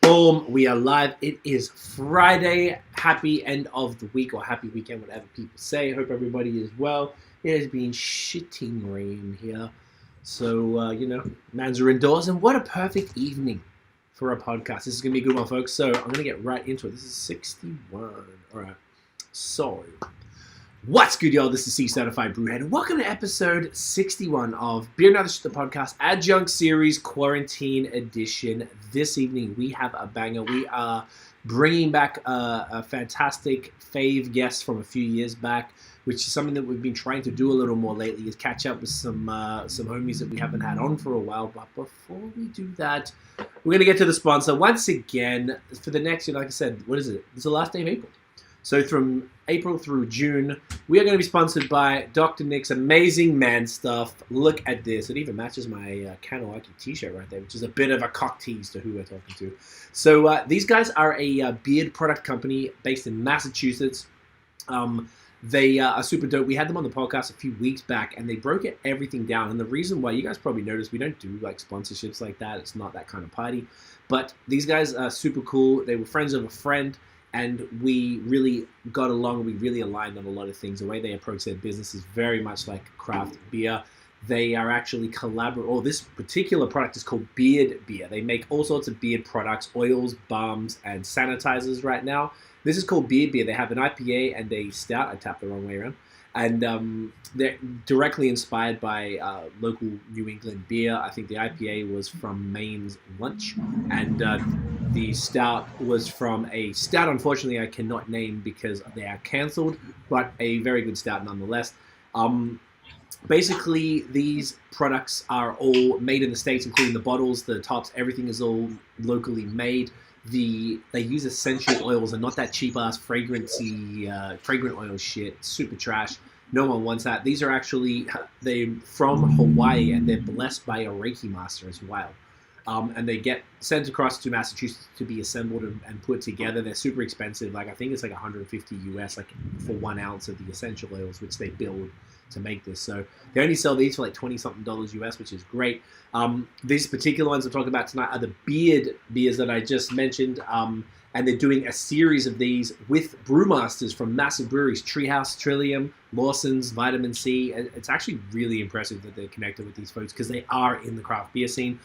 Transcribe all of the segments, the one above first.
form. We are live. It is Friday. Happy end of the week or happy weekend, whatever people say. Hope everybody is well. It has been shitting rain here. So, mans are indoors. And what a perfect evening for a podcast. This is going to be a good one, folks. So I'm going to get right into it. This is 61. All right. So, what's good, y'all? This is C-Certified Brewhead, and welcome to episode 61 of Beer and Other Shit, the podcast, Adjunct Series, Quarantine Edition. This evening, we have a banger. We are bringing back a fantastic fave guest from a few years back, which is something that we've been trying to do a little more lately, is catch up with some homies that we haven't had on for a while. But before we do that, we're going to get to the sponsor. Once again, for the next, like I said, what is it? It's the last day of April. So from April through June, we are going to be sponsored by Dr. Nick's amazing man stuff. Look at this. It even matches my Kahnawake t-shirt right there, which is a bit of a cock tease to who we're talking to. So these guys are a beard product company based in Massachusetts. They are super dope. We had them on the podcast a few weeks back, and they broke everything down. And the reason why, you guys probably noticed, we don't do like sponsorships like that. It's not that kind of party. But these guys are super cool. They were friends of a friend. And we really got along. We really aligned on a lot of things. The way they approach their business is very much like craft beer. They are actually this particular product is called Beard Beer. They make all sorts of beard products, oils, balms, and sanitizers right now. This is called Beard Beer. They have an IPA and a stout. I tapped the wrong way around. And they're directly inspired by local New England beer. I think the IPA was from Maine's Lunch, and the stout was from a stout, unfortunately, I cannot name because they are canceled, but a very good stout nonetheless. Basically, these products are all made in the States, including the bottles, the tops, everything is all locally made. They use essential oils and not that cheap-ass fragrant oil shit. Super trash. No one wants that. These are actually, they're from Hawaii, and they're blessed by a Reiki master as well. And they get sent across to Massachusetts to be assembled and put together. They're super expensive. Like, I think it's like 150 US, like for 1 ounce of the essential oils, which they build to make this. So they only sell these for like $20-something US, which is great. These particular ones I'm talking about tonight are the beard beers that I just mentioned. And they're doing a series of these with brewmasters from massive breweries, Treehouse, Trillium, Lawson's, Vitamin C. It's actually really impressive that they're connected with these folks because they are in the craft beer scene.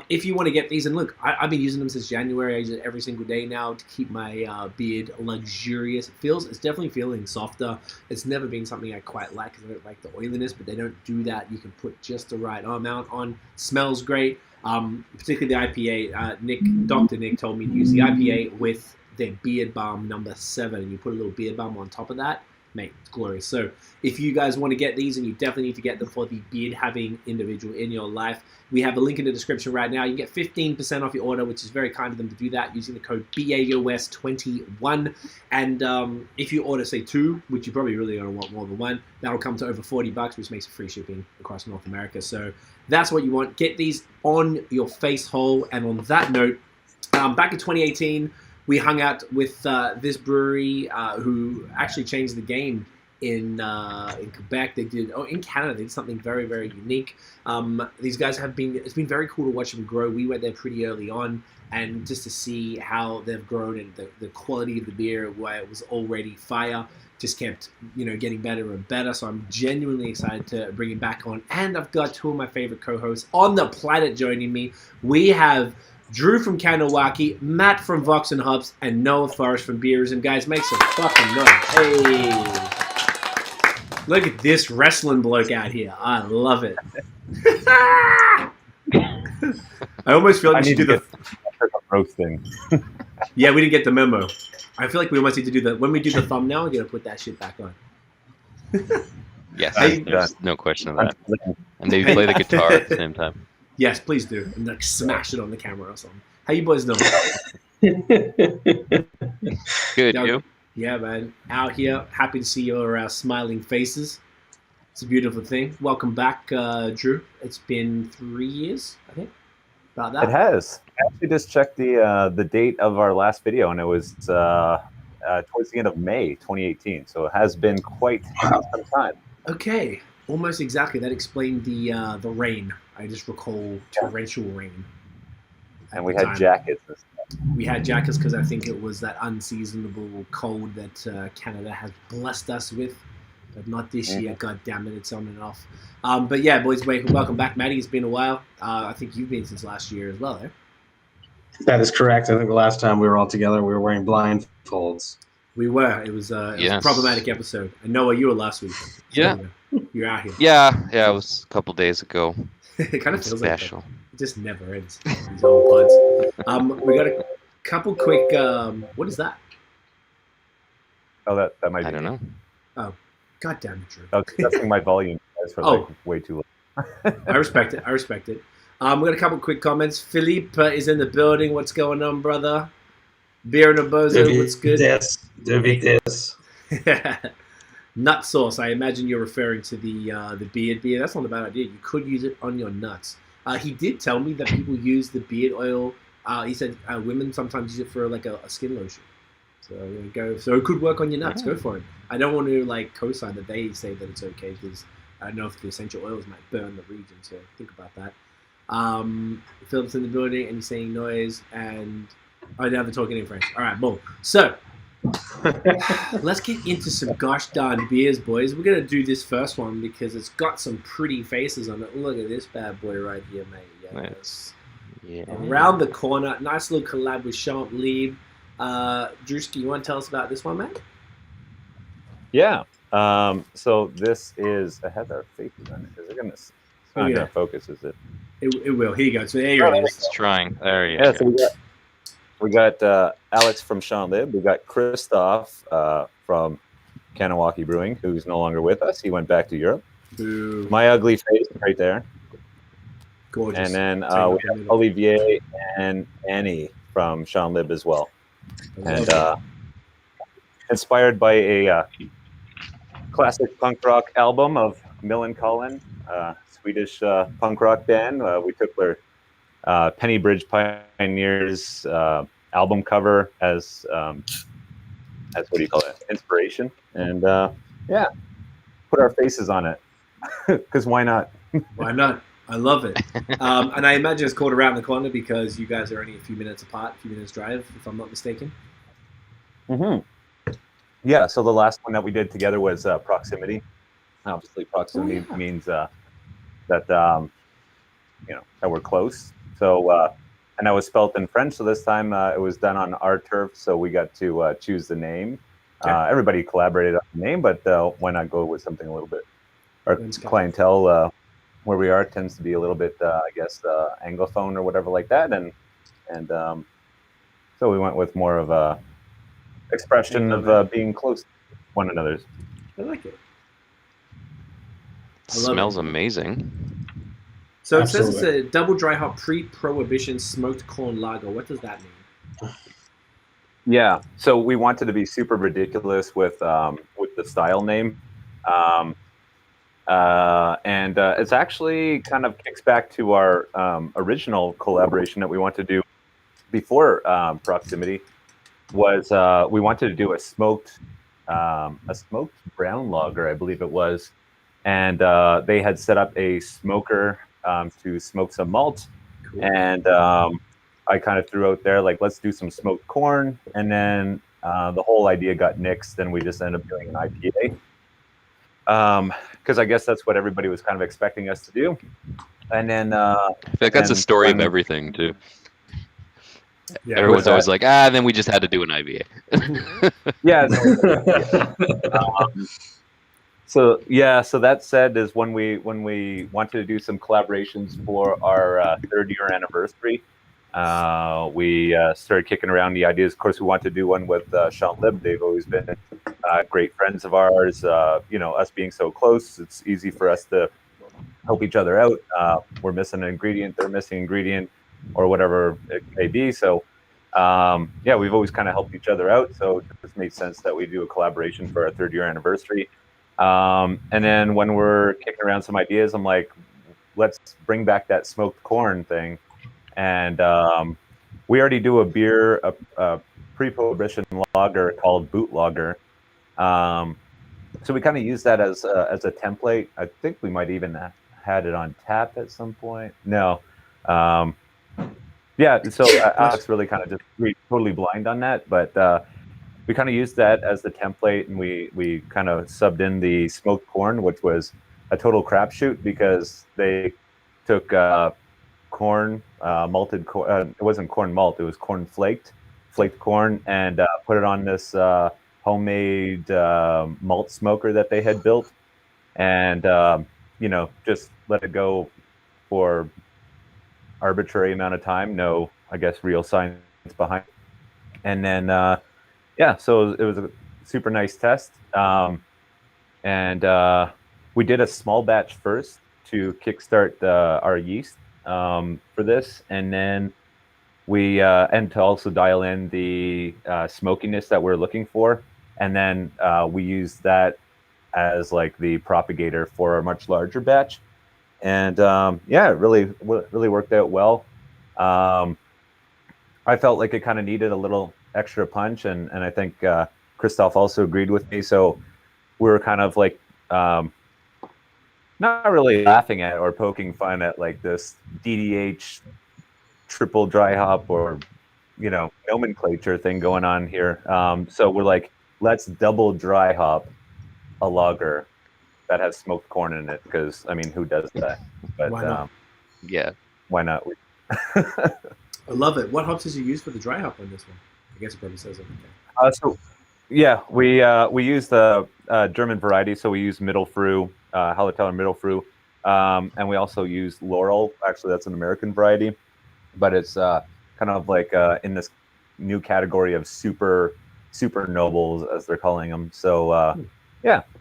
If you want to get these, and look, I've been using them since January. I use it every single day now to keep my beard luxurious. It's definitely feeling softer. It's never been something I quite like because I don't like the oiliness, but they don't do that. You can put just the right amount on. Smells great. Particularly the IPA, Dr. Nick told me to use the IPA with their beard balm number 7, and you put a little beard balm on top of that. Mate, it's glorious. So if you guys want to get these, and you definitely need to get them for the beard-having individual in your life, we have a link in the description right now. You can get 15% off your order, which is very kind of them to do that, using the code BAOS21. And if you order, say, 2, which you probably really don't want more than 1, that'll come to over $40, which makes it free shipping across North America. So that's what you want. Get these on your face hole. And on that note, back in 2018, we hung out with this brewery who actually changed the game in Quebec. In Canada, they did something very, very unique. These guys it's been very cool to watch them grow. We went there pretty early on, and just to see how they've grown and the quality of the beer, where it was already fire, just kept, getting better and better. So I'm genuinely excited to bring it back on. And I've got 2 of my favorite co-hosts on the planet joining me. We have Drew from Kahnawake, Matt from Vox&Hops, and Noah Forrest from Beerism. Guys, make some fucking noise. Hey! Look at this wrestling bloke out here. I love it. I almost feel like we should do the roasting. Yeah, we didn't get the memo. I feel like we almost need to do that. When we do the thumbnail, we're going to put that shit back on. Yes, there's no question of that. And maybe play the guitar at the same time. Yes, please do. And like smash it on the camera or something. How you boys doing? Good, you? Yeah, man. Out here. Happy to see your smiling faces. It's a beautiful thing. Welcome back, Drew. It's been 3 years, I think. About that. It has. I actually just checked the date of our last video, and it was towards the end of May 2018. So it has been quite some time. Okay. Almost exactly. That explained the rain. I just recall torrential rain. And we had jackets and stuff. We had jackets because I think it was that unseasonable cold that Canada has blessed us with, but not this year. God damn it, it's on and off. But yeah, boys, welcome back, Matty. It's been a while. I think you've been since last year as well, eh? That is correct. I think the last time we were all together, we were wearing blindfolds. We were. It was a problematic episode. And Noah, you were last week. So Yeah. You're out here. Yeah, it was a couple days ago. It kind of feels special. like that. It just never ends. These old pods. We got a couple quick. What is that? Oh, that might be. I don't know. Oh, God damn it, Drew. I was adjusting my volume for like way too low. I respect it. We got a couple quick comments. Philippe is in the building. What's going on, brother? Beer and a bozo. What's good? Yes. Nut sauce. I imagine you're referring to the beard beer. That's not a bad idea. You could use it on your nuts. He did tell me that people use the beard oil. He said women sometimes use it for like a skin lotion. So there you go. So it could work on your nuts. Go for it. I don't want to like co-sign that they say that it's okay because I don't know if the essential oils might burn the region. So think about that. Philip's in the building and he's saying noise and now they're talking in French. All right, boom. So let's get into some gosh darn beers, boys. We're gonna do this first one because it's got some pretty faces on it. Look at this bad boy right here, mate. Yes. Yeah. Around the corner, nice little collab with Champ Libre. Drewski, you want to tell us about this one, man? Yeah. So this is. I had our faces on it. Is it gonna? It's not gonna focus, is it? It will. Here you go. So there you go. It's trying. There you go. So we got Alex from Champ Libre. We got Christoph from Kahnawake Brewing, who's no longer with us. He went back to Europe. Boo. My ugly face right there. Gorgeous. And then we have Olivier and Annie from Champ Libre as well. And inspired by a classic punk rock album of Millencolin, Swedish punk rock band. We took their Penny Bridge Pioneers album cover as what do you call it? Inspiration. And put our faces on it because why not? Why not? I love it. And I imagine it's called Around the Corner because you guys are only a few minutes apart, a few minutes drive, if I'm not mistaken. Yeah, so the last one that we did together was Proximity. Obviously, proximity means that that we're close. So, and that was spelt in French. So this time it was done on our turf. So we got to choose the name. Everybody collaborated on the name, but why not go with something a little bit? Our clientele where we are tends to be a little bit, I guess, anglophone or whatever like that, and so we went with more of a expression of being close to one another's. I like it. Smells amazing. So it says it's a double dry hop pre-prohibition smoked corn lager. What does that mean? Yeah, so we wanted to be super ridiculous with the style name. And it's actually kind of kicks back to our original collaboration that we wanted to do before Proximity. Was we wanted to do a smoked brown lager, I believe it was, and they had set up a smoker to smoke some malt, and I kind of threw out there like, let's do some smoked corn, and then the whole idea got nixed, and we just ended up doing an IPA. Because I guess that's what everybody was kind of expecting us to do, and then I feel like that's a story of everything too. Yeah, everyone's always like, then we just had to do an IPA. So that said, is when we wanted to do some collaborations for our 3rd-year anniversary, we started kicking around the ideas. Of course, we wanted to do one with Champ Libre. They've always been great friends of ours. Us being so close, it's easy for us to help each other out. We're missing an ingredient, they're missing an ingredient, or whatever it may be. So, we've always kind of helped each other out. So it just made sense that we do a collaboration for our 3rd-year anniversary. And then when we're kicking around some ideas, I'm like, let's bring back that smoked corn thing. And we already do a beer, a pre-prohibition lager called Boot Lager. So we kind of use that as a template. I think we might even had it on tap at some point. No. Yeah, so Alex really kind of just totally blind on that, but we kind of used that as the template, and we kind of subbed in the smoked corn, which was a total crapshoot because they took corn, malted corn. It wasn't corn malt; it was corn flaked corn, and put it on this homemade malt smoker that they had built, and just let it go for arbitrary amount of time. No, I guess real science behind it. And then so it was a super nice test. And we did a small batch first to kickstart our yeast for this, and then we and to also dial in the smokiness that we're looking for, and then we used that as like the propagator for a much larger batch. And it really worked out well. I felt like it kind of needed a little extra punch, and I think Christoph also agreed with me. So we were kind of like not really laughing at or poking fun at like this DDH triple dry hop or nomenclature thing going on here. So we're like, let's double dry hop a lager that has smoked corn in it, because I mean, who does that? But why not? Why not? I love it. What hops did you use for the dry hop on this one? I guess it probably says it. We use the German variety, so we use Mittelfrüh, Hallertauer Mittelfrüh, and we also use Laurel. Actually, that's an American variety, but it's kind of like in this new category of super nobles, as they're calling them. So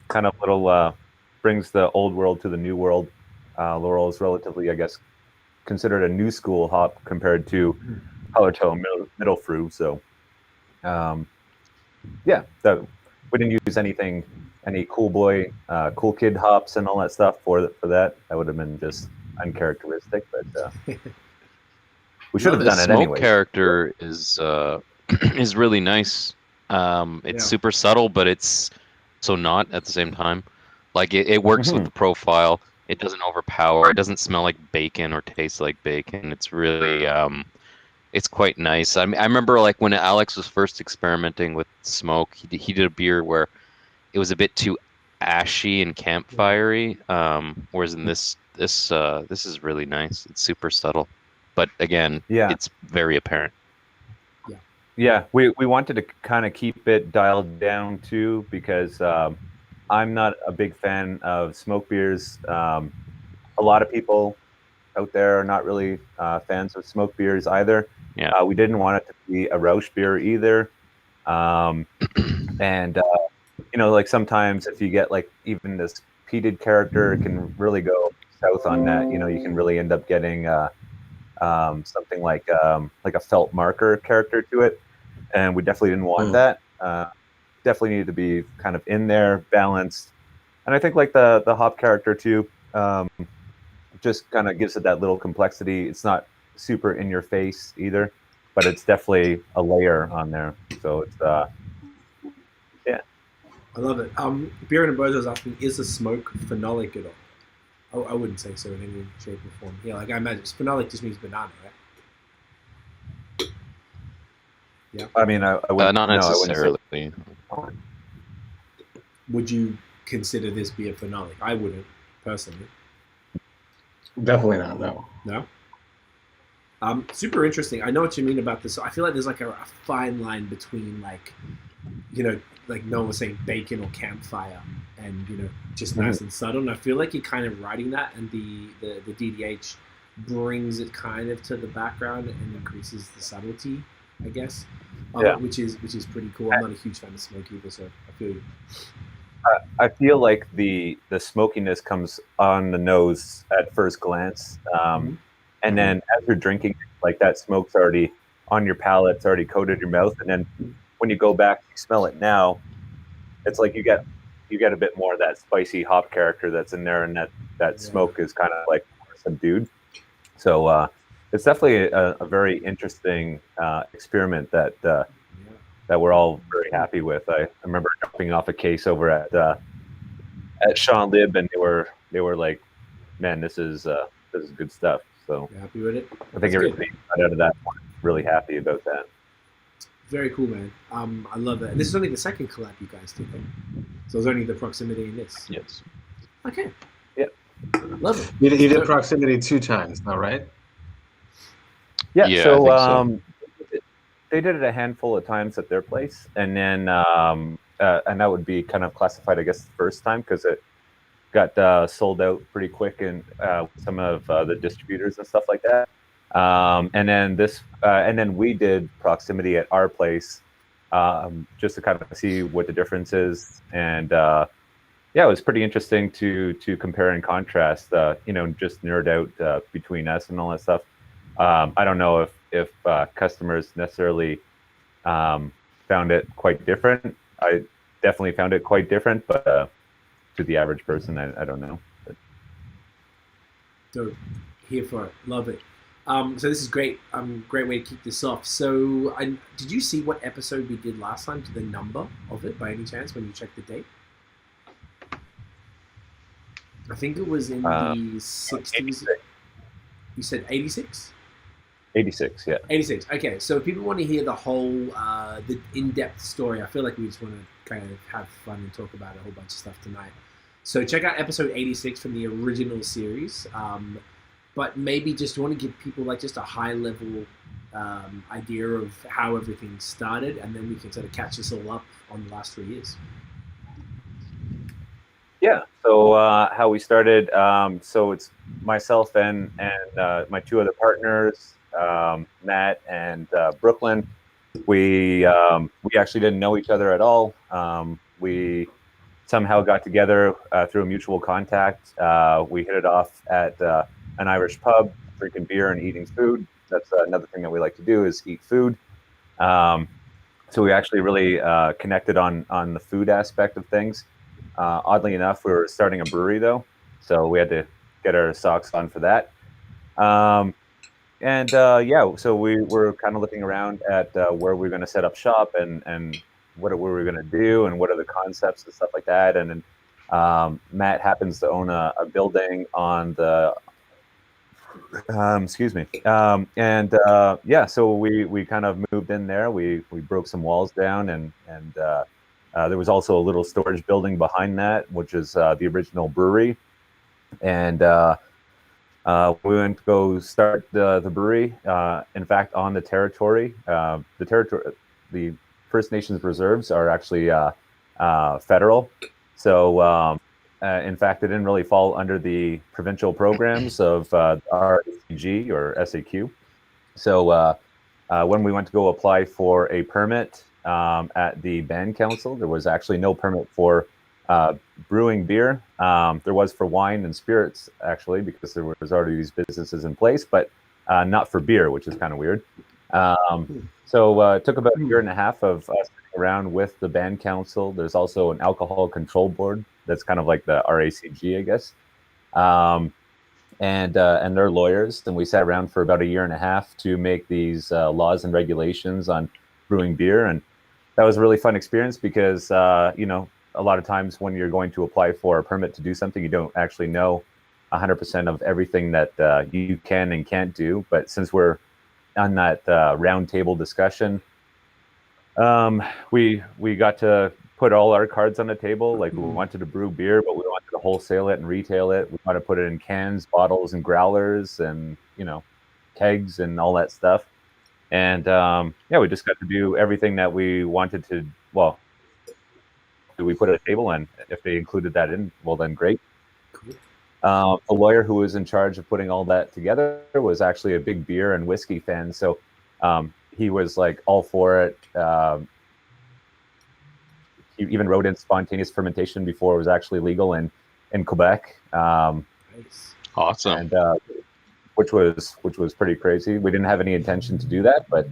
kind of little brings the old world to the new world. Laurel is relatively, I guess, considered a new school hop compared to Hallertauer Mittelfrüh. So we didn't use any cool boy, cool kid hops and all that stuff for that. That would have been just uncharacteristic, but we should have done it anyway. The smoke character is is really nice. It's super subtle, but it's so not at the same time. Like it works with the profile. It doesn't overpower. It doesn't smell like bacon or taste like bacon. It's really it's quite nice. I remember like when Alex was first experimenting with smoke, he did a beer where it was a bit too ashy and campfirey. Whereas in this is really nice. It's super subtle, but again, it's very apparent. Yeah, we wanted to kind of keep it dialed down too, because I'm not a big fan of smoke beers. A lot of people out there are not really fans of smoke beers either. Yeah. We didn't want it to be a Rausch beer either. And like sometimes if you get like even this peated character, it can really go south on that. You can really end up getting something like a felt marker character to it. And we definitely didn't want that. Definitely needed to be kind of in there, balanced. And I think like the hop character too, just kind of gives it that little complexity. It's not super in your face either, but it's definitely a layer on there. So it's I love it. Beer and Bozo is asking, is the smoke phenolic at all? I wouldn't say so in any shape or form. Yeah, like I imagine phenolic just means banana, right? Yeah. I mean, I wouldn't. Not necessarily. Would you consider this beer phenolic? I wouldn't, personally. Definitely not. No. No. Super interesting. I know what you mean about this. I feel like there's like a fine line between like no one was saying bacon or campfire, and just nice and subtle. And I feel like you're kind of writing that, and the DDH brings it kind of to the background and increases the subtlety, I guess. Which is pretty cool. I'm not a huge fan of smoke either, so I feel you. I feel like the smokiness comes on the nose at first glance, and then as you're drinking, like that smoke's already on your palate, it's already coated your mouth, and then when you go back, you smell it now. It's like you get a bit more of that spicy hop character that's in there, and that smoke is kind of like subdued. So it's definitely a very interesting experiment that we're all very happy with. I remember dropping off a case over at Champ Libre, and they were like, "Man, this is good stuff." So You're happy with it? I think That's good. everybody got out of that one really happy about that. Very cool, man. I love that. And this is only the second collab you guys did, then. So it's only the proximity in this. Yes. Okay. Yeah. Love it. You did proximity 2 times, now, right? Yeah. Yeah, So, I think they did it a handful of times at their place, and then and that would be kind of classified, I guess, the first time because it got sold out pretty quick in some of the distributors and stuff like that. And then we did proximity at our place just to kind of see what the difference is, and yeah, it was pretty interesting to compare and contrast. Just nerd out between us and all that stuff. I don't know if customers necessarily found it quite different. I definitely found it quite different, but to the average person, I don't know. But... So, here for it. Love it. So this is great. Great way to kick this off. So, did you see what episode we did last time? The number of it, by any chance, when you checked the date? I think it was in the 60s. 86. You said 86? 86, yeah. 86. Okay, so if people want to hear the whole, the in-depth story, I feel like we just want to kind of have fun and talk about a whole bunch of stuff tonight. So check out episode 86 from the original series. But maybe just want to give people like just a high-level idea of how everything started, and then we can sort of catch us all up on the last 3 years. Yeah. So how we started. So it's myself and my 2 other partners, Matt and Brooklyn. We actually didn't know each other at all. We somehow got together through a mutual contact. We hit it off at an Irish pub, drinking beer and eating food. That's another thing that we like to do is eat food. So we actually really connected on the food aspect of things. Oddly enough, we were starting a brewery though, so we had to get our socks on for that. So we were kind of looking around at where we were going to set up shop and what we were going to do and what are the concepts and stuff like that. And then Matt happens to own a building on the so we kind of moved in there. We broke some walls down and there was also a little storage building behind that, which is the original brewery. And we went to go start the brewery. In fact, on the territory, the First Nations reserves are actually federal. So, in fact, it didn't really fall under the provincial programs of RACG or SAQ. So when we went to go apply for a permit at the band council, there was actually no permit for brewing beer. There was for wine and spirits, actually, because there was already these businesses in place, but not for beer, which is kind of weird. So it took about a year and a half of us sitting around with the band council. There's also an alcohol control board that's kind of like the RACG, I guess, and their lawyers. And we sat around for about a year and a half to make these laws and regulations on brewing beer. And that was a really fun experience because, a lot of times when you're going to apply for a permit to do something, you don't actually know 100% of everything that you can and can't do. But since we're on that round table discussion, we got to put all our cards on the table. Like we wanted to brew beer, but we wanted to wholesale it and retail it. We wanted to put it in cans, bottles, and growlers, and kegs and all that stuff. And we just got to do everything that we wanted to. Well, we put at a table, and if they included that in, well, then great. Cool. The lawyer who was in charge of putting all that together was actually a big beer and whiskey fan, so he was like all for it. He even wrote in spontaneous fermentation before it was actually legal in Quebec. Nice. Awesome. And which was pretty crazy. We didn't have any intention to do that, but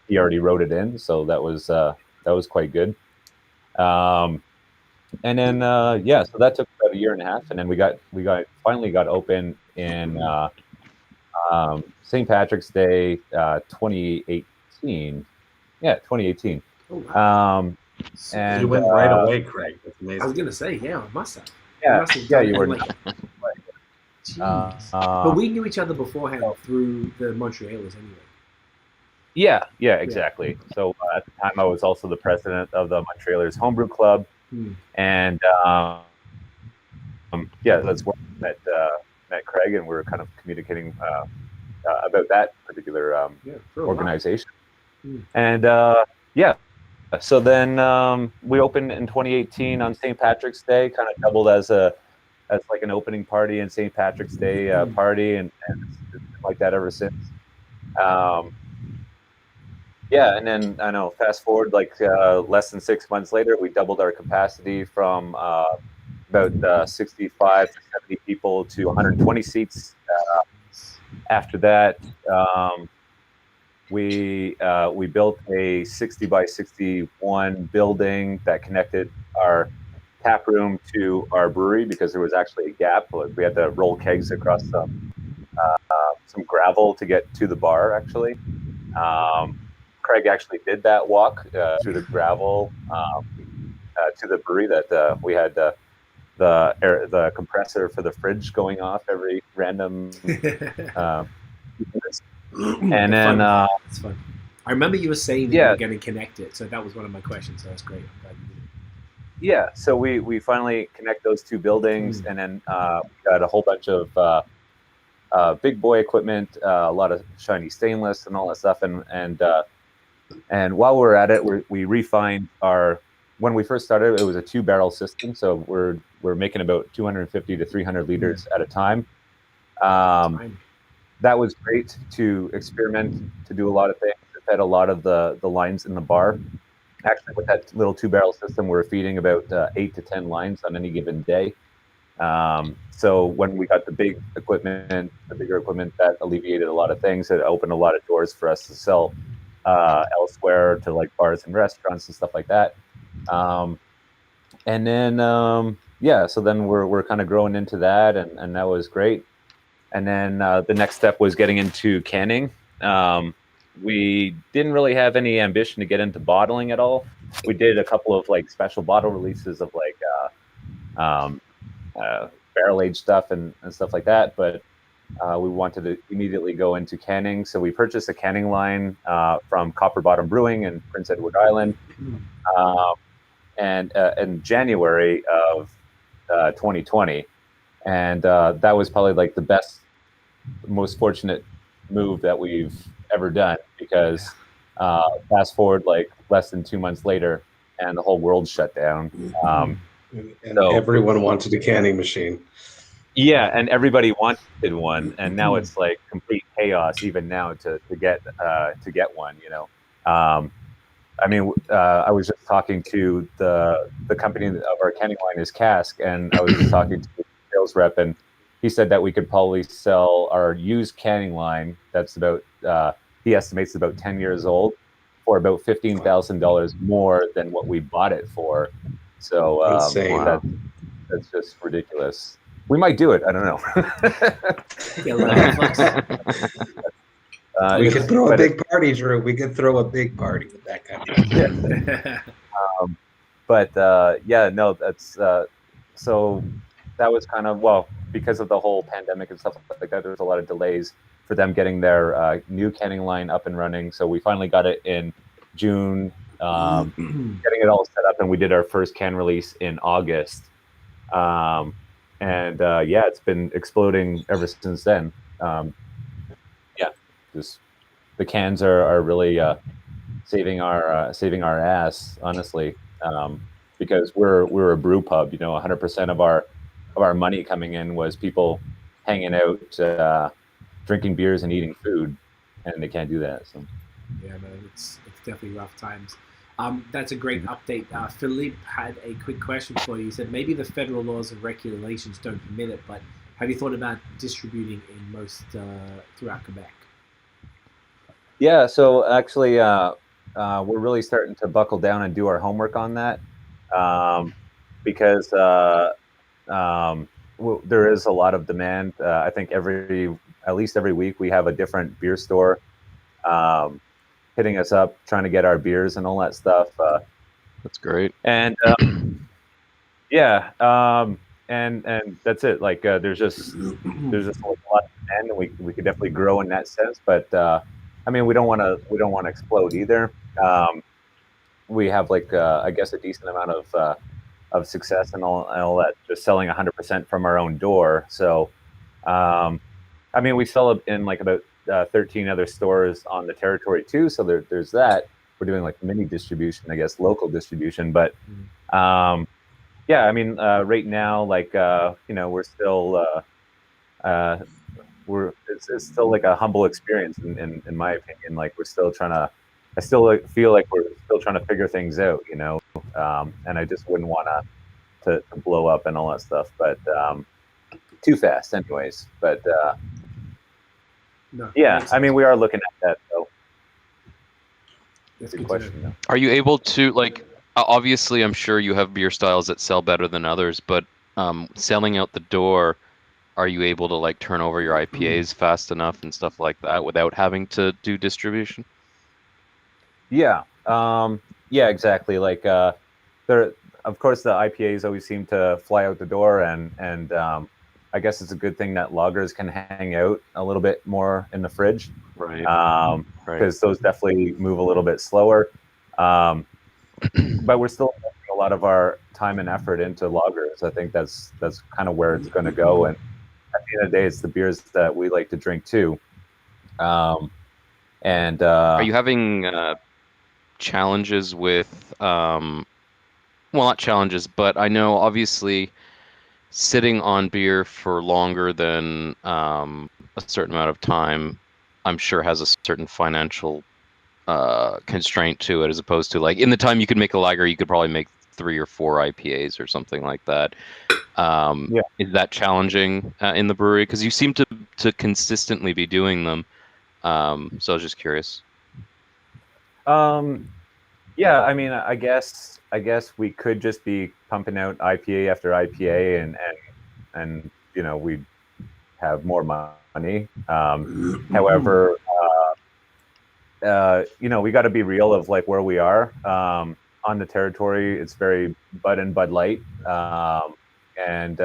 he already wrote it in, so that was quite good. And then so that took about a year and a half, and then we finally got open in St. Patrick's Day 2018. Yeah, 2018. Oh, wow. And you went right away, Craig. That's I was amazing. gonna say, yeah, I must have. Yeah, I must have yeah, done you it were. like Jeez. But we knew each other beforehand through the Montrealers anyway. Yeah, exactly. So at the time, I was also the president of the Montrealers Homebrew Club, and that's where I met Craig, and we were kind of communicating about that particular organization. And so then we opened in 2018 on St. Patrick's Day, kind of doubled as like an opening party and St. Patrick's Day party, and it's been like that ever since. And then I know, fast forward like less than 6 months later, we doubled our capacity from about 65 to 70 people to 120 seats. After that, we built a 60 by 61 building that connected our tap room to our brewery, because there was actually a gap. We had to roll kegs across some gravel to get to the bar, actually. Craig actually did that walk through the gravel to the brewery. That we had the compressor for the fridge going off every random minutes. And then it's fun. I remember you were saying that you were getting connected, so that was one of my questions. So that's great. I'm glad you did it. Yeah, so we finally connect those two buildings, and then we got a whole bunch of big boy equipment, a lot of shiny stainless and all that stuff, and while we're at it, we refined our. When we first started, it was a 2-barrel system, so we're making about 250 to 300 liters at a time. That was great to experiment, to do a lot of things. It fed a lot of the lines in the bar. Actually, with that little 2-barrel system, we're feeding about 8 to 10 lines on any given day. So when we got the bigger equipment, that alleviated a lot of things. It opened a lot of doors for us to sell elsewhere, to like bars and restaurants and stuff like that. And then so then we're kind of growing into that, and that was great. And then the next step was getting into canning. We didn't really have any ambition to get into bottling at all. We did a couple of like special bottle releases of like barrel aged stuff and stuff like that, but we wanted to immediately go into canning. So we purchased a canning line from Copper Bottom Brewing in Prince Edward Island. And in January of 2020. And that was probably like the most fortunate move that we've ever done, because fast forward like less than 2 months later, and the whole world shut down. So everyone wanted a canning machine. Yeah, and everybody wanted one, and now it's like complete chaos even now to get one. You know, I mean, I was just talking to the company of our canning line is Cask, and I was just talking to the sales rep, and he said that we could probably sell our used canning line that's about he estimates about 10 years old for about $15,000 more than what we bought it for. So that's just ridiculous. We might do it. I don't know. We could throw a big party, Drew. We could throw a big party with that kind of that's so that was kind of, because of the whole pandemic and stuff like that, there was a lot of delays for them getting their new canning line up and running. So we finally got it in June, getting it all set up, and we did our first can release in August. It's been exploding ever since then. The cans are really saving our ass, honestly, because we're a brew pub. You know, 100% of our money coming in was people hanging out, drinking beers and eating food, and they can't do that. So yeah, man, it's definitely rough times. That's a great update. Philippe had a quick question for you. He said maybe the federal laws and regulations don't permit it, but have you thought about distributing in most throughout Quebec? Yeah, so actually, we're really starting to buckle down and do our homework on that, because there is a lot of demand. I think at least every week we have a different beer store hitting us up, trying to get our beers and all that stuff. That's great. And and that's it. Like there's just like a lot of demand, and we could definitely grow in that sense. But I mean, we don't want to explode either. We have like I guess a decent amount of success and all that, just selling 100% from our own door. So I mean, we sell it in like about 13 other stores on the territory too. So there's that. We're doing like mini distribution, I guess, local distribution. But yeah, I mean, right now, like we're still it's still like a humble experience in my opinion. Like we're still trying to. I still feel like we're still trying to figure things out, and I just wouldn't want to blow up and all that stuff, but too fast, anyways. But No, yeah, I mean, we are looking at that, though. that's Good good question, though. Are you able to like? Obviously, I'm sure you have beer styles that sell better than others, but selling out the door, are you able to like turn over your IPAs fast enough and stuff like that without having to do distribution? Yeah, yeah, exactly. Like there, of course, the IPAs always seem to fly out the door, and I guess it's a good thing that lagers can hang out a little bit more in the fridge, Right. because those definitely move a little bit slower. But we're still investing a lot of our time and effort into lagers. I think that's kind of where it's going to go. And at the end of the day, it's the beers that we like to drink too. And Are you having challenges with well, not challenges, but I know obviously sitting on beer for longer than a certain amount of time, I'm sure has a certain financial constraint to it, as opposed to like in the time you could make a lager, you could probably make 3 or 4 IPAs or something like that. Yeah. Is that challenging in the brewery? Because you seem to consistently be doing them. So I was just curious. Yeah, I mean, I guess we could just be pumping out IPA after IPA, and we'd have more money. However, we got to be real of like where we are on the territory. It's very Bud and Bud Light, and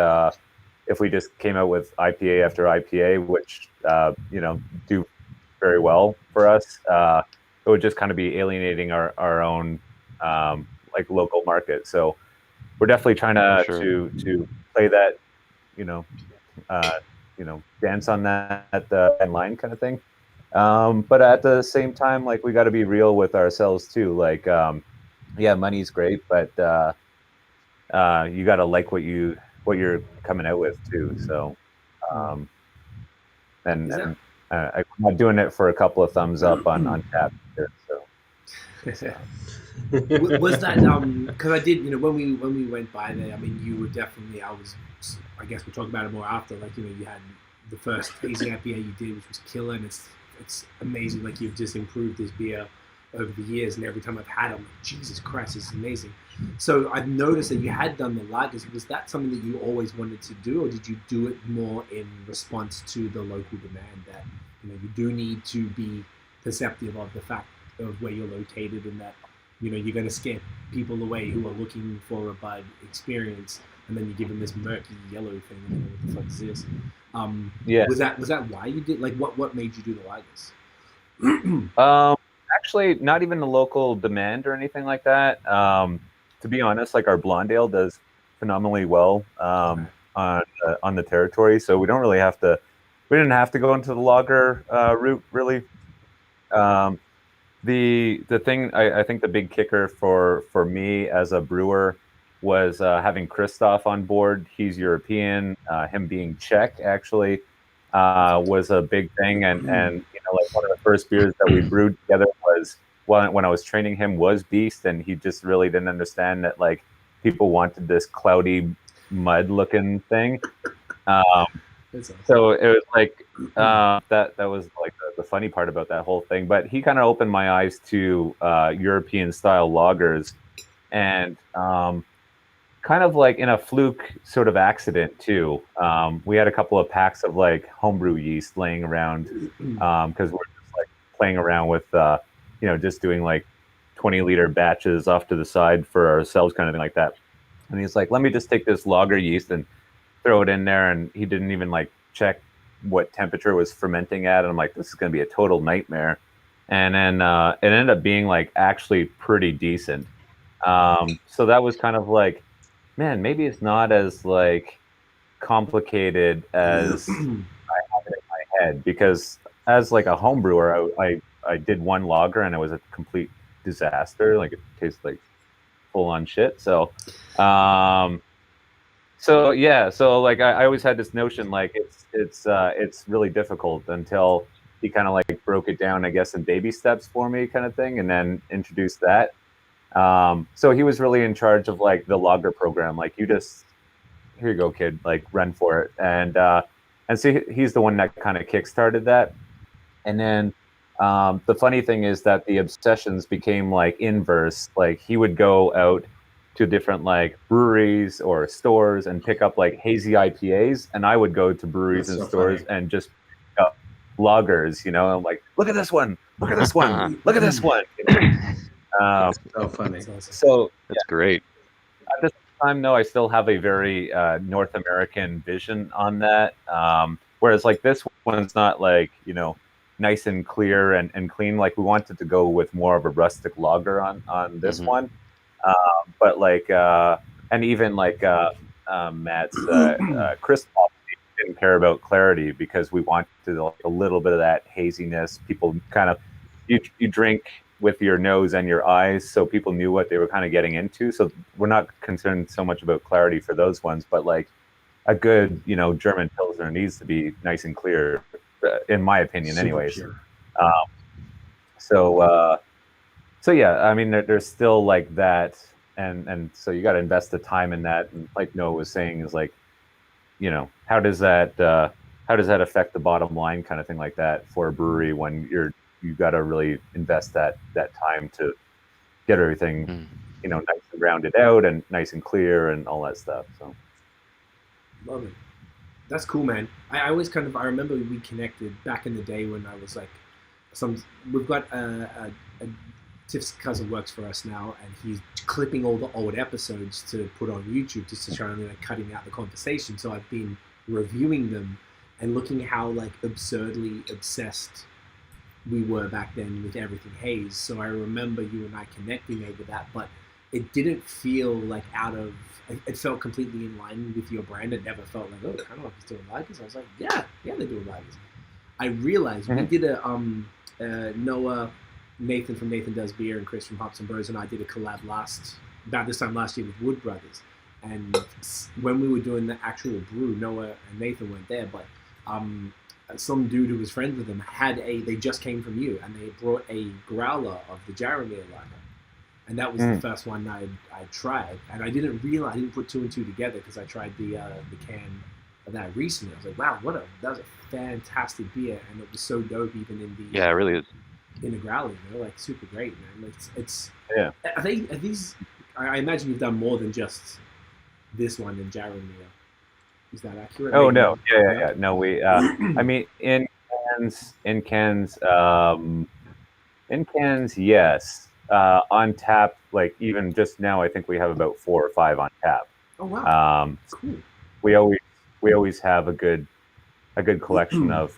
if we just came out with IPA after IPA, which do very well for us, it would just kind of be alienating our own like local market. So we're definitely trying to play that, dance on that line kind of thing. But at the same time, like we got to be real with ourselves too. Like, yeah, money's great, but you got to like what you're coming out with too. So, and I'm not doing it for a couple of thumbs up on tap here. So. Was that because I did, when we went by there, I mean, you were definitely, I guess we'll talk about it more after, like, you had the first hazy IPA you did, which was killer, and it's amazing, like, you've just improved this beer over the years, and every time I've had it, I'm like, Jesus Christ, this is amazing. So I've noticed that you had done the lagers. Was that something that you always wanted to do, or did you do it more in response to the local demand that, you do need to be perceptive of the fact of where you're located, and that you're going to scare people away who are looking for a bud experience, and then you give them this murky yellow thing, and what the fuck is this? Yeah. Was that why you did, like, what made you do the lagers? Actually, not even the local demand or anything like that. To be honest, like our blonde ale does phenomenally well on the territory, so we don't really have to. We didn't have to go into the lager route really. The thing, I think the big kicker for me as a brewer was having Christoph on board. He's European. Him being Czech actually was a big thing, and like one of the first beers that we brewed together was when I was training him was Beast, and he just really didn't understand that like people wanted this cloudy mud looking thing. So it was like that was like the funny part about that whole thing. But he kind of opened my eyes to European style lagers, and kind of like in a fluke sort of accident too. We had a couple of packs of like homebrew yeast laying around because we're just like playing around with just doing like 20-liter batches off to the side for ourselves, kind of thing like that. And he's like, let me just take this lager yeast and throw it in there, and he didn't even like check what temperature it was fermenting at. And I'm like, this is going to be a total nightmare. And then it ended up being like actually pretty decent. So that was kind of like, man, maybe it's not as like complicated as I have it in my head, because as like a home brewer, I did one lager and it was a complete disaster. Like it tastes like full on shit. So so like I always had this notion like it's really difficult until he kind of like broke it down, I guess, in baby steps for me, kind of thing, and then introduced that. So he was really in charge of like the lager program. Like, you just, here you go, kid, like run for it. And so he's the one that kind of kickstarted that. And then the funny thing is that the obsessions became like inverse. Like, he would go out to different like breweries or stores and pick up like hazy IPAs, and I would go to breweries and stores and just pick up lagers, you know. I'm like, look at this one, look at this one, look at this one. So funny. So That's great. At this time, though, I still have a very North American vision on that. Whereas like this one's not like, you know, nice and clear and clean. Like, we wanted to go with more of a rustic lager on this one. But like, and even like Matt's crisp pop didn't care about clarity, because we wanted like a little bit of that haziness. People kind of, you drink with your nose and your eyes, so people knew what they were kind of getting into. So we're not concerned so much about clarity for those ones, but like a good, you know, German Pilsner needs to be nice and clear, in my opinion, anyways. So yeah, I mean, there's still like that, and so you got to invest the time in that. And like Noah was saying, is like, you know, how does that affect the bottom line, kind of thing, like that, for a brewery, when you got to really invest that time to get everything, you know, nice and rounded out and nice and clear and all that stuff. So love it. That's cool, man. I always kind of, I remember we connected back in the day when I was like, we've got Tiff's cousin works for us now, and he's clipping all the old episodes to put on YouTube, just to try and like cutting out the conversation. So I've been reviewing them and looking how like absurdly obsessed we were back then with everything haze. So I remember you and I connecting over that, but it didn't feel like it felt completely in line with your brand. It never felt like, oh, kind of like he's doing lagers. I was like, yeah, they're doing lagers. I realized we did a Noah, Nathan from Nathan Does Beer, and Chris from Hops and Brews, and I did a collab about this time last year with Wood Brothers. And when we were doing the actual brew, Noah and Nathan weren't there, but some dude who was friends with them they just came from you, and they brought a growler of the Jaromir Lägr, and that was the first one I tried, and I didn't put two and two together, because I tried the can of that recently. I was like, wow, that was a fantastic beer, and it was so dope, even in the it really is. In the growler, you know, like super great, man. It's yeah. Are these? I imagine you've done more than just this one in Jaromir. Is that accurate? Oh, no. Yeah. No, we, I mean, in cans, yes. On tap, like even just now, I think we have about 4 or 5 on tap. Oh, wow. Cool. We always have a good collection of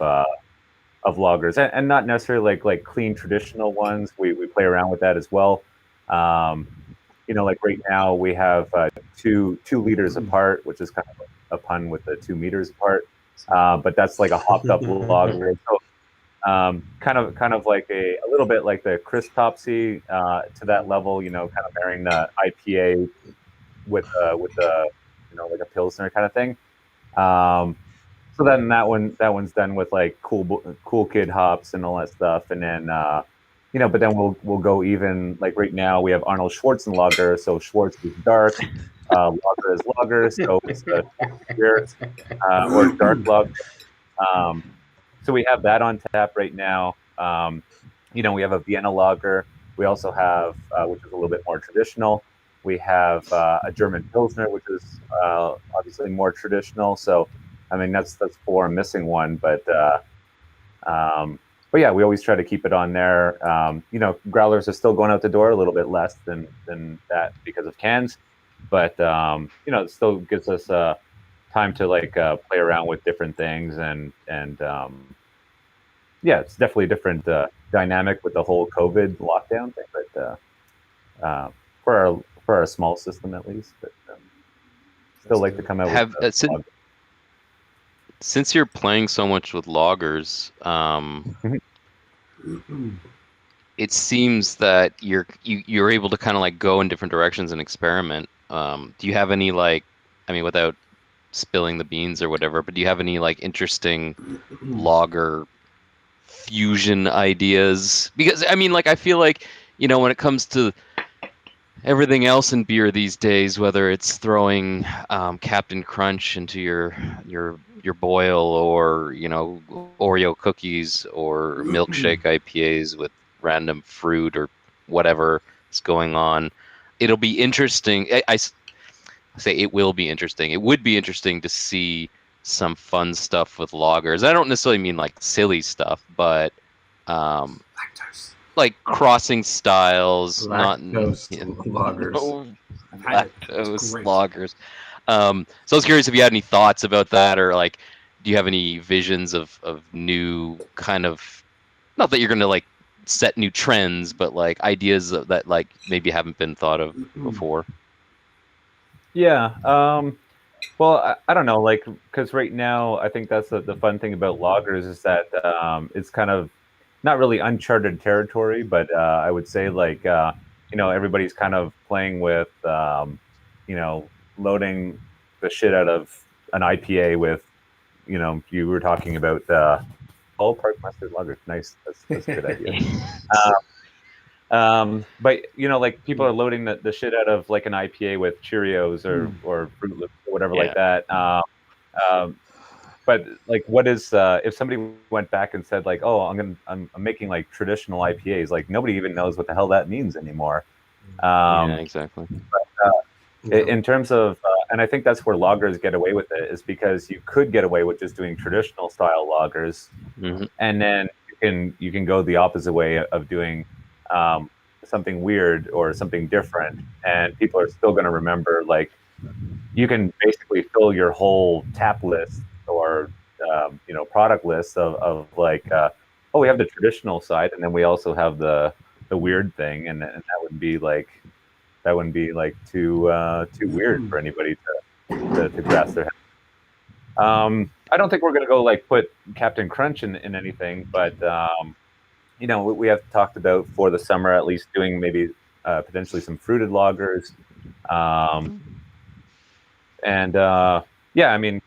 lagers, and not necessarily like clean traditional ones. We play around with that as well. You know, like right now we have 2 liters apart, which is kind of a pun with the 2 meters apart. But that's like a hopped up lager. So kind of like a little bit like the crispy to that level. You know, kind of marrying the IPA with the you know, like a Pilsner kind of thing. So then that one's done with like cool kid hops and all that stuff, and then you know, but then we'll go even like right now we have Arnold Schwarzenegger, so Schwartz is dark, lager is lager, so it's the beer or dark lager. So we have that on tap right now. You know, we have a Vienna lager. We also have, which is a little bit more traditional. We have a German Pilsner, which is obviously more traditional. So, I mean, that's 4. I'm missing one, but yeah, we always try to keep it on there. You know, growlers are still going out the door a little bit less than that because of cans, but you know, it still gives us time to like play around with different things, and yeah, it's definitely a different dynamic with the whole COVID lockdown thing, but for our small system at least, but still like to come out with since you're playing so much with loggers, it seems that you're able to kind of like go in different directions and experiment. Do you have any like, I mean, without spilling the beans or whatever, but do you have any like interesting lager fusion ideas? Because I mean, like, I feel like, you know, when it comes to everything else in beer these days, whether it's throwing Captain Crunch into your boil, or, you know, Oreo cookies, or milkshake IPAs with random fruit or whatever is going on, it'll be interesting. I say it will be interesting. It would be interesting to see some fun stuff with lagers. I don't necessarily mean like silly stuff, but Lactose. like crossing styles, Lactose lagers. Lactose lagers. So I was curious if you had any thoughts about that, or like, do you have any visions of new kind of, not that you're going to like set new trends, but like ideas that like maybe haven't been thought of before? Yeah. Well, I don't know, like, because right now I think that's the fun thing about lagers is that it's kind of not really uncharted territory, but I would say like, you know, everybody's kind of playing with, you know, loading the shit out of an IPA with, you know, you were talking about ballpark mustard lager. Nice, that's a good idea. But you know, like people are loading the shit out of like an IPA with Cheerios or Fruit Loops or whatever like that. But like, what is if somebody went back and said like, oh, I'm making like traditional IPAs, like nobody even knows what the hell that means anymore. Yeah, exactly. But, in terms of, and I think that's where lagers get away with it, is because you could get away with just doing traditional style lagers, and then you can go the opposite way of doing something weird or something different, and people are still going to remember. Like, you can basically fill your whole tap list or you know, product list of like, oh, we have the traditional side, and then we also have the weird thing, and that wouldn't be like too weird for anybody to grasp their head. I don't think we're gonna go like put Captain Crunch in anything, but you know, we have talked about for the summer at least doing maybe potentially some fruited lagers, and yeah, I mean,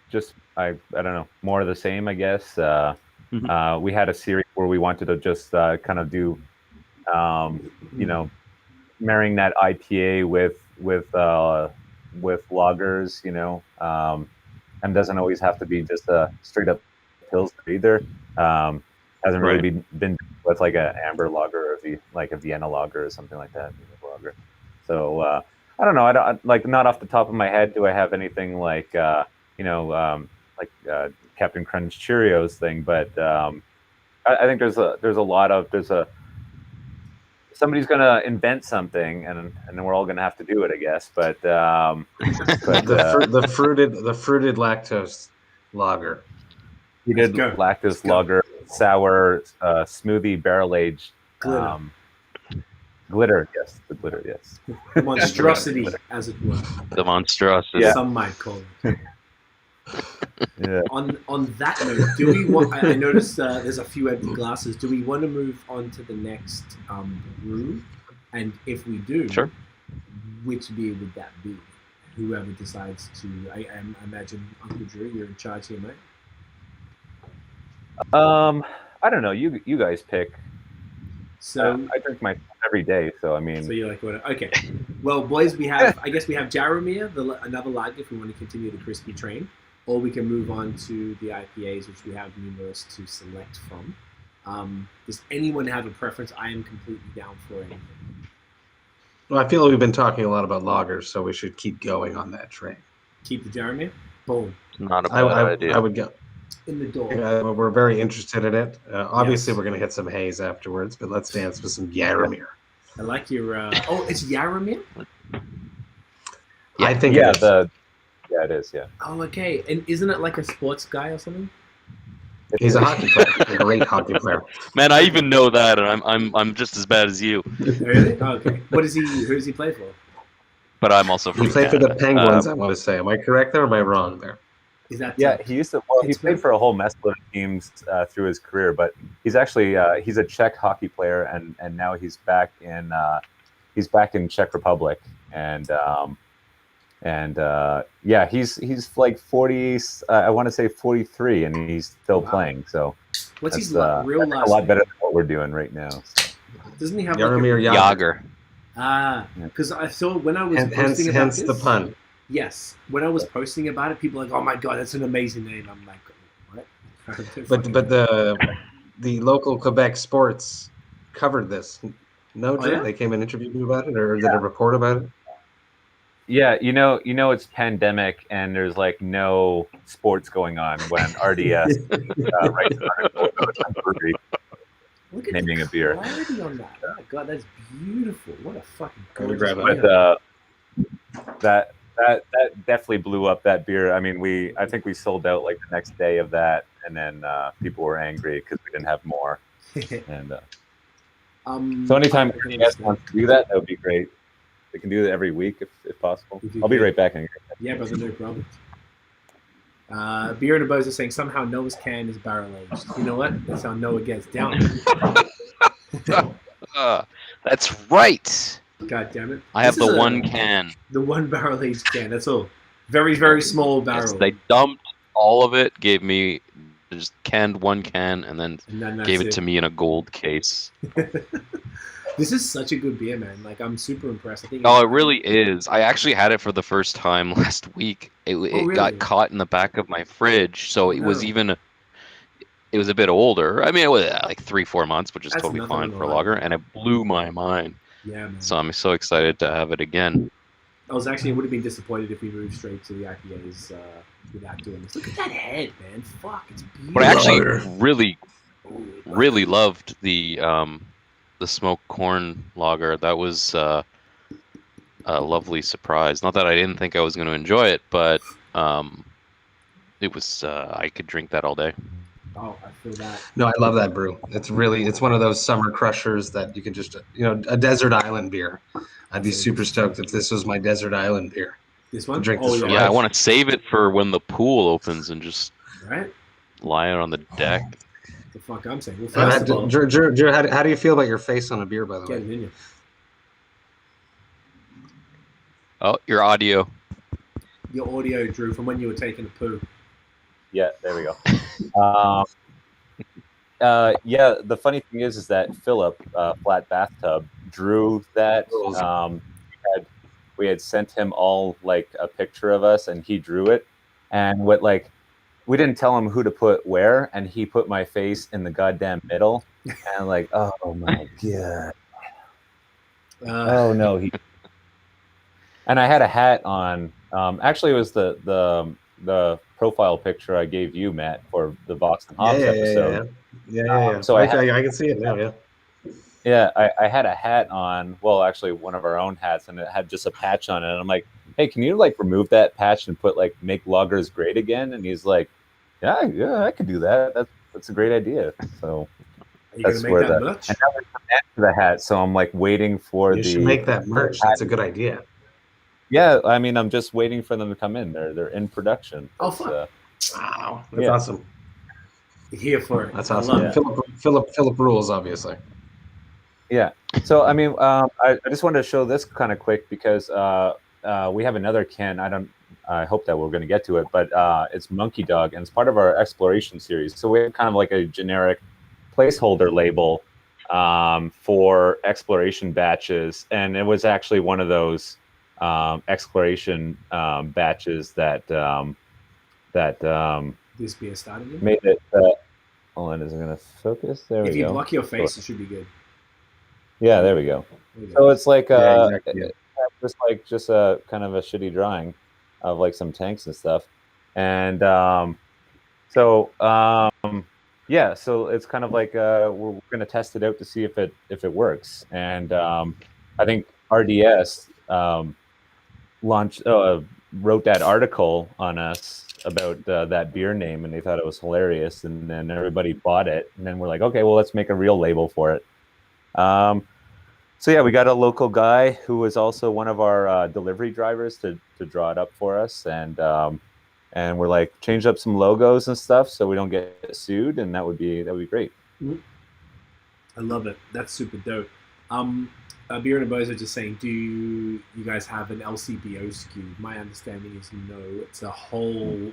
just I don't know, more of the same, I guess. We had a series where we wanted to just kind of do, you know, marrying that IPA with lagers, you know, and doesn't always have to be just a straight up Pilsner either. Hasn't really been with like an amber lager or like a Vienna lager or something like that. Lager. So I don't know. I don't, like, not off the top of my head do I have anything like you know, like Captain Crunch Cheerios thing, but I think there's a somebody's gonna invent something, and then we're all gonna have to do it, I guess. But the fruited lactose lager. We did lactose lager, sour smoothie, barrel aged glitter. Yes, the glitter. Yes, the monstrosity, as it were. The monstrosity. Yeah. Some might call it. Yeah. On that note, do we want? I noticed there's a few empty glasses. Do we want to move on to the next brew? And if we do, sure. Which beer would that be? Whoever decides to. I imagine Uncle Drew, you're in charge here, mate. I don't know. You guys pick. So I drink my every day, so I mean. So you're like, what? Okay. Well, boys, we have. I guess we have Jaromir, another lager, if we want to continue the crispy train, or we can move on to the IPAs, which we have numerous to select from. Does anyone have a preference? I am completely down for anything. Well, I feel like we've been talking a lot about lagers, so we should keep going on that train. Keep the Jaromir? Boom. Not a bad idea. I would go. In the door. We're very interested in it. Obviously, we're going to hit some haze afterwards, but let's dance with some Jaromir. I like your. Oh, it's Jaromir? I think the that is. Yeah. Oh, okay. And isn't it like a sports guy or something? He's a hockey player, a great hockey player. Man, I even know that, and I'm just as bad as you. Really? Oh, okay. What is he? Who does he play for? But I'm also from He played for Canada. the Penguins. I want to say, am I correct there or am I wrong there? Is that? Yeah, he used to. Well, he It's played good. for a whole mess of teams through his career, but he's actually he's a Czech hockey player, and now he's back in Czech Republic, and yeah, he's like 40. I want to say 43, and he's still playing. So What's his that's, real I think last a lot name? better than what we're doing right now. So. Doesn't he have Jaromir like Lägr. Yager. because I saw when I was Hence posting about hence this. the pun. Yes, when I was posting about it, people were like, "Oh my god, that's an amazing name." I'm like, "What?" But the local Quebec sports covered this. No, Drew, yeah? they came and interviewed you about it, or did a report about it? Yeah, you know, it's pandemic, and there's like no sports going on when RDS writes an article about a brewery Look at naming the a beer. clarity on that. Oh my god, that's beautiful. What a fucking Gotta gorgeous grab it. beer. But that definitely blew up that beer. I mean, I think we sold out like the next day of that, and then people were angry because we didn't have more. And so anytime I can RDS understand. wants to do that, that would be great. They can do it every week if possible. If you I'll be could. right back. Yeah, brother, no problem. Beer and a Bose is saying somehow Noah's can is barrel aged. You know what? That's how Noah gets down. That's right. God damn it! I have This is the a- one can. The one barrel aged can. That's all. Very very small barrel. Yes, they dumped all of it, gave me just canned one can, and then And then that's gave it to me in a gold case. This is such a good beer, man. Like I'm super impressed. I think. Oh, it really is. I actually had it for the first time last week. It really? got caught in the back of my fridge, so it was No. even. It was a bit older. I mean, it was like 3-4 months, which is That's totally nothing fine in for a a lager, lager. and it blew my mind. Yeah, man. So I'm so excited to have it again. I would have been disappointed if we moved straight to the IPAs without doing this. Look at that head, man. Fuck, it's beautiful. But I actually really, Holy really loved the smoked corn lager. That was a lovely surprise. Not that I didn't think I was going to enjoy it, but it was. I could drink that all day. Oh, I feel that. No, I love that brew. It's one of those summer crushers that you can just, a desert island beer. I'd be super stoked if this was my desert island beer. This one? Drink Oh, this yeah. Yeah, I want to save it for when the pool opens and just Right? lie out on the deck. The fuck I'm saying. Well, first of all, Drew, how do you feel about your face on a beer, by the get way? it in you. Oh, your audio. Your audio, Drew, from when you were taking a poo. Yeah, there we go. Yeah, the funny thing is that Philip, Flat Bathtub, drew that. We had sent him all like a picture of us, and he drew it. And we didn't tell him who to put where, and he put my face in the goddamn middle. And like, oh my god, oh no, And I had a hat on. Actually, it was the profile picture I gave you, Matt, for the Vox&Hops episode. Yeah. So I can see it now. Yeah. Yeah, I had a hat on. Well, actually, one of our own hats, and it had just a patch on it. And I'm like, "Hey, can you remove that patch and put "Make Loggers Great Again"? And he's like, "Yeah, I could do that. That's a great idea." So Are you going to make that merch? And now there's an ad for the hat, so I'm waiting for You should make that merch. That's a good idea. Yeah, I mean, I'm just waiting for them to come in. They're in production. Oh, fuck. Wow, that's awesome. Here for it. That's awesome. I love it. Philip rules, obviously. Yeah. So I mean, I just wanted to show this kind of quick because we have another can. I hope that we're going to get to it, but it's Monkey Dog, and it's part of our exploration series. So we have kind of like a generic placeholder label for exploration batches, and it was actually one of those exploration batches that This beer started in. made it. Hold on, is it going to focus? There we go. If you block your face, it should be good. Yeah, there we go. There we So go. it's like exactly. just a kind of a shitty drawing of some tanks and stuff, and yeah, so it's kind of like we're going to test it out to see if it works, and I think RDS wrote that article on us about that beer name, and they thought it was hilarious, and then everybody bought it, and then we're like, okay, well, let's make a real label for it. So yeah, we got a local guy who was also one of our delivery drivers to draw it up for us, and we're like, change up some logos and stuff so we don't get sued, and that would be great. I love it. That's super dope. Beer and a Bozo just saying, do you guys have an LCBO SKU? My understanding is no. It's a whole,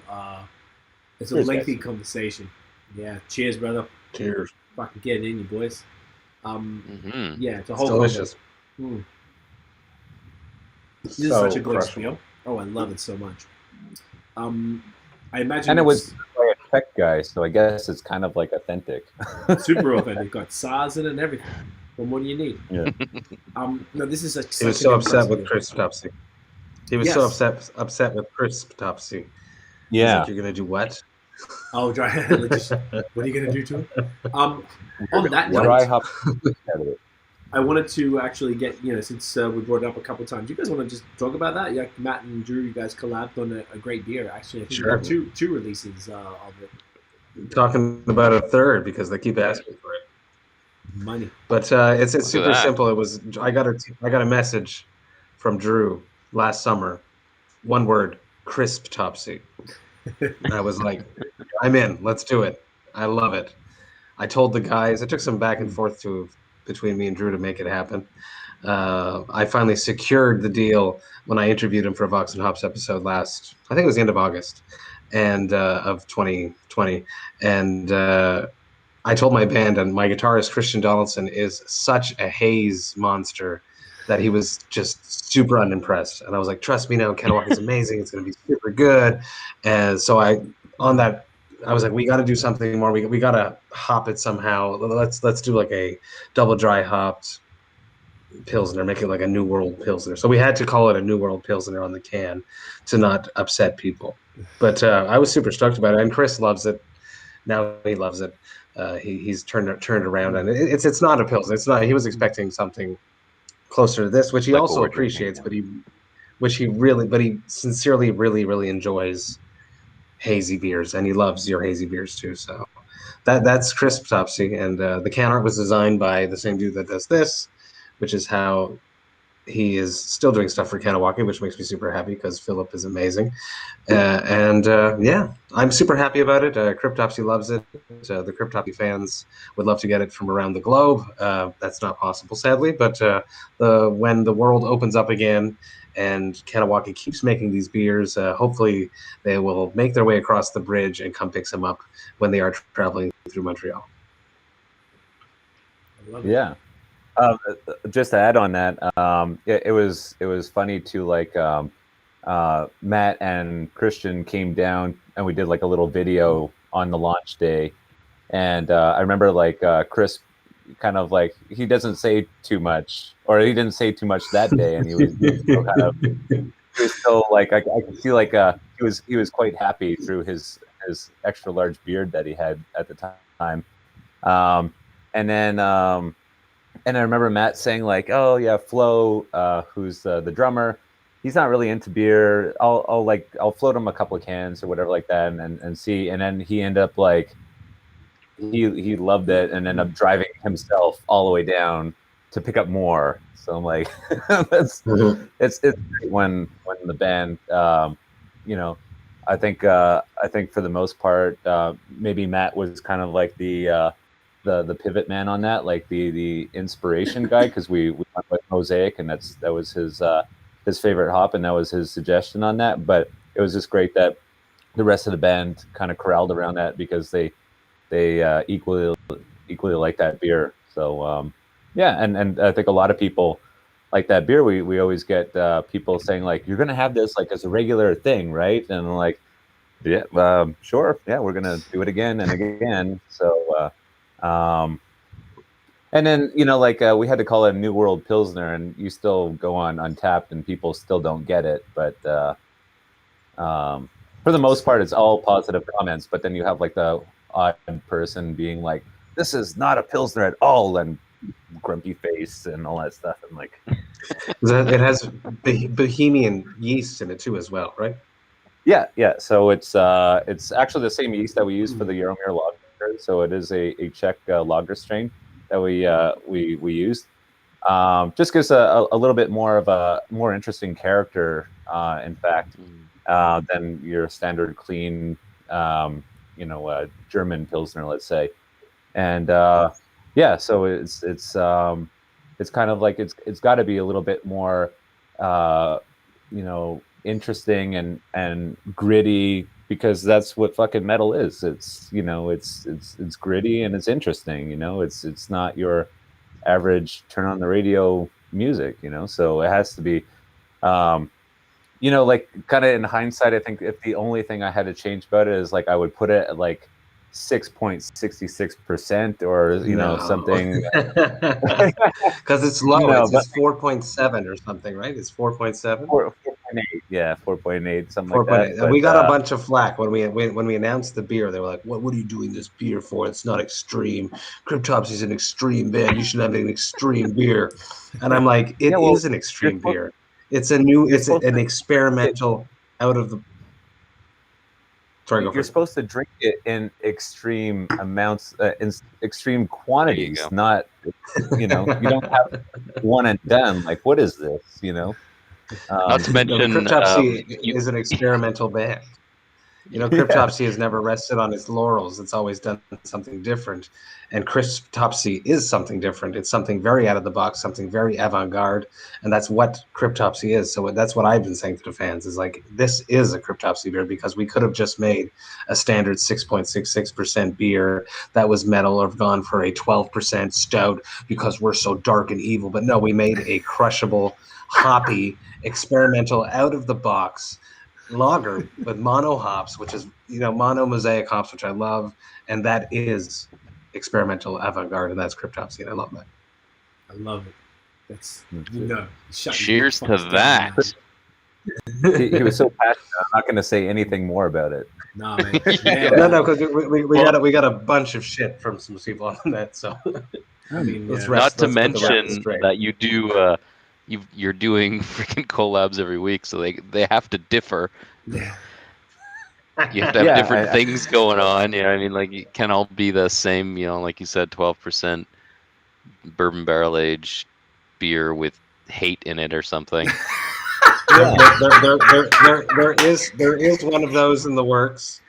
it's a lengthy conversation. Yeah. Cheers, brother. Cheers. Fucking get it in, you boys. Yeah, it's a whole delicious. This is such a good spiel. Oh, I love it so much. I imagine. And it was by a tech guy, so I guess it's kind of like authentic. Super authentic. Got SARS in it and everything. Well, what do you need? Yeah. No, this is He was so upset with Crisp Topsy. He was so upset with Crisp Topsy. Yeah. Like, you're gonna do what? Oh, dry. What are you gonna do to it? On that note, Dry hop. I wanted to actually get, since we brought it up a couple of times, do you guys want to just talk about that? Yeah, Matt and Drew, you guys collabed on a great beer. Actually, I think Sure. two releases of it. Talking about a third because they keep asking for it. Money. But it's super simple. It was I got a message from Drew last summer. One word: Crisp Topsy. And I was like, I'm in. Let's do it. I love it. I told the guys. It took some back and forth between me and Drew to make it happen. I finally secured the deal when I interviewed him for a Vox&Hops episode I think it was the end of August, and of 2020. And I told my band, and my guitarist Christian Donaldson is such a haze monster that he was just super unimpressed. And I was like, trust me now, Kahnawake is amazing. It's going to be super good. And so I was like, we got to do something more. We got to hop it somehow. Let's do like a double dry hopped Pilsner, make it like a New World Pilsner. So we had to call it a New World Pilsner on the can to not upset people. But I was super stoked about it. And Chris loves it. Now he loves it. He's turned around, and it's not a Pilsner. It's not. He was expecting something closer to this, which he also appreciates, but he sincerely really enjoys hazy beers, and he loves your hazy beers too. So that's Crisp Topsy, and the can art was designed by the same dude that does this, which is how he is still doing stuff for Kahnawake, which makes me super happy because Philip is amazing. Yeah, I'm super happy about it. Cryptopsy loves it. The Cryptopsy fans would love to get it from around the globe. That's not possible, sadly, but when the world opens up again and Kahnawake keeps making these beers, hopefully they will make their way across the bridge and come pick some up when they are traveling through Montreal. Yeah. Just to add on that, it was funny too. Like Matt and Christian came down and we did like a little video on the launch day, and I remember like Chris kind of like he doesn't say too much, or he didn't say too much that day, and he was still kind of he was still like I could see like he was quite happy through his extra large beard that he had at the time, and I remember Matt saying like, "Oh yeah, Flo, who's the drummer, he's not really into beer. I'll float him a couple of cans or whatever like that, and see." And then he ended up like he loved it and ended up driving himself all the way down to pick up more. So I'm like, it's great when the band, I think for the most part, maybe Matt was kind of like the pivot man on that, like the inspiration guy, because we went with Mosaic, and that was his favorite hop, and that was his suggestion on that. But it was just great that the rest of the band kind of corralled around that because they equally like that beer. So yeah, and I think a lot of people like that beer. We always get people saying like, "You're gonna have this like as a regular thing, right?" And I'm like, yeah, sure, yeah, we're gonna do it again and again. So. And then we had to call it a New World Pilsner, and you still go on Untapped, and people still don't get it. But for the most part, it's all positive comments. But then you have like the odd person being like, "This is not a Pilsner at all," and grumpy face and all that stuff. I'm like, It has Bohemian yeast in it too, as well, right? Yeah. So it's actually the same yeast that we use for the Jaromir Lägr. So it is a Czech lager strain that we used. Just gives a little bit more of a more interesting character, in fact, than your standard clean, German Pilsner, let's say. And so it's kind of like it's got to be a little bit more, interesting and gritty, because that's what fucking metal is. It's it's gritty and it's interesting. It's not your average turn on the radio music. So it has to be. Like kind of in hindsight, I think if the only thing I had to change about it is like I would put it at like 6.66% or something, because it's low. It's 4.7 or something, right? It's 4.7. 4.8, yeah, 4.8, something like that. And we got a bunch of flack when we announced the beer. They were like, "What are you doing this beer for? It's not extreme. Cryptopsy is an extreme band. You should have an extreme beer." And I'm like, "It is an extreme beer. It's an experimental out of the." Sorry, you're supposed to drink it in extreme amounts, in extreme quantities, not, you don't have one and done. Like, what is this, Not to mention, Cryptopsy is an experimental band. Cryptopsy has never rested on its laurels. It's always done something different. And Cryptopsy is something different. It's something very out of the box, something very avant-garde. And that's what Cryptopsy is. So that's what I've been saying to the fans is like, this is a Cryptopsy beer, because we could have just made a standard 6.66% beer that was metal, or gone for a 12% stout because we're so dark and evil. But no, we made a crushable, hoppy, experimental, out of the box lager with mono hops, which is mono mosaic hops, which I love, and that is experimental avant-garde, and that's Cryptopsy, and I love that. I love it. That's cheers to that. He was so passionate. I'm not going to say anything more about it. No, man. No, because we got a bunch of shit from some people on that. So I mean, not to mention that you do. You're doing freaking collabs every week, so they have to differ. Yeah. You have to have different things going on. I mean, like, it can't all be the same. Like you said, 12% bourbon barrel aged beer with hate in it or something. There is one of those in the works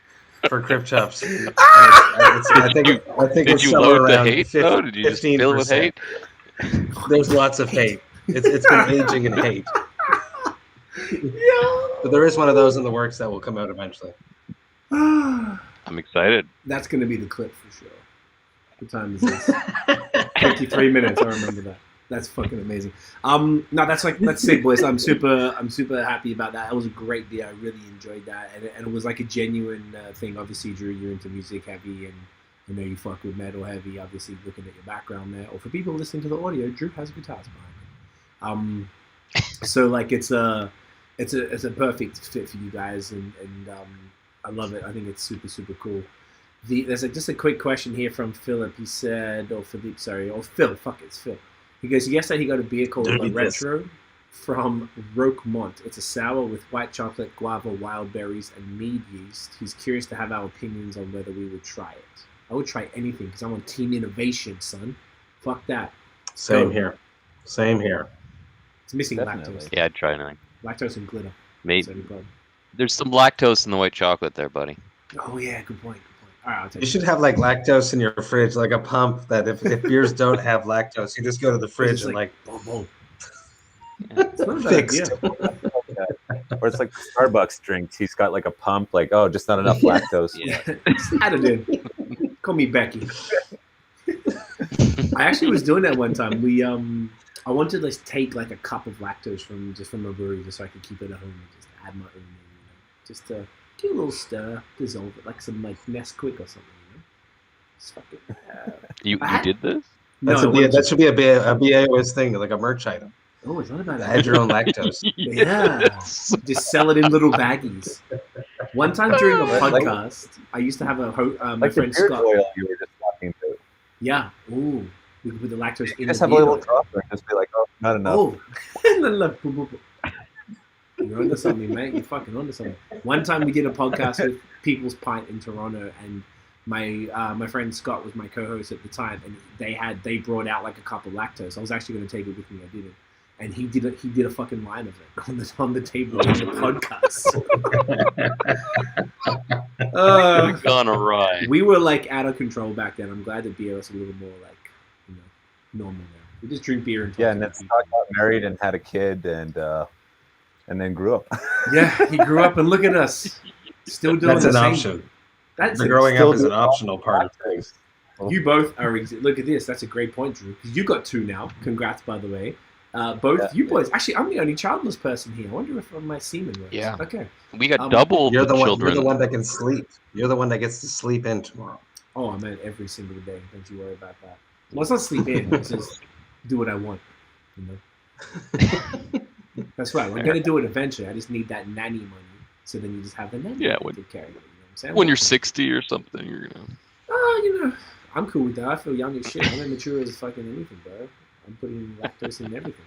for Cryptopsy. I think Did it's you somewhere load the around hate though? Did you just fill it with hate? There's lots of hate. It's been aging in hate. But there is one of those in the works that will come out eventually. I'm excited. That's going to be the clip for sure. What time is this? 53 minutes. I remember that. That's fucking amazing. No, that's sick, boys. I'm super happy about that. It was a great beer. I really enjoyed that, and it was like a genuine thing. Obviously, Drew, you're into music heavy, and I know you fuck with metal heavy. Obviously, looking at your background there, or for people listening to the audio, Drew has guitars behind him. So like it's a perfect fit for you guys, and I love it. I think it's super cool. There's just a quick question here from Philip. He said, or Phil. Fuck it, it's Phil. He goes, yesterday he got a beer called La Retro from Roquemont. It's a sour with white chocolate, guava, wild berries, and mead yeast. He's curious to have our opinions on whether we would try it. I would try anything because I'm on team innovation, son. Fuck that. Same here. It's missing lactose. Yeah, I'd try anything. Lactose and glitter. Maybe. There's some lactose in the white chocolate there, buddy. Oh, yeah, good point. All right, I'll take you should have like lactose in your fridge, like a pump that if beers don't have lactose, you just go to the fridge and like boom, boom. Yeah. It's not a bad idea. Or it's like Starbucks drinks. He's got like a pump, like, oh, just not enough lactose. Yeah. Just add it in. Call me Becky. I actually was doing that one time. I wanted to take like a cup of lactose from a brewery just so I could keep it at home and just add my own, just to give it a little stir, dissolve it like some like Nesquik or something. Just fucking. You did this? That should be a BAOS thing, like a merch item. Oh, it's not about add your own lactose. Yeah, just sell it in little baggies. One time during a podcast, I used to have my like friend the beard Scott. oil you were just talking about. Yeah. Ooh. We could put the lactose in Just the have a little beer. drop and just be like, oh, not enough. Oh, look, boop, boop, boop. You're onto something, mate. You're fucking onto something. One time we did a podcast with People's Pint in Toronto, and my friend Scott was my co-host at the time, and they brought out like a cup of lactose. I was actually going to take it with me. I didn't, and he did a fucking line of it on the table on the podcast. Gone awry. We were like out of control back then. I'm glad that beer was a little more like normal now. We just drink beer and talk and then Scott got married and had a kid and then grew up. Yeah, he grew up, and look at us, still doing That's the an same. option. That's The growing still up is an doing optional part of things. You both are. Look at this. That's a great point, Drew. Because you got 2 now. Congrats, by the way. Both you boys. Actually, I'm the only childless person here. I wonder if my semen works. Yeah. Okay. We got double You're the one. children. You're the one that can sleep. You're the one that gets to sleep in tomorrow. Oh, I meant every single day. Don't you worry about that. Well, it's not sleep in. It's just do what I want. You know. That's right. We're gonna do it eventually. I just need that nanny money. So then you just have the nanny. Yeah, to take care of it. You know what I'm saying? When you're 60 or something, you're gonna. I'm cool with that. I feel young as shit. I'm immature as fucking anything, bro. I'm putting lactose in everything.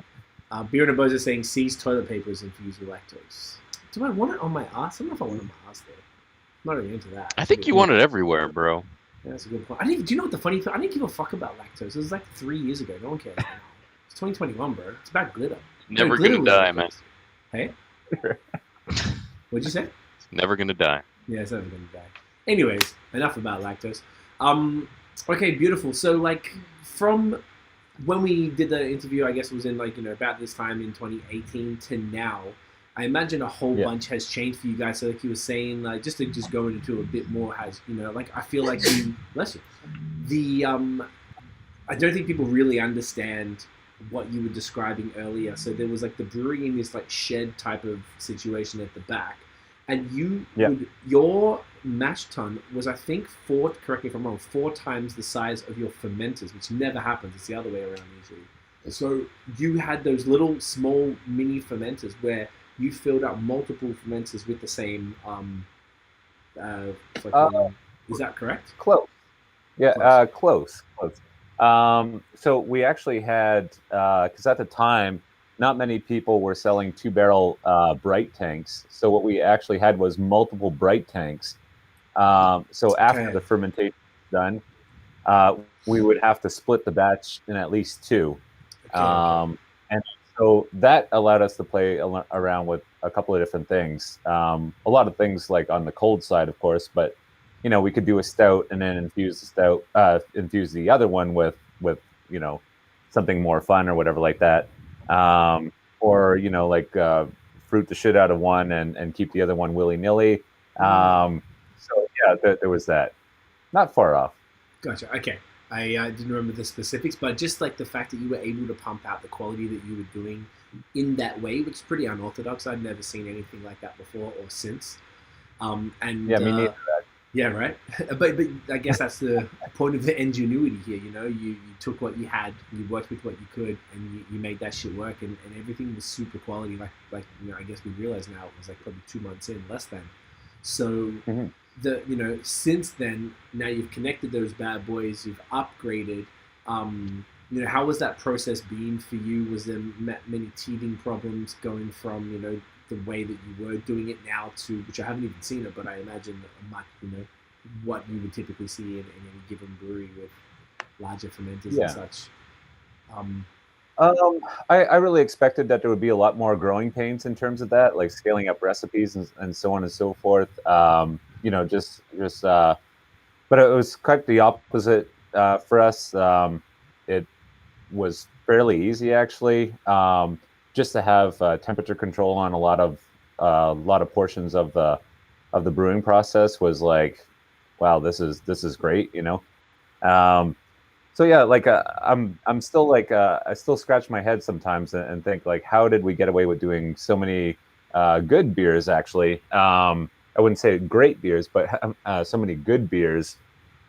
Beer and a Buzz is saying C's toilet paper is infused with lactose. Do I want it on my ass? I don't know if I want it on my ass though. I'm not really into that. I think you want it everywhere, bro. Yeah, that's a good point. Do you know what the funny thing? I didn't give a fuck about lactose. It was like 3 years ago. No one cares now. It's 2021, bro. It's about glitter. Never Glitter gonna was die, lactose. man. Hey? What'd you say? It's never gonna die. Yeah, it's never gonna die. Anyways, enough about lactose. Okay, beautiful. So, like, from when we did the interview, I guess it was in about this time in 2018 to now, I imagine a whole bunch has changed for you guys. So, like you were saying, like just to go into a bit more, has I feel like you, bless you, I don't think people really understand what you were describing earlier. So there was like the brewery in this like shed type of situation at the back, and your mash tun was, I think, correct me if I'm wrong, 4 times the size of your fermenters, which never happens. It's the other way around usually. So you had those little small mini fermenters where you filled up multiple fermenters with the same. Is that correct? Close. Yeah, close. So we actually had, because at the time, not many people were selling 2-barrel bright tanks. So what we actually had was multiple bright tanks. So after the fermentation was done, we would have to split the batch in at least 2. And so that allowed us to play around with a couple of different things. A lot of things like on the cold side, of course, but we could do a stout and then infuse the other one with something more fun or whatever like that. Or fruit the shit out of one and keep the other one willy-nilly. So yeah, there was that. Not far off. Gotcha. Okay. I didn't remember the specifics, but just like the fact that you were able to pump out the quality that you were doing in that way, which is pretty unorthodox. I'd never seen anything like that before or since. Me neither. Yeah, right. But I guess that's the point of the ingenuity here. You took what you had, you worked with what you could, and you made that shit work, and everything was super quality. Like I guess we realize now it was like probably 2 months in, less than. So since then, now you've connected those bad boys, you've upgraded. How was that process been for you? Was there many teething problems going from the way that you were doing it now to, which I haven't even seen it, but I imagine what you would typically see in any given brewery with larger fermenters and such. I really expected that there would be a lot more growing pains in terms of that, like scaling up recipes and so on and so forth. But it was quite the opposite for us. It was fairly easy actually. Just to have temperature control on a lot of portions of the brewing process was like, wow, this is great, So yeah, like I'm still like I still scratch my head sometimes and think like, how did we get away with doing so many good beers? Actually, I wouldn't say great beers, but so many good beers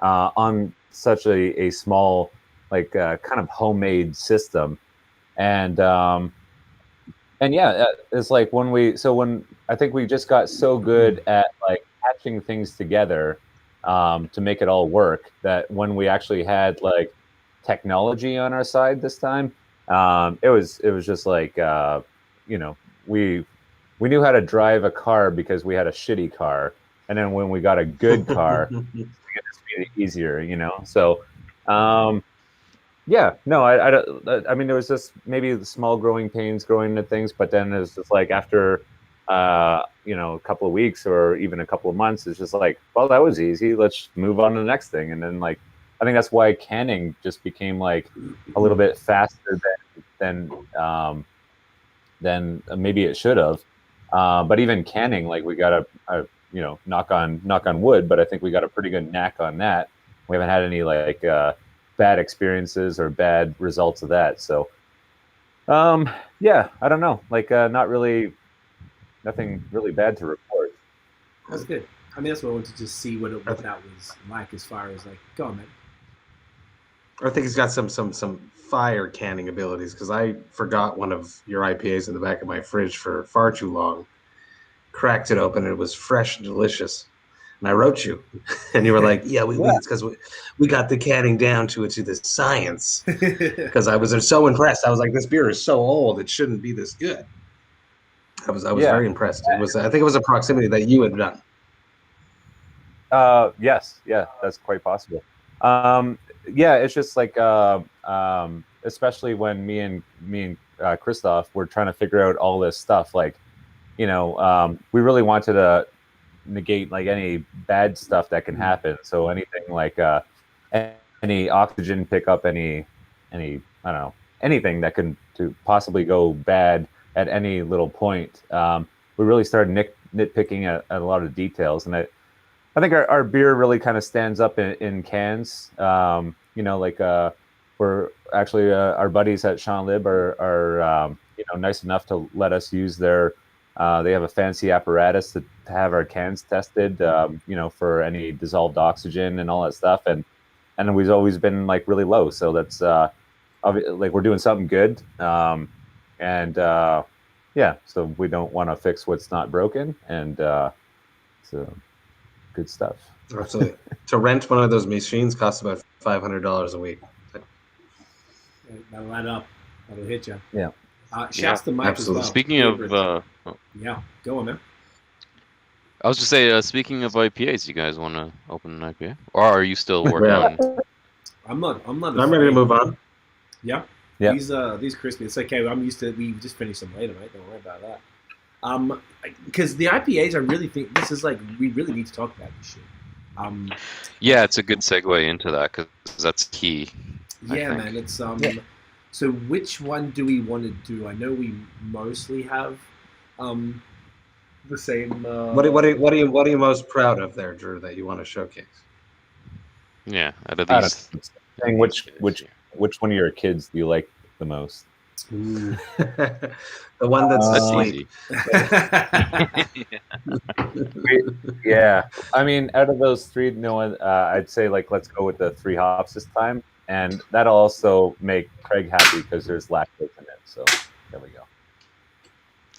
on such a small like kind of homemade system, and yeah, it's like when I think we just got so good at like patching things together to make it all work that when we actually had like technology on our side this time. It was just like we knew how to drive a car because we had a shitty car, and then when we got a good car, it just made it easier, So, yeah, no, I mean, there was just maybe the small growing pains growing into things, but then it's just like after, a couple of weeks or even a couple of months, it's just like, well, that was easy. Let's move on to the next thing. And then like, I think that's why canning just became like a little bit faster than maybe it should have. But even canning, like we got a knock on wood, but I think we got a pretty good knack on that. We haven't had any like bad experiences or bad results of that. So, yeah, I don't know. Like, nothing really bad to report. That's good. I mean, that's what I wanted to just see what that was like as far as like, go on, man. I think he's got some fire canning abilities, because I forgot one of your IPAs in the back of my fridge for far too long. Cracked it open and it was fresh and delicious. And I wrote you, and you were like, "Yeah, it's because we got the canning down to the science." Because I was so impressed. I was like, "This beer is so old; it shouldn't be this good." I was very impressed. I think it was a proximity that you had done. Yes, yeah, that's quite possible. Yeah, it's just like, especially when me and Christoph were trying to figure out all this stuff. Like, we really wanted to negate like any bad stuff that can happen. So anything like any oxygen pickup, any I don't know, anything that can to possibly go bad at any little point. We really started nitpicking at a lot of details, and I think our beer really kind of stands up in cans. We're actually our buddies at Champ Libre are nice enough to let us use their. They have a fancy apparatus to have our cans tested, for any dissolved oxygen and all that stuff, and we've always been like really low. So that's like we're doing something good, yeah. So we don't want to fix what's not broken, and so good stuff. Absolutely. To rent one of those machines costs about $500 a week. That'll add up. That'll hit you. Yeah. Shouts the mic as well. Speaking of, yeah, go on, man. I was just say, speaking of IPAs, you guys want to open an IPA, or are you still working on? I'm not. I'm ready to move on. Yeah. Yeah. These crispy. It's okay. I'm used to. We just finished them later, mate. Don't worry about that. Because the IPAs, I really think this is like we really need to talk about this shit. Yeah, it's a good segue into that because that's key. Yeah, man. It's So which one do we want to do? I know we mostly have the same. What are you most proud of there, Drew, that you want to showcase? Yeah, out of these. Saying which one of your kids do you like the most? The one that's asleep. Yeah, I mean, out of those three, I'd say like let's go with the 3 hops this time, and that'll also make Craig happy because there's lactose in it. So there we go.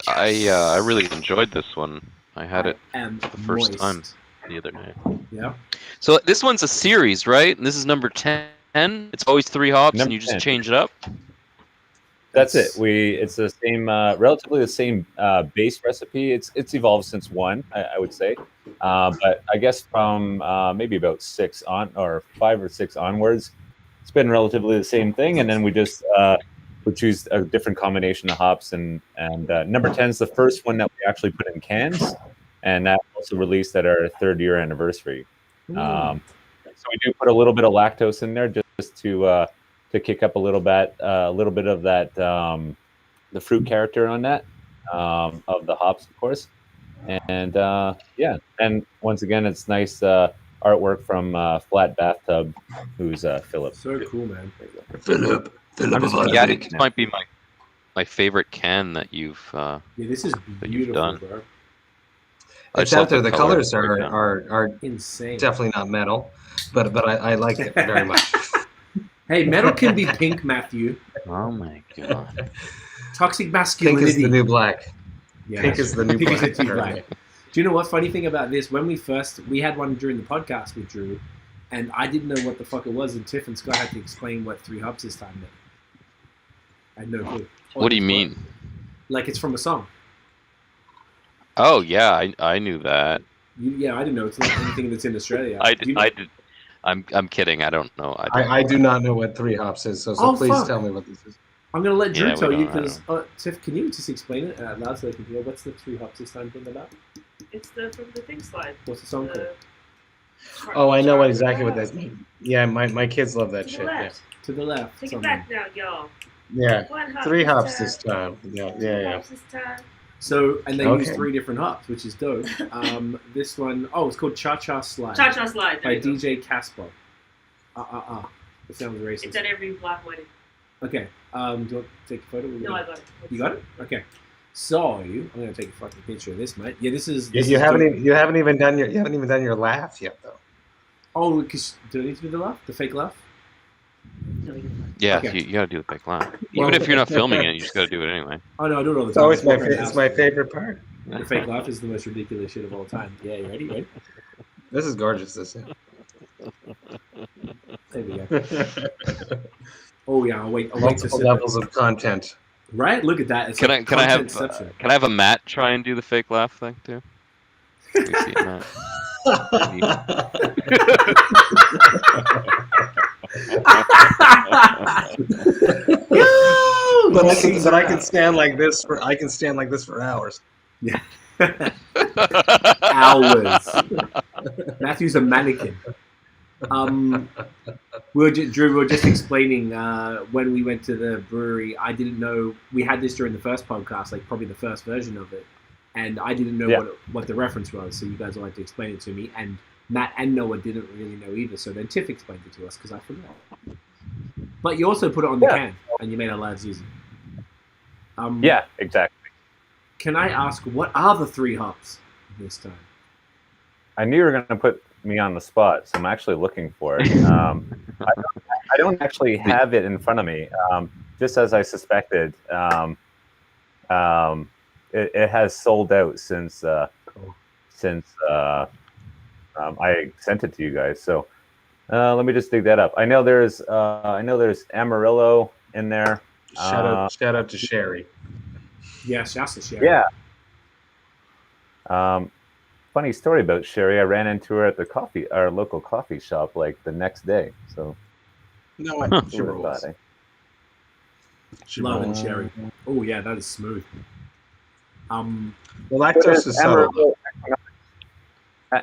I really enjoyed this one. I had it for the first time the other night. Yeah. So this one's a series, right? And this is number 10. It's always 3 hops, and you just 10. change it up. That's it. It's the same, relatively the same base recipe. It's evolved since 1, I would say, but I guess from maybe about 6 on or 5 or 6 onwards, it's been relatively the same thing. And then we just we choose a different combination of hops, and number 10 is the first one that we actually put in cans, and that also released at our 3rd year anniversary. So we do put a little bit of lactose in there just to kick up a little bit of that the fruit character on that of the hops, of course, and yeah. And once again, it's nice artwork from Flat Bathtub, who's Philip. So cool, man. Philip. Yeah, this might be my favorite can that you've this is beautiful, done. Bro. It's out there. The colors are insane. Definitely not metal, but I like it very much. Hey, metal can be pink, Matthew. Oh my god. Toxic masculinity. Pink is the new black. Yeah, Pink is the new Pink is black. the new black. Do you know what funny thing about this? When we had one during the podcast with Drew, and I didn't know what the fuck it was, and Tiff and Scott had to explain what 3 hops this time meant. I had no clue. What do you mean? Like it's from a song. Oh yeah, I knew that. Yeah, I didn't know. It's not anything that's in Australia. I did. I'm kidding. I don't know. I do not know what 3 hops is, so please tell me what this is. I'm gonna let Drew tell you because Tiff, can you just explain it out loud so they can hear? What's the 3 hops this time thing about? It's from the thing slide. What's the song called? Oh, I know exactly what that is. Yeah, my kids love that shit. Yeah. To the left. Take it back now, y'all. Yeah. 3 hops this time. Yeah. Hops this time. So, and they use 3 different hops, which is dope. This one, it's called Cha Cha Slide. Cha Cha Slide. By DJ Casper. It sounds racist. It's at every black wedding. Okay. Do you want to take a photo? No, I got it. You got it? Okay. So, I'm gonna take a fucking picture of this, mate. Yeah, this is. You haven't even done your laugh yet, though. Oh, because do I need to do the laugh? The fake laugh? Yeah, Okay. you gotta do the fake laugh. Even if you're not filming it, you just gotta do it anyway. Oh no, I do it all the It's time. always my favorite part. The fake laugh is the most ridiculous shit of all time. Yeah, you ready? Ready? This is gorgeous. This. There we go. Oh yeah, I'll wait. Multiple levels of content. Right? Look at that. It's Can I have a Matt try and do the fake laugh thing too? Can we see it, Matt? But I can stand like this for hours. Yeah. Hours. Matthew's a mannequin. Drew, we were just explaining when we went to the brewery. I didn't know we had this during the first podcast, like probably the first version of it, and I didn't know what the reference was. So you guys will have to explain it to me. And Matt and Noah didn't really know either. So then Tiff explained it to us because I forgot. But you also put it on the can, and you made our lads use it. Yeah, exactly. Can I ask, what are the 3 hops this time? I knew you were going to put me on the spot, so I'm actually looking for it. I don't actually have it in front of me. Just as I suspected, it has sold out since I sent it to you guys. So let me just dig that up. I know there's Amarillo in there. Shout out to Sherry. Yeah, shouts to Sherry. Yeah. Funny story about Sherry. I ran into her at our local coffee shop like the next day. So no, she rolls. Loving Sherry. Oh yeah, that is smooth. The lactose is subtle.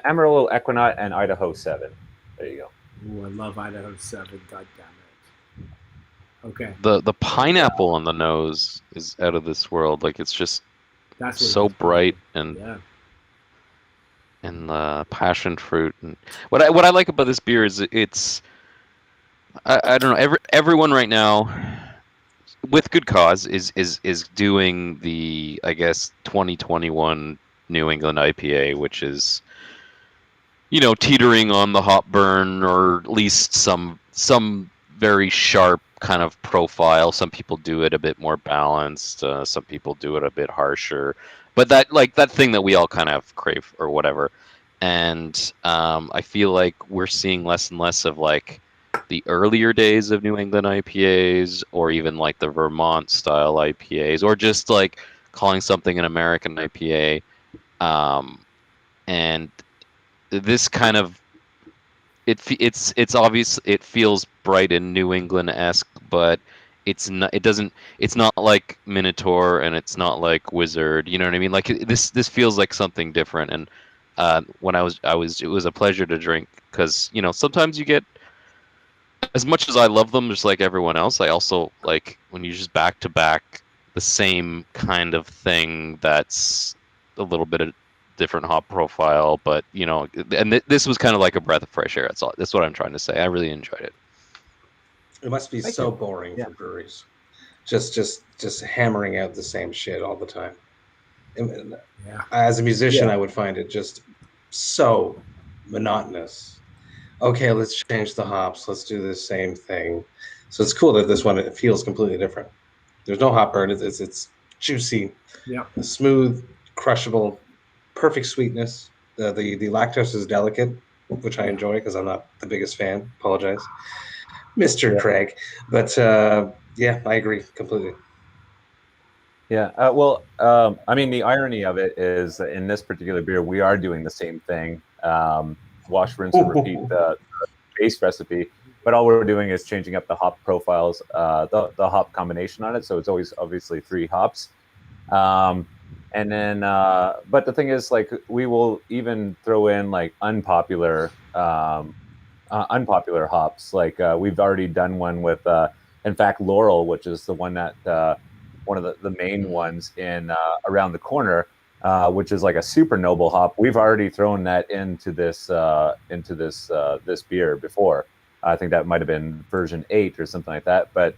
Amarillo, Equinox, and Idaho 7. There you go. Oh, I love Idaho 7. God damn it. Okay. The pineapple on the nose is out of this world. Like it's just so bright and the passion fruit. And what I like about this beer is it's I don't know, everyone right now with good cause is doing the, I guess, 2021 New England IPA, which is, you know, teetering on the hop burn, or at least some very sharp kind of profile. Some people do it a bit more balanced. Some people do it a bit harsher. But that thing that we all kind of crave or whatever. And I feel like we're seeing less and less of like the earlier days of New England IPAs, or even like the Vermont style IPAs, or just like calling something an American IPA. And this kind of it's obvious. It feels bright and New England-esque, but it's not like Minotaur, and it's not like Wizard. You know what I mean? Like this feels like something different. And when it was a pleasure to drink, because, you know, sometimes you get, as much as I love them, just like everyone else, I also like when you just back to back the same kind of thing that's a little bit of different hop profile, but, you know, and this was kind of like a breath of fresh air. That's what I'm trying to say. I really enjoyed it. It must be so boring for breweries, just hammering out the same shit all the time. And as a musician, I would find it just so monotonous. Okay, let's change the hops. Let's do the same thing. So it's cool that this one, it feels completely different. There's no hop burn. It's juicy, smooth, crushable, perfect sweetness. The lactose is delicate. which I enjoy because I'm not the biggest fan. Apologize, Mr. Yeah. Craig. But yeah, I agree completely. Yeah. I mean, the irony of it is that in this particular beer, we are doing the same thing. Wash, rinse, and repeat the base recipe, but all we're doing is changing up the hop profiles, the hop combination on it. So it's always obviously 3 hops. And then, but the thing is, like, we will even throw in like unpopular hops. Like we've already done one with, in fact, Laurel, which is the one that one of the main ones in around the corner, which is like a super noble hop. We've already thrown that into this this beer before. I think that might have been version 8 or something like that. But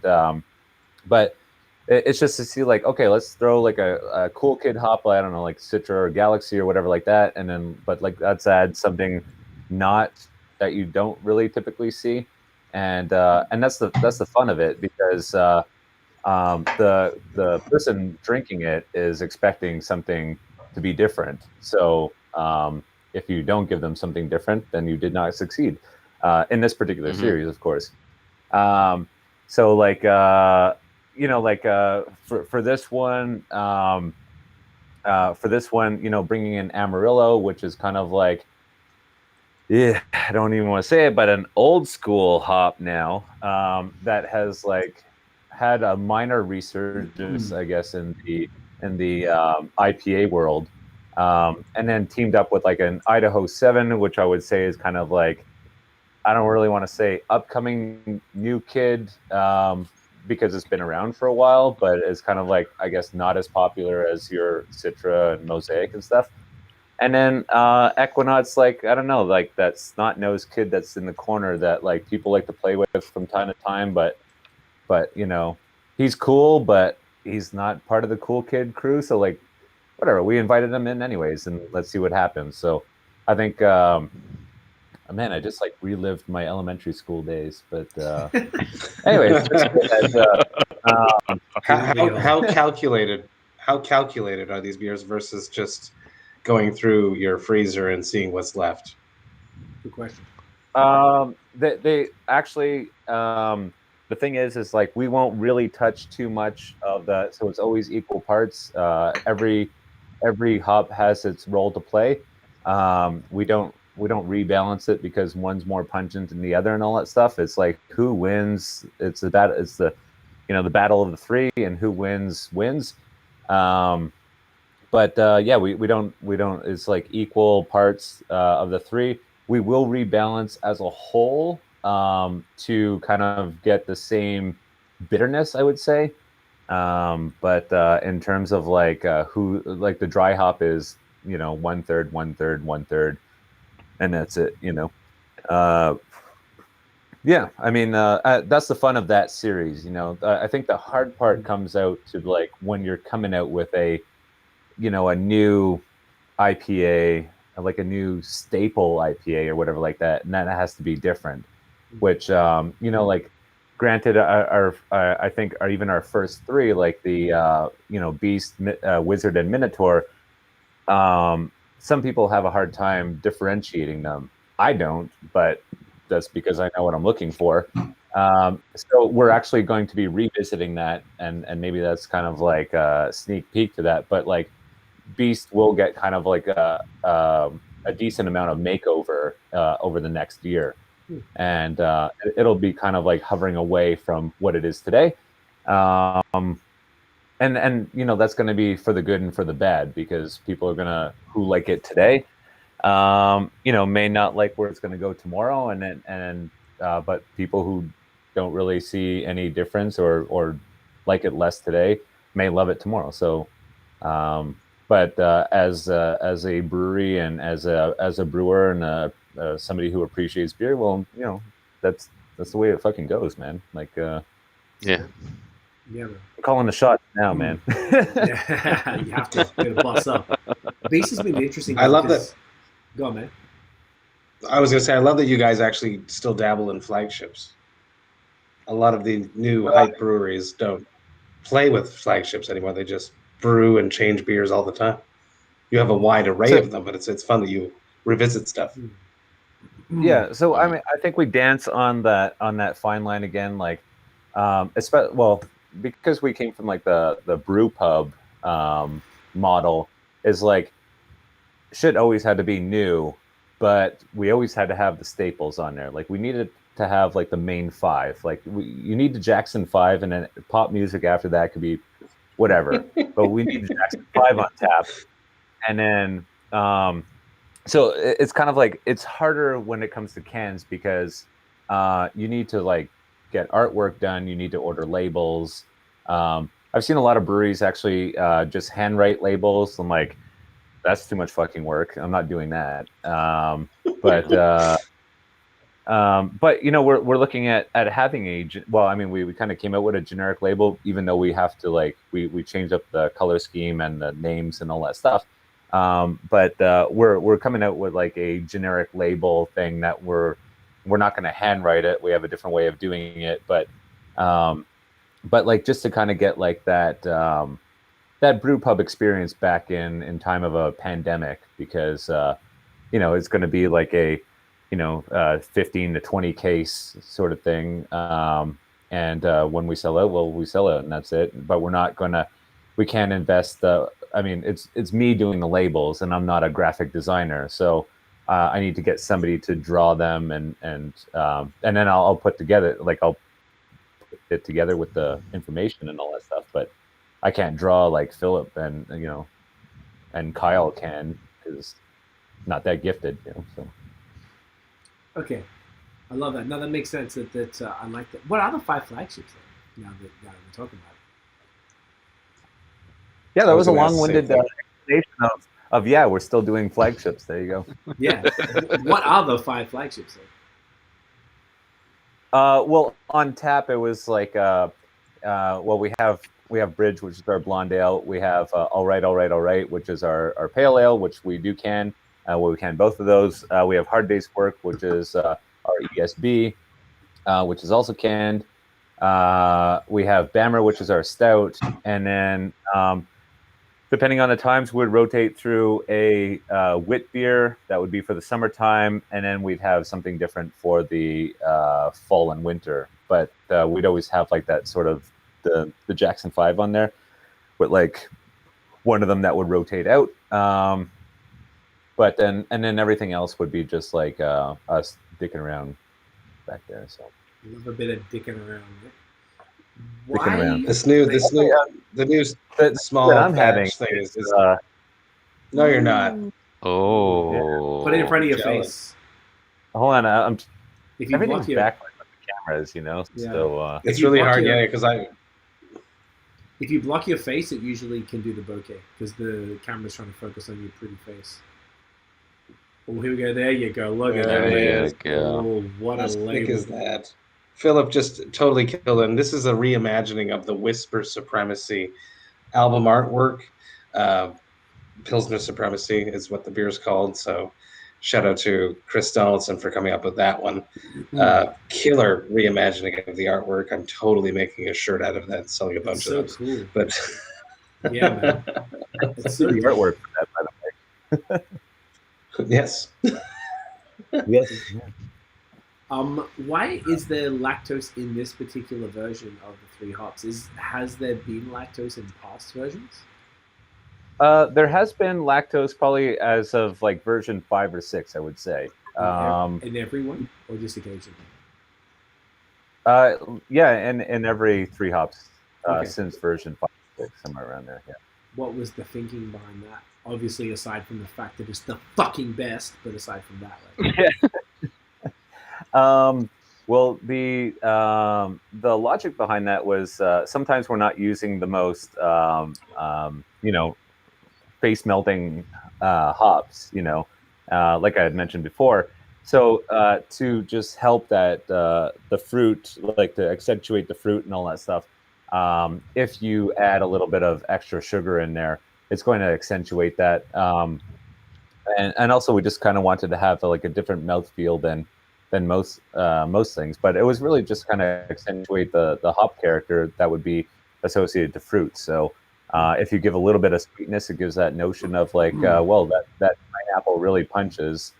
it's just to see, like, okay, let's throw like a cool kid hop, I don't know, like Citra or Galaxy or whatever like that, and then but like let's add something not that you don't really typically see, and that's the fun of it, because the person drinking it is expecting something to be different. So if you don't give them something different, then you did not succeed in this particular series, of course. So like like for this one, bringing in Amarillo, which is kind of like, yeah, I don't even want to say it, but an old school hop now that has like had a minor resurgence, I guess, in the IPA world, and then teamed up with like an Idaho 7, which I would say is kind of like, I don't really want to say upcoming new kid because it's been around for a while, but it's kind of like, I guess, not as popular as your Citra and Mosaic and stuff. And then Equinox, like, I don't know, like that snot-nosed kid that's in the corner that like people like to play with from time to time, but he's cool, but he's not part of the cool kid crew. So like, whatever, we invited him in anyways, and let's see what happens. So I think, man, I just like relived my elementary school days. But anyways, how calculated are these beers versus just going through your freezer and seeing what's left? Good question. They actually, the thing is like, we won't really touch too much of the, so it's always equal parts. Every hop has its role to play. We don't rebalance it because one's more pungent than the other and all that stuff. It's like who wins. It's the battle of the 3, and who wins. But yeah, we don't. It's like equal parts of the 3. We will rebalance as a whole to kind of get the same bitterness, I would say. But in terms of like who, like the dry hop is 1/3, 1/3, 1/3, and that's it. Yeah, I mean that's the fun of that series. I think the hard part comes out to like when you're coming out with a new IPA, like a new staple IPA or whatever like that, and that has to be different. Which like, granted, I think even our first 3, like the Beast, Wizard, and Minotaur, some people have a hard time differentiating them. I don't, but that's because I know what I'm looking for. So we're actually going to be revisiting that, and maybe that's kind of like a sneak peek to that. But like, Beast will get kind of like a decent amount of makeover over the next year, and it'll be kind of like hovering away from what it is today. And that's going to be for the good and for the bad, because people are who like it today, may not like where it's going to go tomorrow, but people who don't really see any difference or like it less today may love it tomorrow. So, but as a brewery and as a brewer and somebody who appreciates beer, well, that's the way it fucking goes, man. Like, yeah, man. I'm calling the shot now, man. Yeah, you have to get a bus up. Beast has been interesting. I love that. Go on, man. I was gonna say, I love that you guys actually still dabble in flagships. A lot of the new hype breweries don't play with flagships anymore. They just brew and change beers all the time. You have a wide array of them, but it's fun that you revisit stuff. Yeah, so I mean, I think we dance on that fine line again, like, well, because we came from like the brew pub model, is like shit always had to be new, but we always had to have the staples on there. Like we needed to have like the main five. Like you need the Jackson Five, and then pop music after that could be whatever. But we need the Jackson Five on tap, and then so it's kind of like it's harder when it comes to cans because you need to like get artwork done. You need to order labels. I've seen a lot of breweries actually just handwrite labels. I'm like, that's too much fucking work. I'm not doing that. But you know, we're looking at having well, I mean, we kind of came out with a generic label, even though we have to like we changed up the color scheme and the names and all that stuff. But we're coming out with like a generic label thing that we're not going to handwrite it. We have a different way of doing it, but like just to kind of get like that that brew pub experience back in time of a pandemic, because you know, it's going to be like a 15 to 20 case sort of thing, and when we sell it, well, we sell it and that's it. But we can't invest I mean, it's me doing the labels, and I'm not a graphic designer, so I need to get somebody to draw them, and then I'll put together, like I'll put it together with the information and all that stuff. But I can't draw like Philip and Kyle can, because not that gifted, so. Okay, I love that. Now that makes sense. That I like that. What are the Five Flagships then? Now that we're talking about it. Yeah, that was a long-winded explanation of yeah, we're still doing flagships. There you go. Yeah. What are the Five Flagships then? Well, on tap it was like well, we have Bridge, which is our blonde ale. We have All Right, which is our pale ale, which we do can. We can both of those. We have Hard Day's Work, which is our ESB, which is also canned. We have Bammer, which is our stout, and then depending on the times, we'd rotate through a wit beer that would be for the summertime, and then we'd have something different for the fall and winter. But we'd always have like that sort of the Jackson 5 on there, with like one of them that would rotate out. But then everything else would be just like us dicking around back there. So I love a bit of dicking around. Dicking around. The new small that I'm having thing is no, you're not. Oh, yeah. Put it in front of your face. Hold on, I'm. If you everything's block your backlit with the cameras, Yeah. So It's really hard, because if you block your face, it usually can do the bokeh because the camera's trying to focus on your pretty face. Oh, here we go. There you go. Look at that. there you go. Oh, what how a sick label. is that? Philip just totally killed it. And this is a reimagining of the Whisper Supremacy album artwork. Pilsner Supremacy is what the beer is called. So shout out to Chris Donaldson for coming up with that one. Killer reimagining of the artwork. I'm totally making a shirt out of that and selling a bunch of those. Cool. But yeah, man. It's so the cool. artwork for that, by the way. Yes. Yes. Why is there lactose in this particular version of the 3 hops? Has there been lactose in past versions? There has been lactose probably as of like version 5 or 6, I would say. In everyone, or just occasionally? Yeah, in every 3 hops Okay. since version 5 or 6, somewhere around there. Yeah. What was the thinking behind that? Obviously, aside from the fact that it's the fucking best, but aside from that, well, the logic behind that was sometimes we're not using the most face melting hops, like I had mentioned before. So to just help that the fruit, like to accentuate the fruit and all that stuff, if you add a little bit of extra sugar in there, it's going to accentuate that. And also we just kind of wanted to have like a different mouthfeel than most things, but it was really just kind of accentuate the hop character that would be associated to fruit. So if you give a little bit of sweetness, it gives that notion of like, well, that pineapple really punches.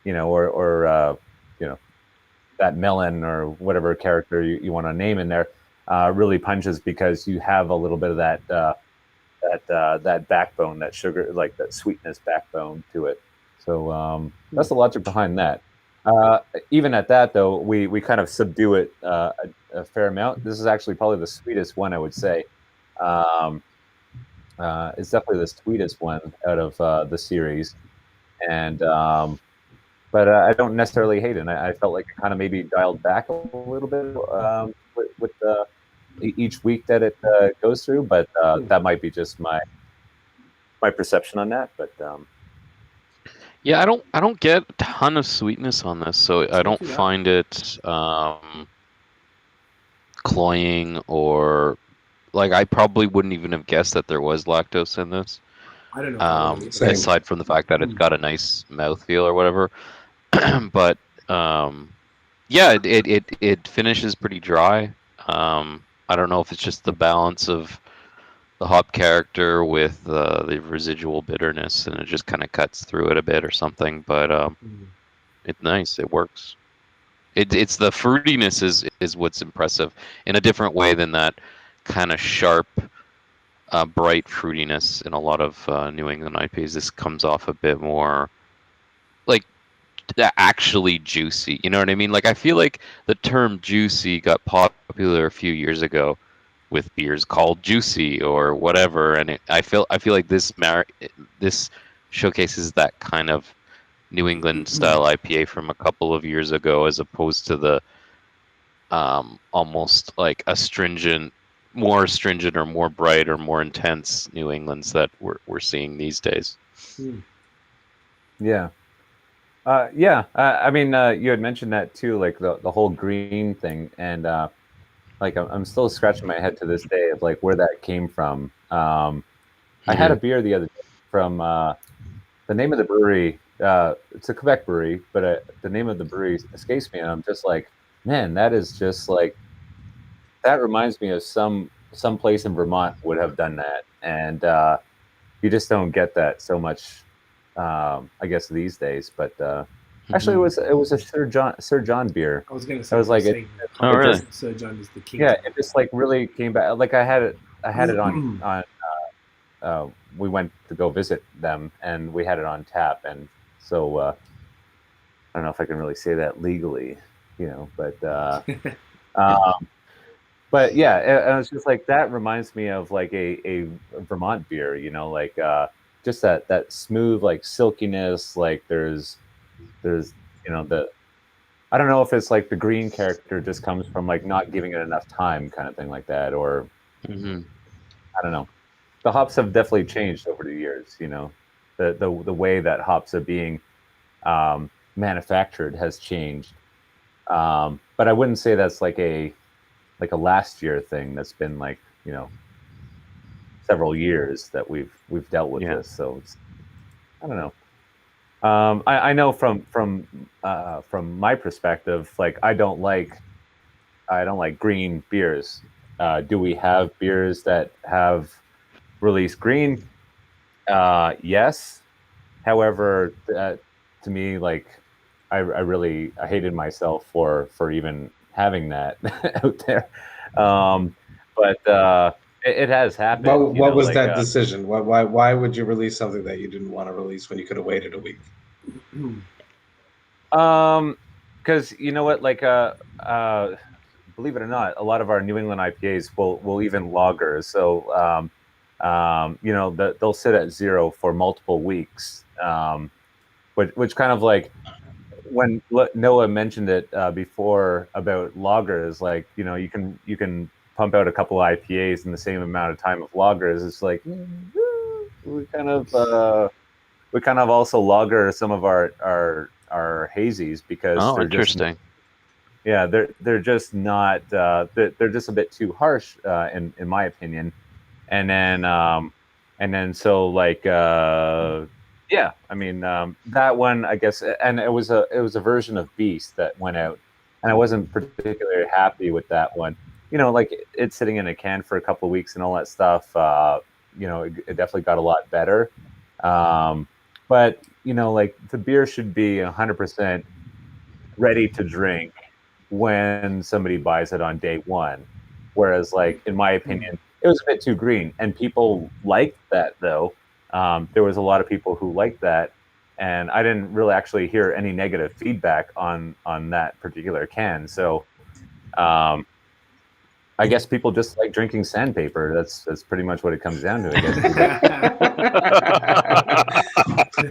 or that melon or whatever character you want to name in there really punches because you have a little bit of that backbone, that sugar, like that sweetness backbone to it. So that's the logic behind that. Even at that, though, we kind of subdue it a fair amount. This is actually probably the sweetest one, I would say. It's definitely the sweetest one out of the series, and but I don't necessarily hate it. And I felt like it kind of maybe dialed back a little bit with each week that it goes through, but that might be just my perception on that. But yeah, I don't get a ton of sweetness on this, so I don't find it cloying, or like I probably wouldn't even have guessed that there was lactose in this. I don't know. Aside from the fact that it's got a nice mouthfeel or whatever, but yeah, it finishes pretty dry. I don't know if it's just the balance of the hop character with the residual bitterness, and it just kind of cuts through it a bit or something. But it's nice. It works. It's the fruitiness is what's impressive in a different way than that kind of sharp, bright fruitiness in a lot of New England IPAs. This comes off a bit more like actually juicy. You know what I mean? Like I feel like the term juicy got popular a few years ago with beers called juicy or whatever, and I feel like this showcases that kind of New England style IPA from a couple of years ago, as opposed to the almost like more astringent or more bright or more intense New Englands that we're seeing these days. Yeah. I mean, you had mentioned that too, like the whole green thing, and like I'm still scratching my head to this day of like where that came from. I had a beer the other day from the name of the brewery. It's a Quebec brewery, but the name of the brewery escapes me, and I'm just like, man, that is just like, that reminds me of some place in Vermont would have done that, and you just don't get that so much. I guess these days, but actually, it was a Sir John beer. I was going to say. I was like, oh really? Sir John is the king. Yeah, it just like really came back. Like I had it on. We went to go visit them, and we had it on tap, and so I don't know if I can really say that legally, but but yeah, it was just like that reminds me of like a Vermont beer, like just that smooth like silkiness. Like there's the, I don't know if it's like the green character just comes from like not giving it enough time kind of thing like that, or I don't know. The hops have definitely changed over the years, the way that hops are being manufactured has changed. But I wouldn't say that's like a last year thing. That's been like, several years that we've dealt with this. So it's, I don't know. I know from my perspective, like I don't like green beers. Do we have beers that have released green? Yes. However, to me, like I hated myself for even having that out there. But it has happened. What was that decision? Why would you release something that you didn't want to release when you could have waited a week? Because you know what, like believe it or not, a lot of our New England IPAs will even lager. So they'll sit at 0 for multiple weeks. Which kind of like, when Noah mentioned it before about lagers, like you can pump out a couple of IPAs in the same amount of time of lagers. It's like we kind of also lager some of our hazies because they're interesting. They're just not they're just a bit too harsh in my opinion, and then so like I mean that one, I guess, and it was a version of Beast that went out, and I wasn't particularly happy with that one. Like it's sitting in a can for a couple of weeks and all that stuff. It definitely got a lot better. But like the beer should be 100% ready to drink when somebody buys it on day one. Whereas, like, in my opinion, it was a bit too green, and people liked that though. There was a lot of people who liked that, and I didn't really actually hear any negative feedback on that particular can. So, I guess people just like drinking sandpaper. That's pretty much what it comes down to, I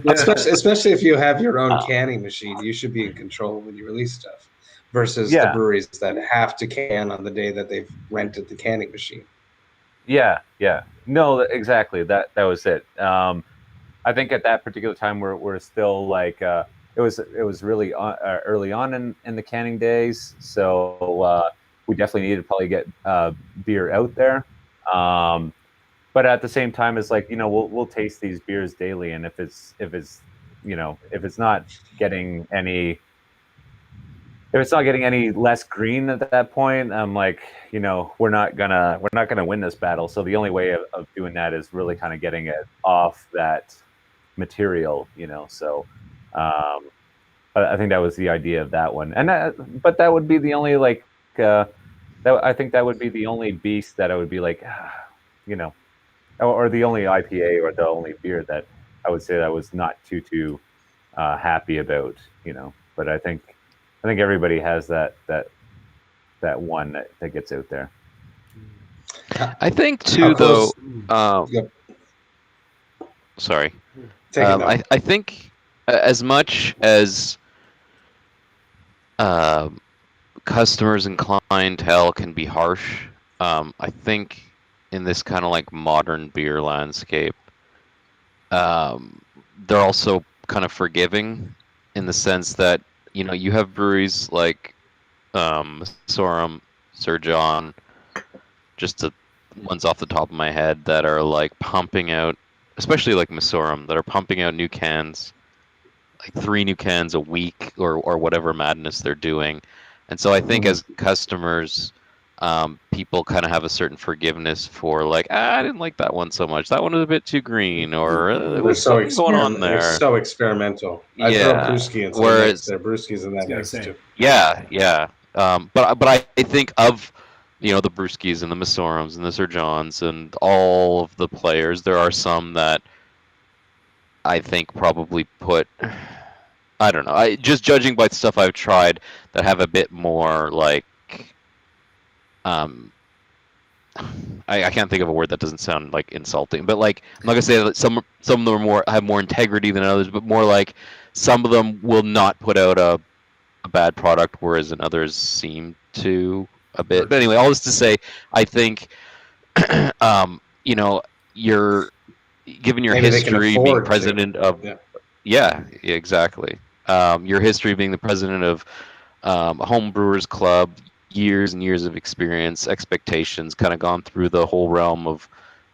guess. Especially if you have your own canning machine, you should be in control when you release stuff. Versus the breweries that have to can on the day that they've rented the canning machine. Yeah. No, exactly. That was it. I think at that particular time we're still like it was really early on in the canning days, so we definitely needed to probably get beer out there. But at the same time, it's like, we'll taste these beers daily, and if it's not getting any. If it's not getting any less green at that point, I'm like, we're not gonna win this battle. So the only way of doing that is really kind of getting it off that material, So, I think that was the idea of that one. And but that would be the only I think that would be the only beast that I would be like, or the only IPA or the only beer that I would say that I was not too happy about, But I think everybody has that one that gets out there. I think too, though. Yep. Sorry. I think as much as customers and clientele can be harsh, I think in this kind of like modern beer landscape, they're also kind of forgiving in the sense that you have breweries like Sorum, Sir John, just the ones off the top of my head that are like pumping out, especially like Misorum, that are pumping out new cans, like 3 new cans a week or whatever madness they're doing. And so I think as customers, people kind of have a certain forgiveness for like, I didn't like that one so much. That one was a bit too green, or there's something going on there. They're so experimental. I throw brewski and whereas there brewskis in that mix too. Yeah. But I think of the brewskis and the Misorums and the Sir Johns and all of the players. There are some that I think probably put. I don't know. Just judging by the stuff I've tried that have a bit more like, I can't think of a word that doesn't sound like insulting, but like I'm not gonna say that some of them have more integrity than others, but more like some of them will not put out a bad product, whereas in others seem to a bit. But anyway, all this to say, I think you're given your history being president of. Yeah, exactly. Your history being the president of Home Brewers Club, years and years of experience, expectations, kind of gone through the whole realm of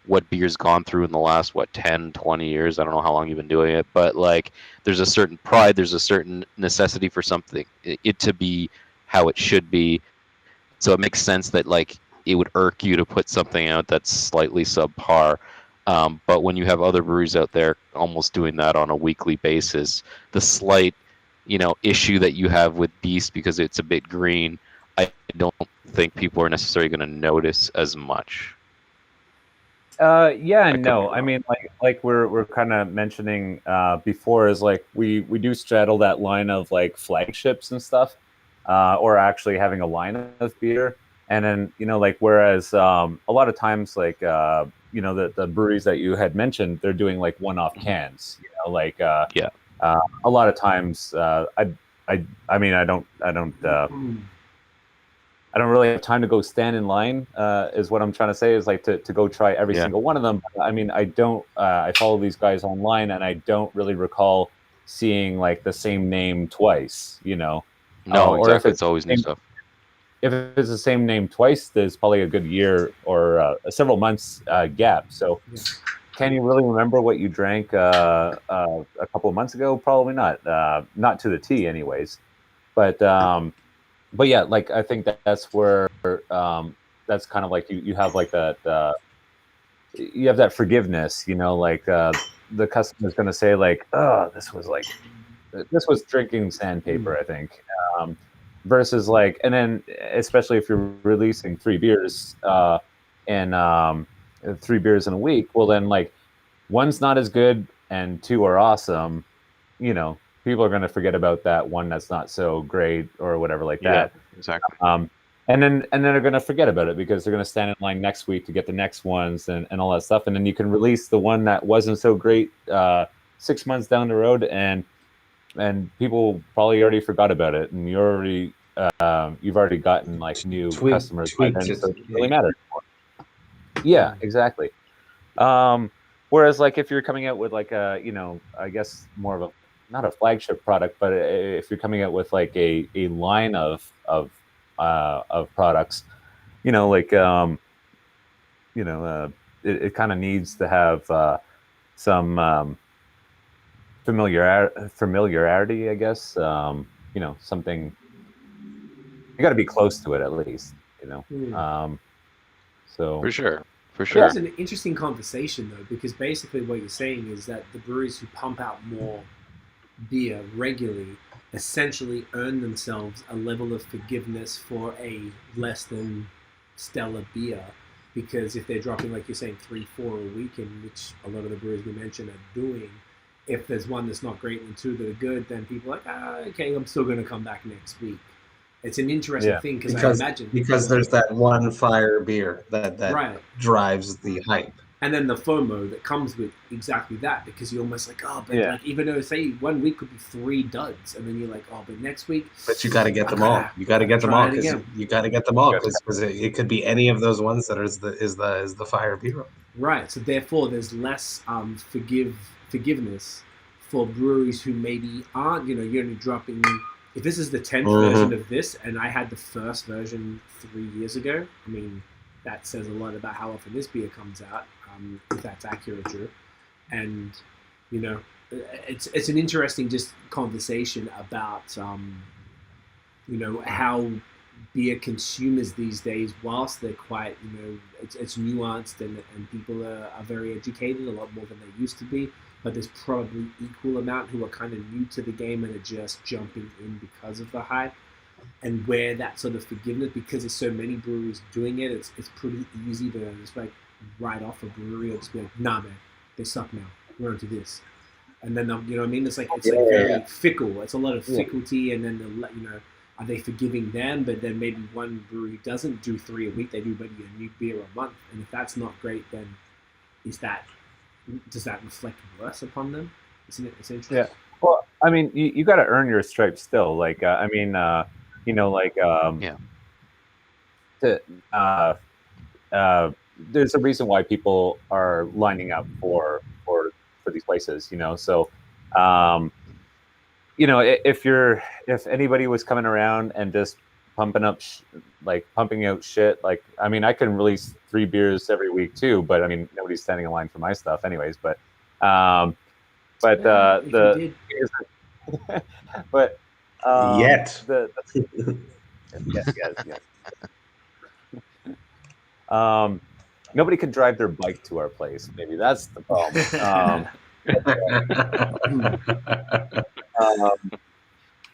what beer's gone through in the last, 10, 20 years. I don't know how long you've been doing it, but like there's a certain pride, there's a certain necessity for something, it to be how it should be. So it makes sense that like it would irk you to put something out that's slightly subpar. But when you have other breweries out there almost doing that on a weekly basis, the slight, issue that you have with Beast because it's a bit green, I don't think people are necessarily going to notice as much. Yeah and no. I mean, like we're kind of mentioning before, is like we do straddle that line of like flagships and stuff, or actually having a line of beer. And then, like, whereas a lot of times, like, the breweries that you had mentioned, they're doing like one-off cans, like, a lot of times, I mean, I don't really have time to go stand in line, is what I'm trying to say, is like to go try every single one of them. I mean, I follow these guys online, and I don't really recall seeing like the same name twice, No, or exactly. It's always new stuff. If it's the same name twice, there's probably a good year or a several months gap. So, can you really remember what you drank a couple of months ago? Probably not. Not to the T, anyways. But yeah, like I think that's where that's kind of like you have like that. You have that forgiveness, like the customer's going to say like, "Oh, this was drinking sandpaper," I think. Versus like, and then especially if you're releasing 3 beers and 3 beers in a week, well then like one's not as good and 2 are awesome. You know, people are going to forget about that one that's not so great or whatever like that. Exactly. And then they're going to forget about it because they're going to stand in line next week to get the next ones and all that stuff. And then you can release the one that wasn't so great 6 months down the road, and people probably already forgot about it, and you've already gotten like new customers by then, so it doesn't really matter anymore. Yeah, exactly. Whereas like if you're coming out with like a, you know, I guess more of a, not a flagship product, but if you're coming out with like a line of products, you know, like it kind of needs to have some familiarity, I guess. You know, something, you got to be close to it at least, you know. So For sure. It's an interesting conversation though, because basically what you're saying is that the breweries who pump out more beer regularly essentially earn themselves a level of forgiveness for a less than stellar beer, because if they're dropping, like you're saying, 3-4 a week, in which a lot of the breweries we mentioned are doing, if there's one that's not great and 2 that are good, then people are like, okay, I'm still going to come back next week. It's an interesting thing because I imagine there's that one fire beer that right. drives the hype. And then the FOMO that comes with exactly that, because you're almost like, oh, but like, even though say 1 week could be 3 duds, and then you're like, oh, but next week. But you got to get them all. You got to get them all because it could be any of those ones that is the fire beer. Right. So therefore, there's less forgiveness for breweries who maybe aren't. You know, you're only dropping. If this is the 10th version of this, and I had the first version 3 years ago, I mean, that says a lot about how often this beer comes out, if that's accurate, Drew. And, you know, it's an interesting just conversation about, you know, how beer consumers these days, whilst they're quite, you know, it's nuanced and people are very educated, a lot more than they used to be. But there's probably equal amount who are kind of new to the game and are just jumping in because of the hype. And where that sort of forgiveness, because there's so many breweries doing it, it's pretty easy to just like write off a brewery or just be like, nah, man, they suck now. We're onto this. And then, you know what I mean? It's like very fickle. It's a lot of ficklenty, and then you know, are they forgiving them? But then maybe one brewery doesn't do 3 a week; they do maybe a new beer a month. And if that's not great, then does that reflect worse upon them? It's interesting. Yeah. Well, I mean, you got to earn your stripes still. Like, I mean, you know, like, there's a reason why people are lining up for these places, you know. So, you know, if anybody was coming around and just pumping out shit, like, I mean, I can release 3 beers every week too, but I mean, nobody's standing in line for my stuff anyways. But nobody could drive their bike to our place. Maybe that's the problem.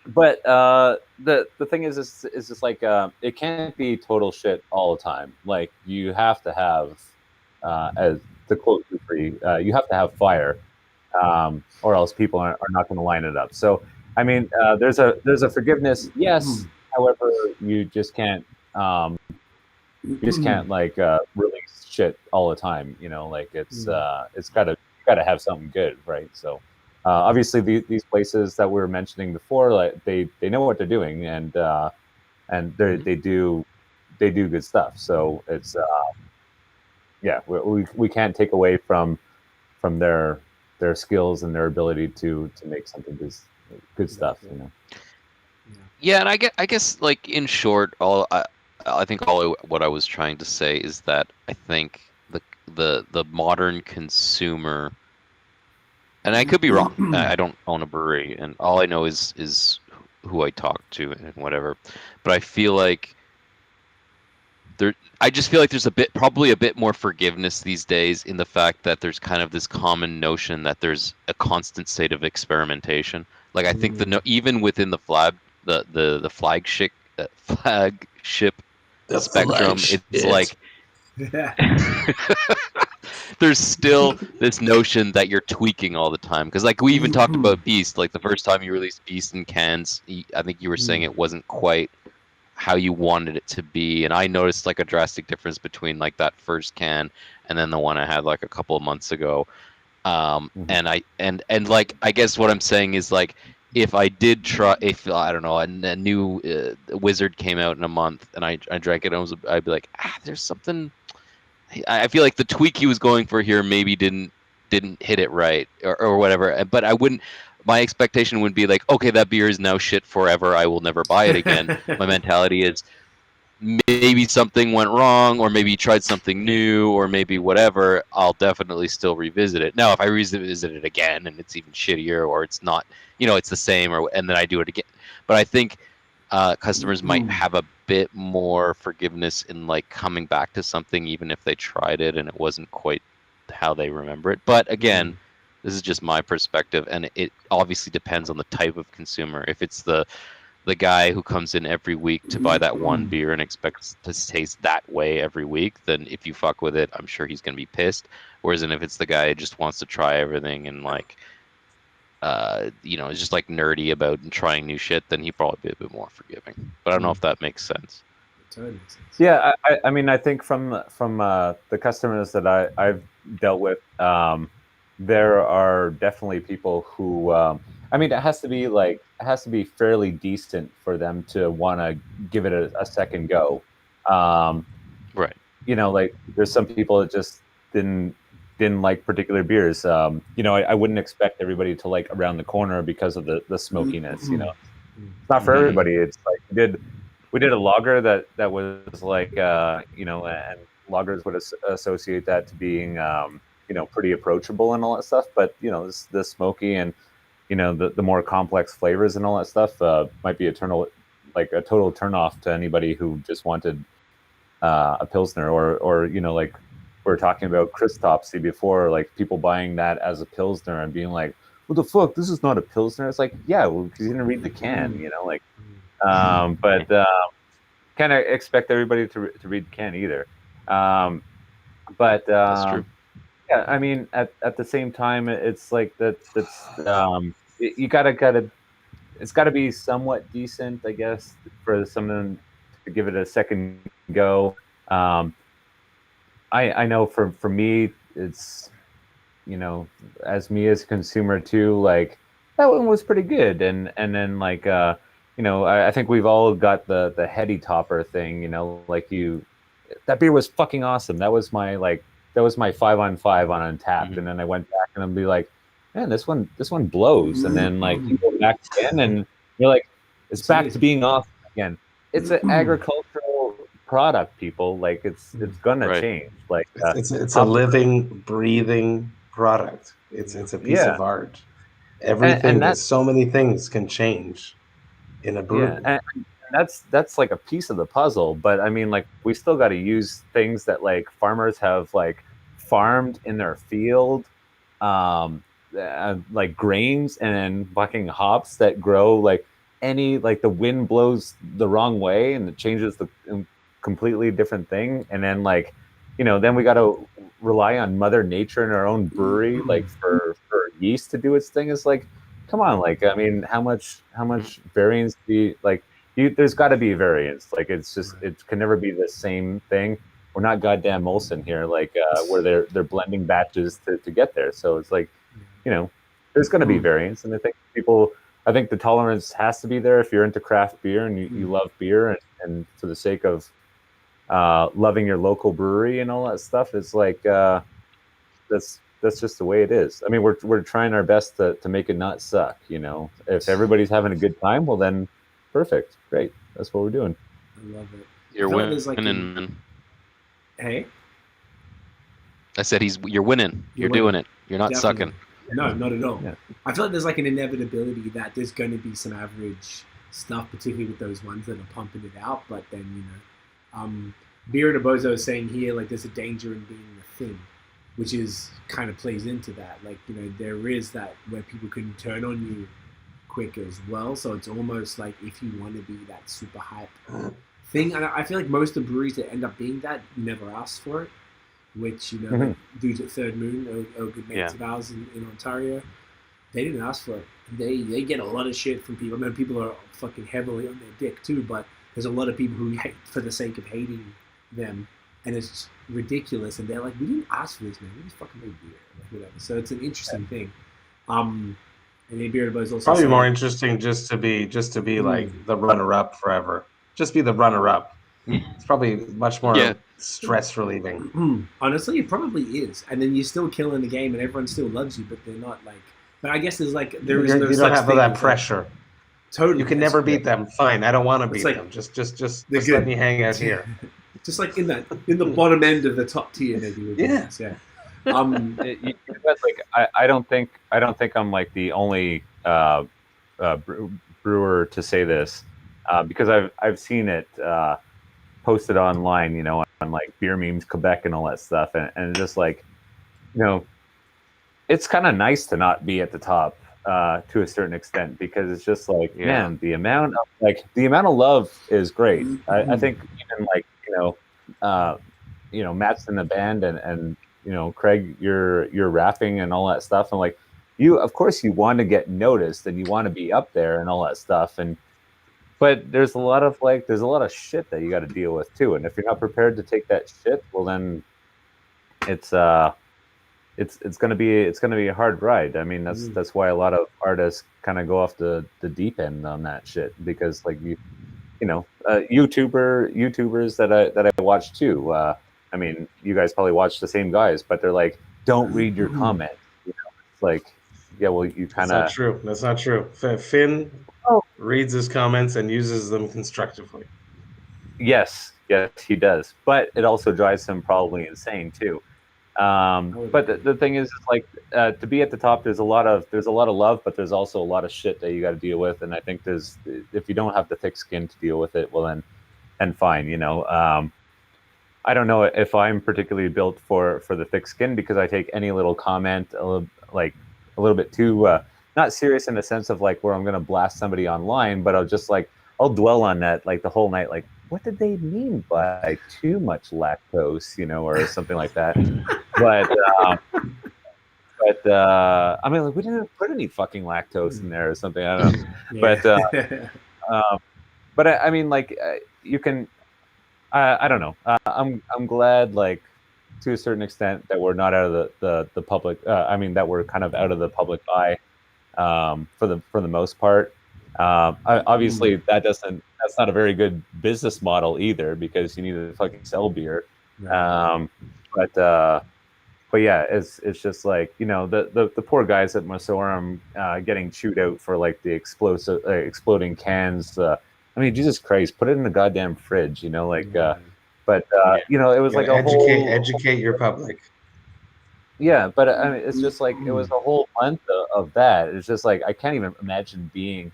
But the thing is just like, it can't be total shit all the time. Like, you have to have, as the quote free, you have to have fire, or else people are not going to line it up. So, I mean, there's a forgiveness, yes. However, you just can't like release shit all the time. You know, like it's gotta have something good, right? So. Obviously, these places that we were mentioning before, like they know what they're doing, and they do good stuff. So it's we can't take away from their skills and their ability to make something good stuff. You know. Yeah, and I guess like in short, I think what I was trying to say is that I think the modern consumer. And I could be wrong. I don't own a brewery, and all I know is who I talk to and whatever. But I feel like I just feel like there's probably a bit more forgiveness these days in the fact that there's kind of this common notion that there's a constant state of experimentation. Like I think even within the flagship spectrum, it's like there's still this notion that you're tweaking all the time. Because like we even talked about Beast, like the first time you released Beast in cans, I think you were saying it wasn't quite how you wanted it to be, and I noticed like a drastic difference between like that first can and then the one I had like a couple of months ago. And like I guess what I'm saying is like if I did try, if I don't know, a new Wizard came out in a month and I drank it, I'd be like, there's something. I feel like the tweak he was going for here maybe didn't hit it right or whatever. But I wouldn't. My expectation would be like, okay, that beer is now shit forever. I will never buy it again. My mentality is maybe something went wrong, or maybe you tried something new, or maybe whatever. I'll definitely still revisit it. Now, if I revisit it again and it's even shittier, or it's not, it's the same, and then I do it again. But I think customers might have a bit more forgiveness in like coming back to something, even if they tried it and it wasn't quite how they remember it. But again. This is just my perspective, and it obviously depends on the type of consumer. If it's the guy who comes in every week to buy that one beer and expects to taste that way every week, then if you fuck with it, I'm sure he's going to be pissed. Whereas if it's the guy who just wants to try everything and like, is just like nerdy about trying new shit, then he'd probably be a bit more forgiving. But I don't know if that makes sense. Totally makes sense. Yeah, I mean, I think from the customers that I've dealt with, there are definitely people who, I mean, it has to be fairly decent for them to want to give it a second go. Right. Like there's some people that just didn't like particular beers. I wouldn't expect everybody to like Around the Corner because of the smokiness. It's not for everybody. It's like we did a lager that was like, and lagers would associate that to being, pretty approachable and all that stuff. But the smoky and the more complex flavors and all that stuff might be a total turnoff to anybody who just wanted a pilsner or like we were talking about crisp topsy before, like people buying that as a pilsner and being like, what the fuck, this is not a pilsner. It's like, yeah, well, because you didn't read the can, but can't expect everybody to read the can either. But that's true. Yeah, I mean, at the same time, it's like that's you gotta it's got to be somewhat decent, I guess, for someone to give it a second go. I know for me, it's as me as a consumer too, like that one was pretty good, and then like I think we've all got the heady topper thing, like that beer was fucking awesome. That was my 5-on-5 on Untappd, and then I went back and I'd be like, man, this one blows, and then like you go back again and you're like, it's back to being awesome again. It's an agricultural product, people. Like it's gonna change. Like it's a living, breathing product. It's a piece of art. Everything, and so many things can change in a brew. Yeah, and that's like a piece of the puzzle. But I mean, like we still got to use things that like farmers have like farmed in their field, like grains and fucking hops that grow like the wind blows the wrong way and it changes the completely different thing. And then like, then we got to rely on Mother Nature in our own brewery, like for yeast to do its thing. It's like, come on, like, I mean, how much variance do you like? There's got to be variance. Like it's just it can never be the same thing. We're not goddamn Molson here, like where they're blending batches to get there. So it's like, there's going to be variance, and I think the tolerance has to be there if you're into craft beer and you love beer, and for the sake of loving your local brewery and all that stuff. It's like that's just the way it is. I mean, we're trying our best to make it not suck. If everybody's having a good time, well then. Perfect. Great. That's what we're doing. I love it. You're winning, man. Hey? I said you're winning. You're doing it. You're not sucking. No, not at all. Yeah. I feel like there's like an inevitability that there's going to be some average stuff, particularly with those ones that are pumping it out. But then, Beer and Bozo is saying here, like, there's a danger in being a thing, which is kind of plays into that. Like, you know, there is that where people can turn on you quick as well. So it's almost like if you want to be that super hype thing, and I feel like most of the breweries that end up being that never ask for it. Which, you know, like dudes at Third Moon, good mates of ours in Ontario, they didn't ask for it. They get a lot of shit from people. I mean, people are fucking heavily on their dick too, but there's a lot of people who hate for the sake of hating them, and it's ridiculous. And they're like, we didn't ask for this, man. We just fucking made beer, like whatever. So it's an interesting thing. And Beer is also probably more interesting just to be like the runner-up forever. Just be the runner-up. It's probably much more stress relieving. Honestly, it probably is. And then you're still killing the game, and everyone still loves you, but they're not like. But I guess there's like there is no you such don't have thing that as pressure. Like, totally, you can never beat them. Fine, I don't want to beat like, them. Just let me hang out here. Just like in the bottom end of the top tier, maybe. Yeah. I don't think I'm like the only brewer to say this, because I've seen it posted online, you know, on like Beer Memes Quebec and all that stuff, and just like, you know, it's kind of nice to not be at the top to a certain extent, because it's just like, man, the amount of love is great. I think even like, you know, Matt's in the band, and you know, Craig, you're rapping and all that stuff, and like, you, of course, you want to get noticed and you want to be up there and all that stuff, but there's a lot of shit that you got to deal with too, and if you're not prepared to take that shit, well then it's gonna be a hard ride. I mean, that's why a lot of artists kind of go off the deep end on that shit, because like you know, YouTubers that I watch too. I mean, you guys probably watch the same guys, but they're like, don't read your comments. You know, it's like, yeah, well, you kind of. That's not true. Finn reads his comments and uses them constructively. Yes, he does. But it also drives him probably insane too. But the thing is like, to be at the top, there's a lot of love, but there's also a lot of shit that you got to deal with. And I think if you don't have the thick skin to deal with it, well then fine, you know. I don't know if I'm particularly built for the thick skin, because I take any little comment a little bit too not serious, in the sense of like where I'm gonna blast somebody online, but I'll dwell on that like the whole night, like, what did they mean by too much lactose, you know, or something like that. But I mean, like, we didn't put any fucking lactose in there or something. I don't know. But I mean, like, you can. I don't know. I'm glad, like, to a certain extent, that we're not out of the public. I mean, that we're kind of out of the public eye, for the most part. Obviously, that's not a very good business model either, because you need to fucking sell beer. But yeah, it's just like, you know, the poor guys at Mosorum getting chewed out for like the exploding cans. I mean, Jesus Christ, put it in the goddamn fridge, you know, like. But you know, it was like educate your public. Yeah, but I mean, it's just like, it was a whole month of that. It's just like, I can't even imagine being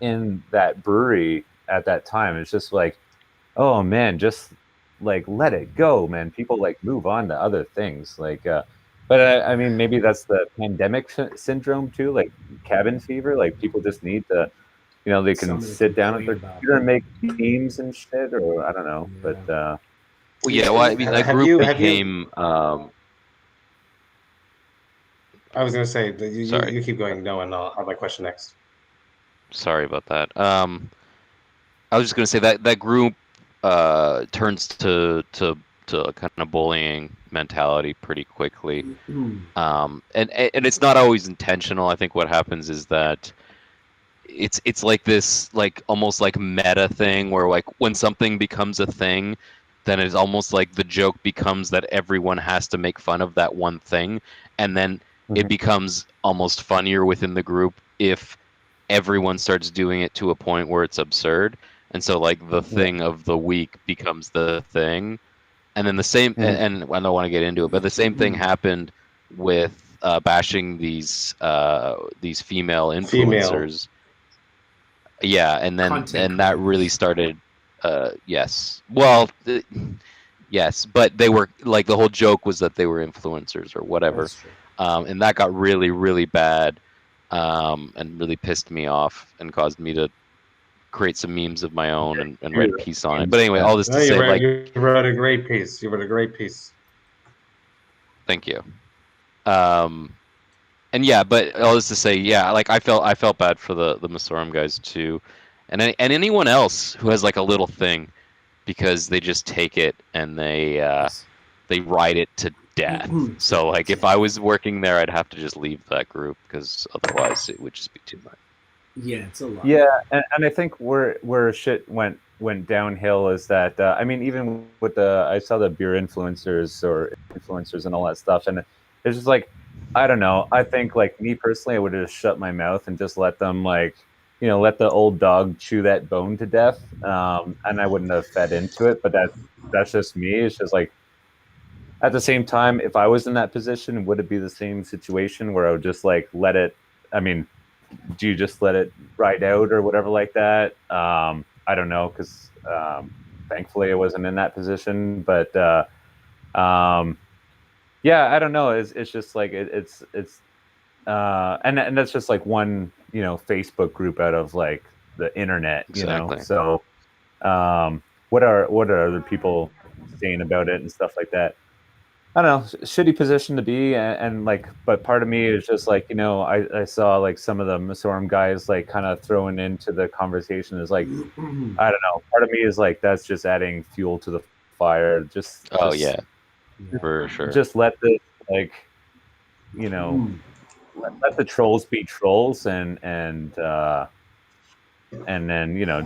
in that brewery at that time. It's just like, oh man, just like let it go, man. People like move on to other things, like. But I mean, maybe that's the pandemic syndrome too, like cabin fever. Like, people just need to, you know, they can sit down at their computer and make memes and shit, or I don't know. But well, I mean, that group became. I was going to say, you keep going, Noah, and I'll have my question next. Sorry about that. I was just going to say that group turns to kind of bullying mentality pretty quickly. And it's not always intentional. I think what happens is that it's like this, like, almost like meta thing, where like when something becomes a thing, then it's almost like the joke becomes that everyone has to make fun of that one thing, and then it becomes almost funnier within the group if everyone starts doing it to a point where it's absurd. And so like the thing of the week becomes the thing. And then the same, and I don't want to get into it, but the same thing happened with bashing these female influencers. Yeah, and then that really started. Yes, well, Yes, but they were like the whole joke was that they were influencers or whatever, That's true. and that got really, really bad, and really pissed me off and caused me to create some memes of my own and write a piece on it. But anyway, all this to say, like, you wrote a great piece. You wrote a great piece. thank you. And yeah, but all this to say, yeah, like I felt bad for the Masorum guys too, and anyone else who has like a little thing, because they just take it and they ride it to death. So like if I was working there, I'd have to just leave that group because otherwise it would just be too much. Yeah, it's a lot. Yeah, and I think where shit went downhill is that I mean, even with I saw the beer influencers and all that stuff, and it's just like, I don't know. I think like me personally, I would have just shut my mouth and just let them like, let the old dog chew that bone to death, and I wouldn't have fed into it. But that's just me. It's just like, at the same time, if I was in that position, would it be the same situation where I would just like let it? I mean, do you just let it ride out or whatever like that? I don't know, because thankfully I wasn't in that position. But yeah, I don't know. It's just like it's and that's just like one Facebook group out of like the internet, Exactly. So what are other people saying about it and stuff like that? I don't know, shitty position to be, and like, but part of me is just like, I saw like some of the Masorum guys like kind of throwing into the conversation is like, I don't know, part of me is like, that's just adding fuel to the fire. Yeah, for sure. Just let the like, let the trolls be trolls, and then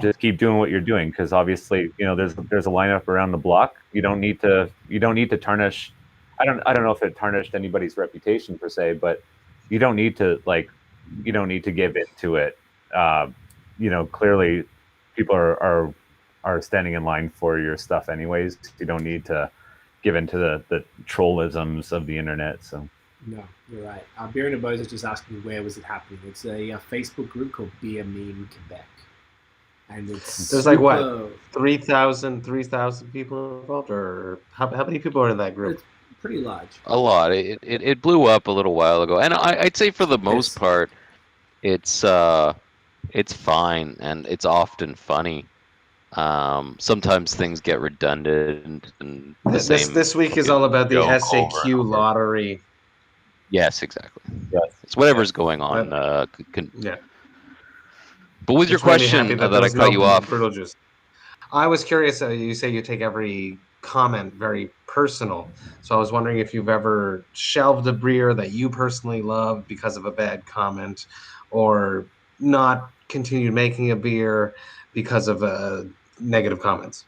just keep doing what you're doing, because obviously there's a lineup around the block. You don't need to tarnish. I don't know if it tarnished anybody's reputation per se, but you don't need to give into it. Clearly people are standing in line for your stuff anyways. You don't need to give into the trollisms of the internet. So no, you're right. Beer and a Bose is just asking where was it happening. It's a Facebook group called Beer Meme Quebec. And there's like what 3,000 people involved, or how many people are in that group? It's pretty large. A lot. It blew up a little while ago, and I'd say for the most part, it's fine and it's often funny. Sometimes things get redundant and this week is all about the SAQ lottery. Yes, exactly. Yes. It's whatever's going on. Yeah. But with your question that I cut you off, I was curious. You say you take every comment very personal, so I was wondering if you've ever shelved a beer that you personally love because of a bad comment, or not continued making a beer because of negative comments.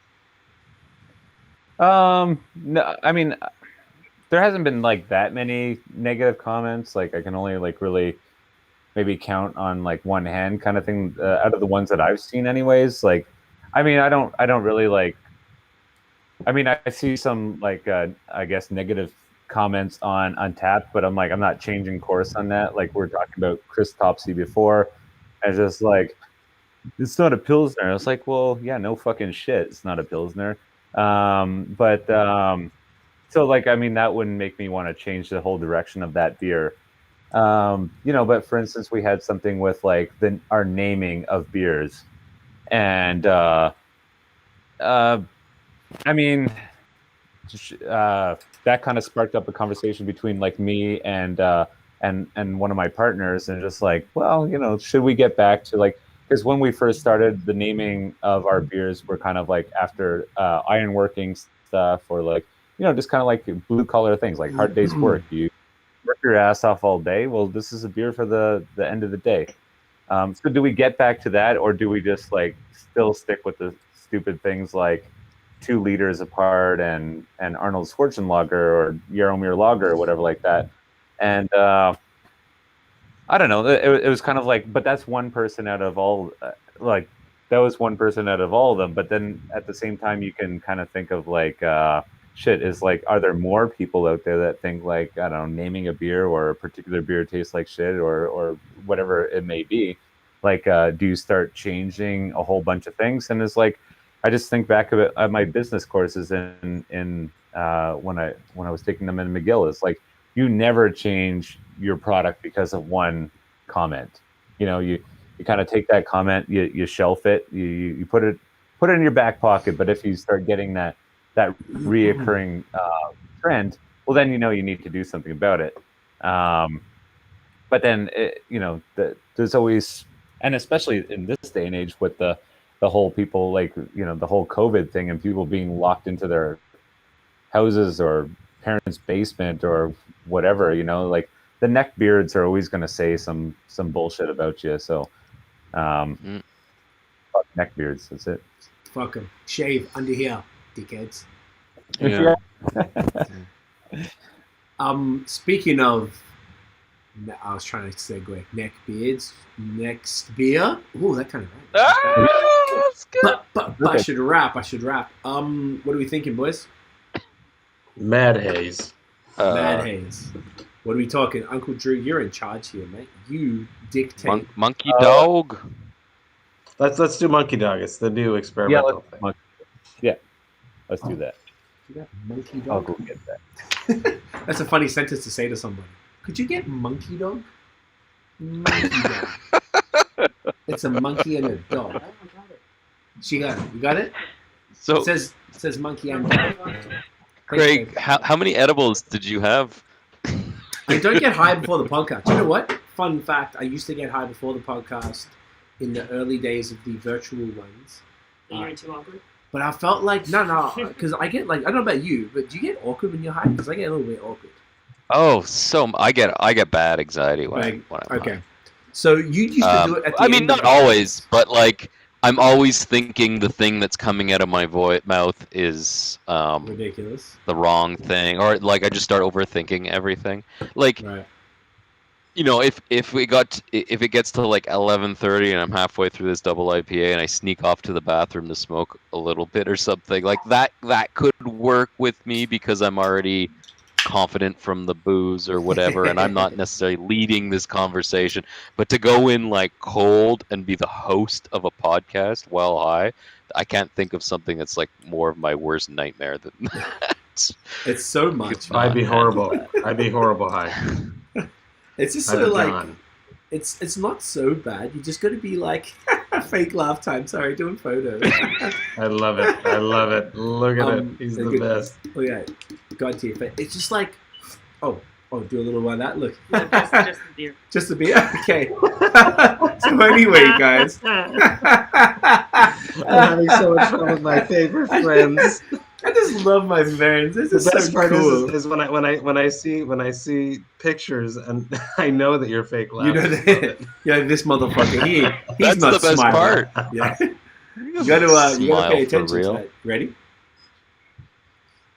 No, I mean, there hasn't been like that many negative comments. Like I can only like really maybe count on like one hand kind of thing out of the ones that I've seen anyways. Like, I mean, I don't really like, I mean, I see some like, I guess negative comments on Untapped, but I'm not changing course on that. Like we were talking about Chris Topsy before, and just like, it's not a Pilsner. I was like, well, yeah, no fucking shit. It's not a Pilsner. So like, I mean, that wouldn't make me want to change the whole direction of that beer. But for instance, we had something with like our naming of beers, and I mean, that kind of sparked up a conversation between like me and one of my partners, and just like, well, should we get back to like, because when we first started, the naming of our beers were kind of like after ironworking stuff, or like, just kind of like blue collar things, like hard day's work. You work your ass off all day. Well, this is a beer for the end of the day. So do we get back to that, or do we just like still stick with the stupid things like 2 liters apart and Arnold Schwarzenegger or Jaromir Lägr or whatever like that? And I don't know. It was kind of like, but that's one person out of all. That was one person out of all of them. But then at the same time, you can kind of think of like, shit, is like, are there more people out there that think like, I don't know, naming a beer or a particular beer tastes like shit, or whatever it may be? Like, do you start changing a whole bunch of things? And it's like, I just think back of it at my business courses in when I was taking them in McGill. It's like you never change your product because of one comment. You kind of take that comment, you shelf it, you put it in your back pocket. But if you start getting that reoccurring trend, well, then you need to do something about it. But then there's always, and especially in this day and age with the whole people the whole COVID thing and people being locked into their houses or parents' basement or whatever, like the neck beards are always going to say some bullshit about you. So, fuck neck beards. That's it. Fuck them. Shave under here, dickheads. Yeah. Speaking of, I was trying to segue. Neck beards. Next beer. Ooh, that kind of right. That's good. But I should rap. What are we thinking, boys? Mad Haze. Mad Haze. What are we talking? Uncle Drew, you're in charge here, mate. You dictate. Monkey Dog. Let's do Monkey Dog. It's the new experimental thing. Let's do that. You got Monkey I'll Dog? go get that. That's a funny sentence to say to somebody. Could you get Monkey Dog? Monkey Dog. It's a monkey and a dog. She got it. You got it? So It says monkey and dog. Craig, how many edibles did you have? I don't get high before the podcast. You know what? Fun fact, I used to get high before the podcast in the early days of the virtual ones. You're too awkward. But I felt like, no, because I get I don't know about you, but do you get awkward when you're high? Because I get a little bit awkward. Oh, so I get bad anxiety when I'm okay. high. So you used to do it at the I mean, end not of always, but like I'm always thinking the thing that's coming out of my mouth is ridiculous, the wrong thing, or like I just start overthinking everything. Like, right. If it gets to like 11:30 and I'm halfway through this double IPA and I sneak off to the bathroom to smoke a little bit or something like that could work with me because I'm already confident from the booze or whatever, and I'm not necessarily leading this conversation. But to go in like cold and be the host of a podcast while high, I can't think of something that's like more of my worst nightmare than that. It's so much. I'd be horrible. I'd be horrible high. It's just so like, it's not so bad. You just got to be like, fake laugh time. Sorry, doing photos. I love it. Look at it. He's the best. Oh yeah, God to your face. It's just like, oh, do a little one that. Look, No, just the beer. Just the beer. Okay. So anyway, guys, I'm having so much fun with my favorite friends. I just love my friends. This is The best so part cool. is when I see pictures and I know that you're fake laughing. You know that, yeah, this motherfucker. He's That's not the best smiling. part. Yeah. You gotta pay attention to that. Ready?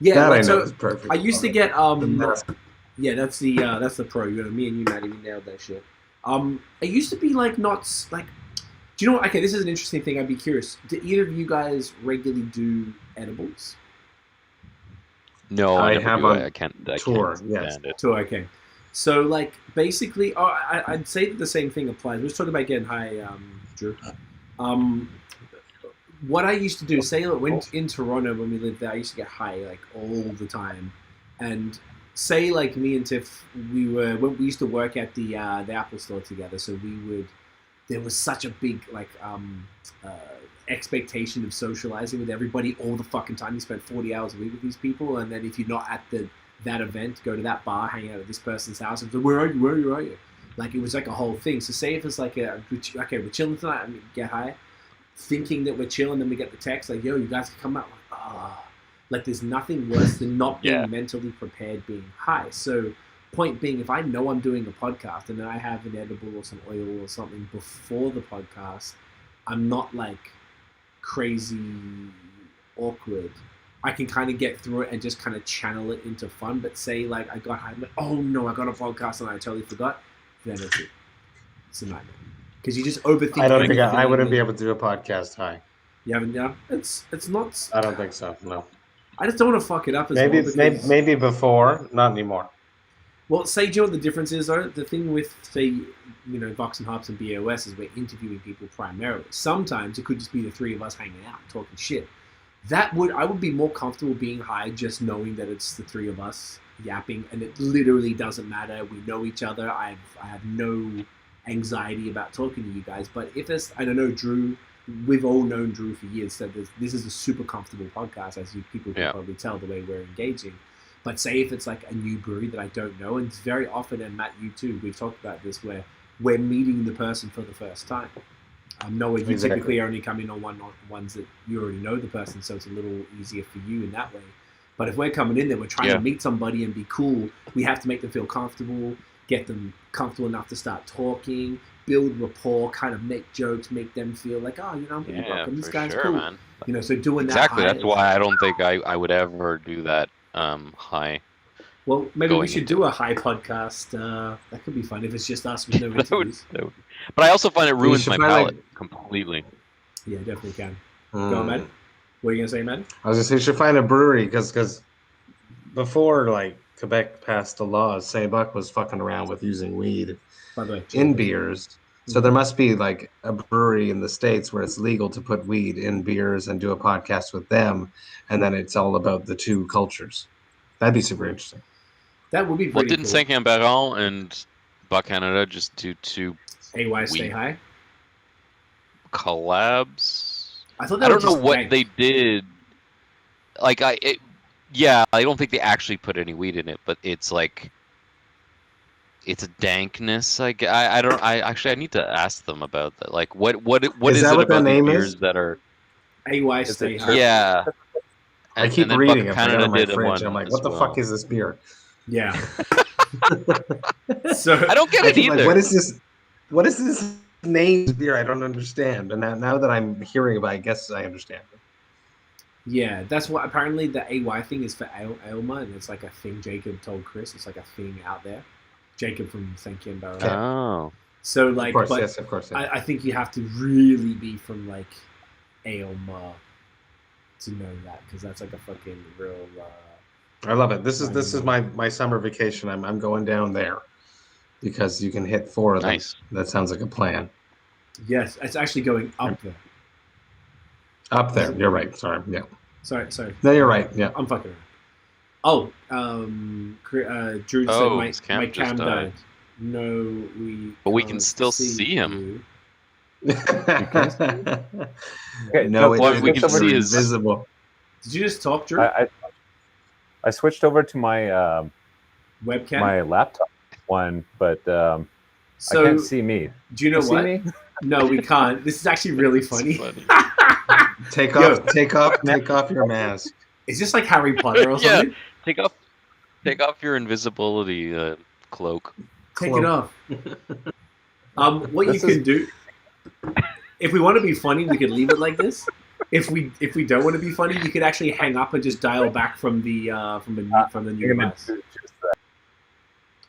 Yeah, that like, I know so is perfect. I used to get The mask. yeah, that's the pro. Me and you, Maddie, we nailed that shit. I used to be like not like. Do you know what? Okay, this is an interesting thing. I'd be curious. Do either of you guys regularly do edibles? No, I never have do. on I can't tour, stand yes. it. So okay, so like basically, I'd say that the same thing applies. Let's talk about getting high, Drew. What I used to do, say when in Toronto when we lived there, I used to get high like all the time, and say like me and Tiff, we used to work at the Apple store together, so we would. There was such a big like expectation of socializing with everybody all the fucking time. You spent 40 hours a week with these people, and then if you're not at that event, go to that bar, hang out at this person's house, and say, where are you? Like it was like a whole thing. So say if it's like okay, we're chilling tonight, and we get high, thinking that we're chilling, then we get the text like, yo, you guys can come out. Like, like there's nothing worse than not being mentally prepared being high. So point being, if I know I'm doing a podcast and then I have an edible or some oil or something before the podcast, I'm not like crazy awkward. I can kind of get through it and just kind of channel it into fun. But say like I got high, like, oh no, I got a podcast and I totally forgot. Then it's a nightmare because you just overthink. I don't think I wouldn't be able to do a podcast high. You haven't, yeah. It's not. I don't think so. No. I just don't want to fuck it up. As Maybe well because, maybe before, not anymore. Well, say, do you know what the difference is, though? The thing with, say, Vox&Hops and BAOS is we're interviewing people primarily. Sometimes it could just be the three of us hanging out, talking shit. I would be more comfortable being high just knowing that it's the three of us yapping, and it literally doesn't matter. We know each other. I have no anxiety about talking to you guys. But if it's, I don't know, Drew, we've all known Drew for years, so this is a super comfortable podcast, as you people can probably tell the way we're engaging. But say if it's like a new brewery that I don't know, and it's very often, and Matt, you too, we've talked about this, where we're meeting the person for the first time. Noah, you typically only come in on ones that you already know the person, so it's a little easier for you in that way. But if we're coming in there, we're trying to meet somebody and be cool, we have to make them feel comfortable, get them comfortable enough to start talking, build rapport, kind of make jokes, make them feel like, I'm pretty welcome. This guy's cool. Man. So doing that. Exactly. That's why I don't think I would ever do that high. Well, maybe we should do a high podcast. That could be fun if it's just us with no interviews. But I also find it ruins my palate completely. Yeah, definitely can. Go on, man. What are you gonna say, man? I was gonna say you should find a brewery because before Quebec passed the laws, Saint Buck was fucking around with using weed in beers. So there must be a brewery in the States where it's legal to put weed in beers and do a podcast with them, and then it's all about the two cultures. That'd be super interesting. That would be pretty didn't cool. Saint-Camberol and Buck Canada just do two AY Stay High collabs? I thought I don't know what they did. I don't think they actually put any weed in it, but it's it's a dankness. I need to ask them about that. What is it about the beers that are AY Stay High? Yeah. I keep reading it. Canada did one. I'm like, what the fuck is this beer? Yeah. So I don't get it either. What is this? What is this named beer? I don't understand. And now that I'm hearing about it, I guess I understand it. Yeah, that's what apparently the AY thing is for Aylmer, and it's like a thing Jacob told Chris. It's like a thing out there. Jacob from Saint-Camberol. Oh. So of course, yes, of course. Yes. I think you have to really be from Aylmer to know that, because that's a fucking real. I love it. This is my summer vacation. I'm going down there because you can hit 4 of them. Nice. That sounds like a plan. Yes, it's actually going up there. Up there. You're right. Sorry. Yeah. Sorry. No, you're right. Yeah. I'm fucking around. Drew said my cam died. No, but we can still see him. Okay, no, we can see his visible. Did you just talk, Drew? I switched over to my webcam, my laptop one, but I can't see me. Do you know what? Me? No, we can't. This is actually really funny. Take off your mask. Is this like Harry Potter or something? Take off your invisibility cloak. Take it off. What you can do, if we want to be funny, we could leave it like this. If we don't want to be funny, you could actually hang up and just dial back from the new device.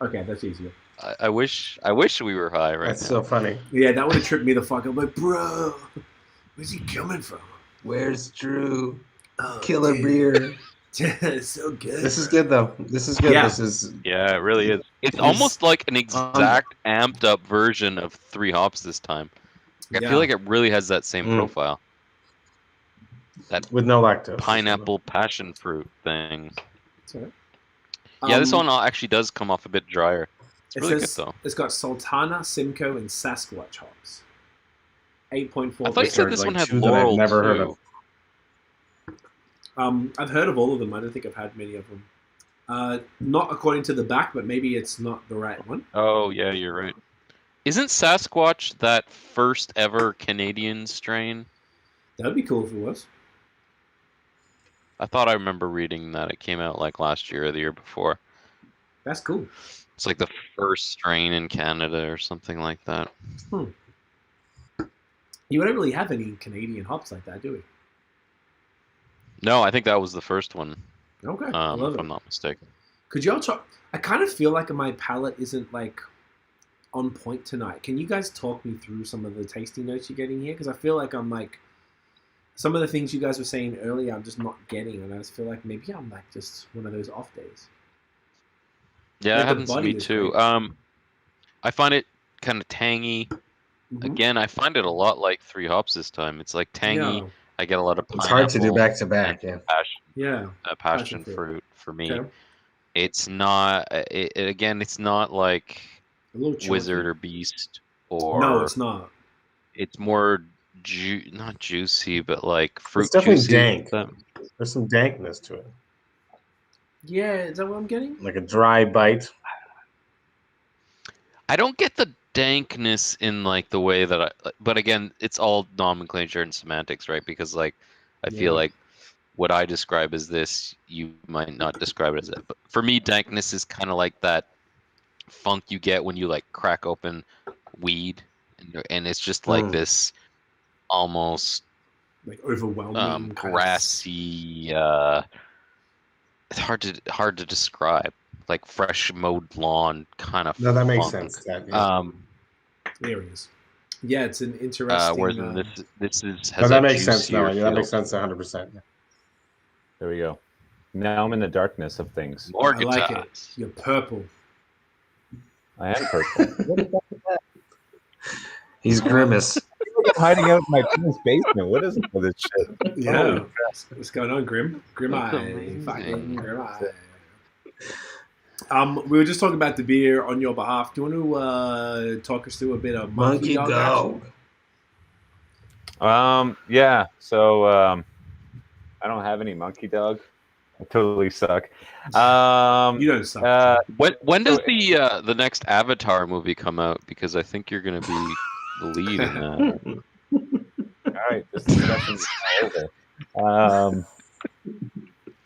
Okay, that's easier. I wish we were high right now. That's so funny. Yeah, that would have tripped me the fuck up. Like, bro, where's he coming from? Where's Drew? Killer beer. So good. This is good though. This is good. Yeah. Yeah, it really is. It's almost like an exact amped up version of 3 hops this time. I feel like it really has that same profile. That with no lactose. Pineapple passion fruit thing. Sorry. Yeah, this one actually does come off a bit drier. It's really good though. It's got Sultana, Simcoe, and Sasquatch hops. 8.4. I thought you said this one had two Laurel that I've never too. heard of. I've heard of all of them. I don't think I've had many of them. Not according to the back, but maybe it's not the right one. Oh yeah, you're right. Isn't Sasquatch that first ever Canadian strain? That'd be cool if it was. I thought I remember reading that it came out last year or the year before. That's cool. It's the first strain in Canada or something like that. You don't really have any Canadian hops like that, do we? No, I think that was the first one. Okay, I love if it. I'm not mistaken. Could y'all talk? I kind of feel like my palate isn't on point tonight. Can you guys talk me through some of the tasting notes you're getting here? Because I feel like I'm some of the things you guys were saying earlier, I'm just not getting, and I just feel like maybe I'm just one of those off days. Yeah, Yeah, it the happens to body me is too. great. I find it kind of tangy. Mhm. Again, I find it a lot like Three Hops this time. It's like tangy. Yeah. I get a lot of It's hard to do pineapple back to back. and Yeah. Yeah. passion fruit for me. Okay. It's not. Again, it's not like A little chalky. Wizard or Beast, or No, it's not. it's more not juicy, but like fruit It's definitely juicy. dank. There's some dankness to it, Yeah, is that what I'm getting? like a dry bite. I don't get the dankness in like the way that but again, it's all nomenclature and semantics, right? Because like I feel Yeah. like what I describe as this, you might not describe it as that. But for me, dankness is kind of like that funk you get when you like crack open weed, and it's just like this almost Like overwhelming grassy. It's hard to describe. Like fresh mowed lawn kind of. No, that makes funk. sense. Yeah. There he is. Yeah, it's an interesting. Whereas this has No, that a makes sense. juicier No, that makes feel. sense 100%. There we go. Now I'm in the darkness of things. More I like it. guitars. You're purple. I am purple. He's Grimace. I'm hiding out in my parents' basement. What is it for this shit? Yeah. What's going on, Grim? Grim That's Eye. amazing. Fucking Grim Eye. We were just talking about the beer on your behalf. Do you want to talk us through a bit of Monkey Dog action? Yeah. So I don't have any Monkey Dog. I totally suck. You don't suck. When does the next Avatar movie come out? Because I think you're going to be the lead in that. All right, this discussion's over.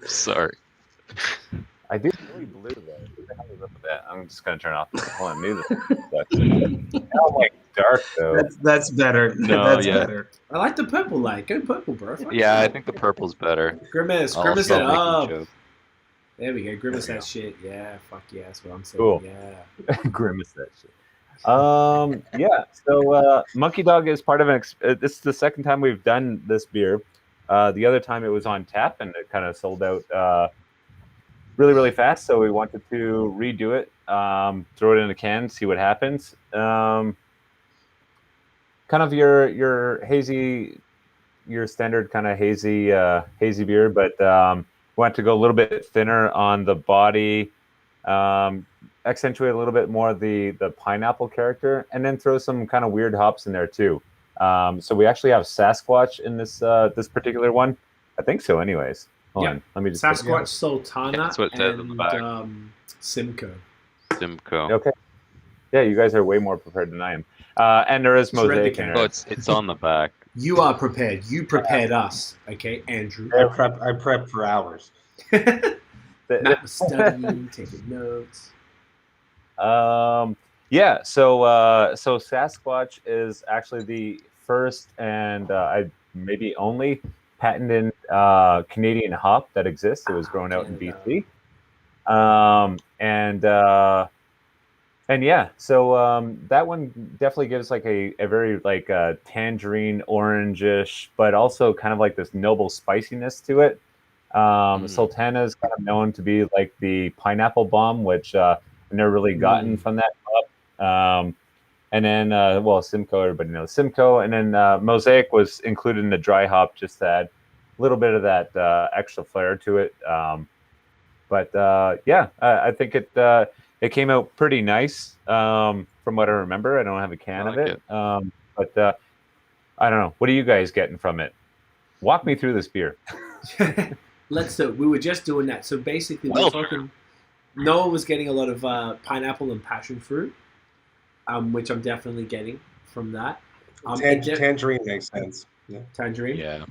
Sorry. I do really blue though. What the hell is up with that? I'm just gonna turn off. Hold on, maybe this. Now I'm like dark though. That's better. No, That's yeah. better. I like the purple light. Go purple, bro. Fuck Yeah, I yeah. think the purple's better. Grimace. I'll Grimace stop it making up. jokes. There we go. Grimace There we that shit. Yeah, fuck yeah. That's what I'm saying. Cool. Yeah. Grimace that shit. Yeah. So Monkey Dog is part of this is the second time we've done this beer. The other time it was on tap and it kind of sold out really, really fast. So we wanted to redo it, throw it in a can, see what happens. Kind of your hazy, your standard kind of hazy beer, but want to go a little bit thinner on the body, accentuate a little bit more the pineapple character, and then throw some kind of weird hops in there too. So we actually have Sasquatch in this this particular one. I think so. Anyways, hold on. Let me just Sasquatch, Sultana, Yeah, that's what it says on the and back. Simcoe. Simcoe. Okay. Yeah, you guys are way more prepared than I am. And there is Just read the Mosaic in can. Oh, there. it's on the back. You are prepared. You prepared us. Okay, Andrew. I prep for hours. Matt was studying, taking notes. Yeah, so Sasquatch is actually the first and I maybe only patented Canadian hop that exists. It was grown out in BC. And yeah, so that one definitely gives like a very like tangerine orangish, but also kind of like this noble spiciness to it. Sultana is kind of known to be like the pineapple bomb, which I've never really gotten from that hop. And then, well, Simcoe, everybody knows Simcoe. And then Mosaic was included in the dry hop, just to add a little bit of that extra flair to it. But yeah, I think it came out pretty nice from what I remember. I don't have a can of it. But I don't know. What are you guys getting from it? Walk me through this beer. Let's do. We were just doing that. So basically, we're talking. Noah was getting a lot of pineapple and passion fruit, which I'm definitely getting from that. Tangerine makes sense. Yeah. Tangerine. Yeah.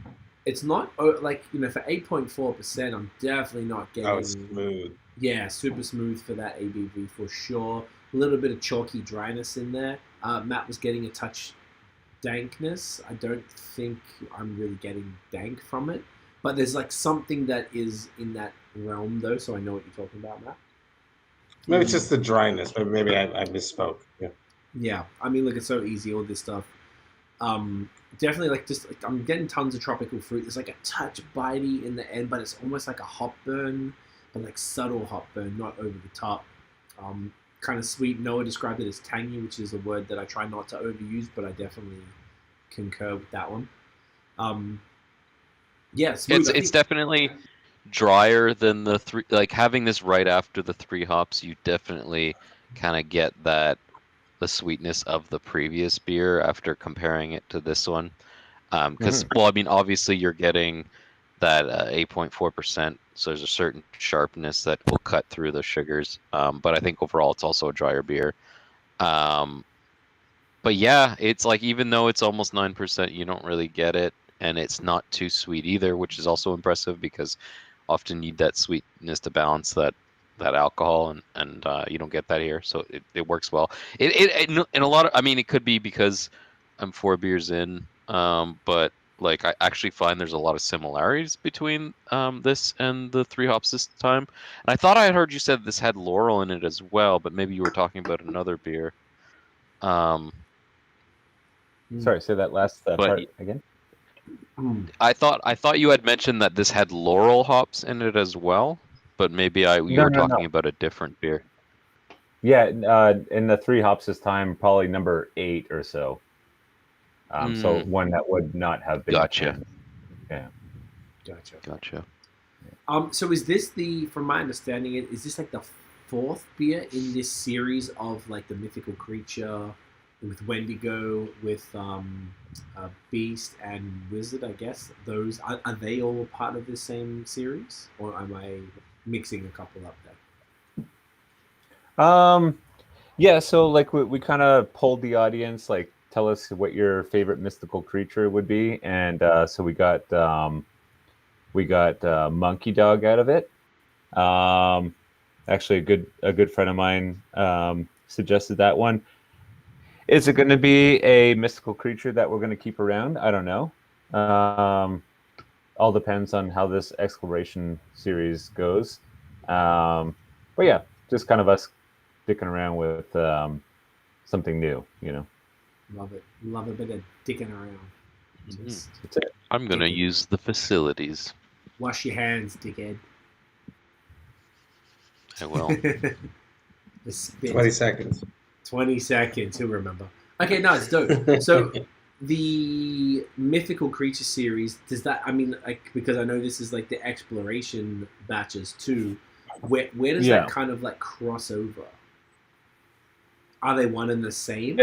It's not like for 8.4%. I'm definitely not getting. Oh, smooth. Yeah, super smooth for that ABV for sure. A little bit of chalky dryness in there. Matt was getting a touch dankness. I don't think I'm really getting dank from it, but there's like something that is in that realm though. So I know what you're talking about, Matt. Maybe it's just the dryness. Maybe I misspoke. Yeah. Yeah, I mean, look, it's so easy, all this stuff. Definitely, I'm getting tons of tropical fruit. There's like a touch bitey in the end, but it's almost like a hop burn, but like subtle hop burn, not over the top. Kind of sweet. Noah described it as tangy, which is a word that I try not to overuse, but I definitely concur with that one. Yeah, smooth. It's definitely drier than the three. Like having this right after the 3 hops, you definitely kind of get the sweetness of the previous beer after comparing it to this one. Because well, I mean, obviously you're getting that 8.4%, so there's a certain sharpness that will cut through the sugars. But I think overall it's also a drier beer. But yeah, it's like even though it's almost 9%, you don't really get it, and it's not too sweet either, which is also impressive because often you need that sweetness to balance that alcohol, and you don't get that here, so it works well. It in a lot of, I mean, it could be because I'm 4 beers in, but like I actually find there's a lot of similarities between this and the 3 hops this time. And I thought I had heard you said this had laurel in it as well, but maybe you were talking about another beer. Sorry, say that last part again. I thought you had mentioned that this had laurel hops in it as well, but maybe you were talking about a different beer. Yeah, in the 3 hops this time, probably number 8 or so. So one that would not have been. Gotcha. Yeah. Gotcha. So is this from my understanding, is this like the 4th beer in this series of like the mythical creature with Wendigo, with Beast and Wizard? I guess those are they all part of the same series, or am I mixing a couple up there? Yeah. So like we kind of polled the audience, like tell us what your favorite mystical creature would be, and so we got Monkey Dog out of it. Actually, a good friend of mine suggested that one. Is it going to be a mystical creature that we're going to keep around? I don't know. All depends on how this exploration series goes. But yeah, just kind of us dicking around with something new, you know. Love it. Love a bit of dicking around. That's it. I'm going to use the facilities. Wash your hands, dickhead. I will. The spit. 20 seconds. 20 seconds, he'll remember. Okay, no, it's dope. So the mythical creature series, does that, I mean, like, because I know this is like the exploration batches too, where does that kind of like cross over? Are they one and the same?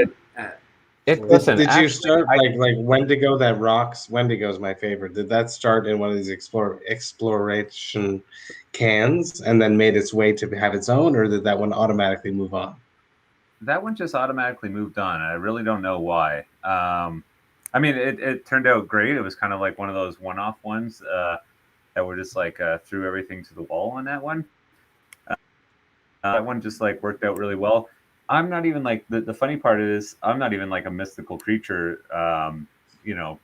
Listen, did you start like Wendigo that rocks? Wendigo's my favorite. Did that start in one of these exploration cans and then made its way to have its own, or did that one automatically move on? That one just automatically moved on. I really don't know why. I mean, it turned out great. It was kind of like one of those one-off ones that were just like threw everything to the wall on that one. That one just like worked out really well. I'm not even like the funny part is I'm not even like a mystical creature,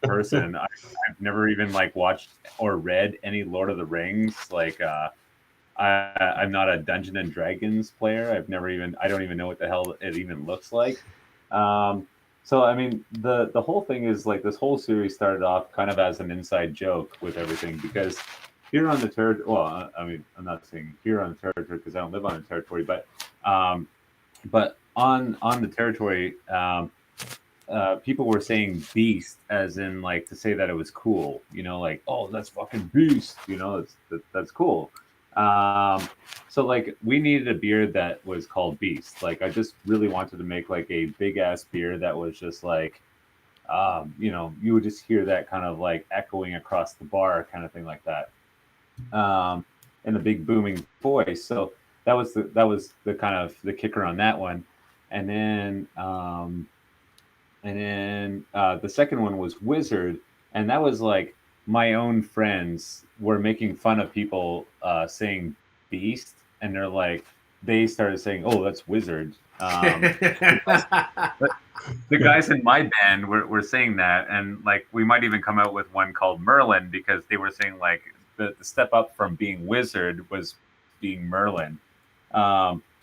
person. I've never even like watched or read any Lord of the Rings. Like I'm not a Dungeons and Dragons player. I don't even know what the hell it even looks like. So I mean, the whole thing is like this whole series started off kind of as an inside joke with everything, because here on the territory. Well, I mean, I'm not saying here on the territory because I don't live on the territory, but on the territory, people were saying beast as in like to say that it was cool, like, oh, that's fucking beast, that's cool. So like we needed a beer that was called Beast. Like I just really wanted to make like a big ass beer that was just like, you would just hear that kind of like echoing across the bar kind of thing like that. In a big booming voice. So that was the kind of the kicker on that one. And then the second one was Wizard, and that was like my own friends were making fun of people saying Beast, and they started saying, "Oh, that's Wizard." The guys in my band were saying that, and like we might even come out with one called Merlin, because they were saying like the step up from being Wizard was being Merlin.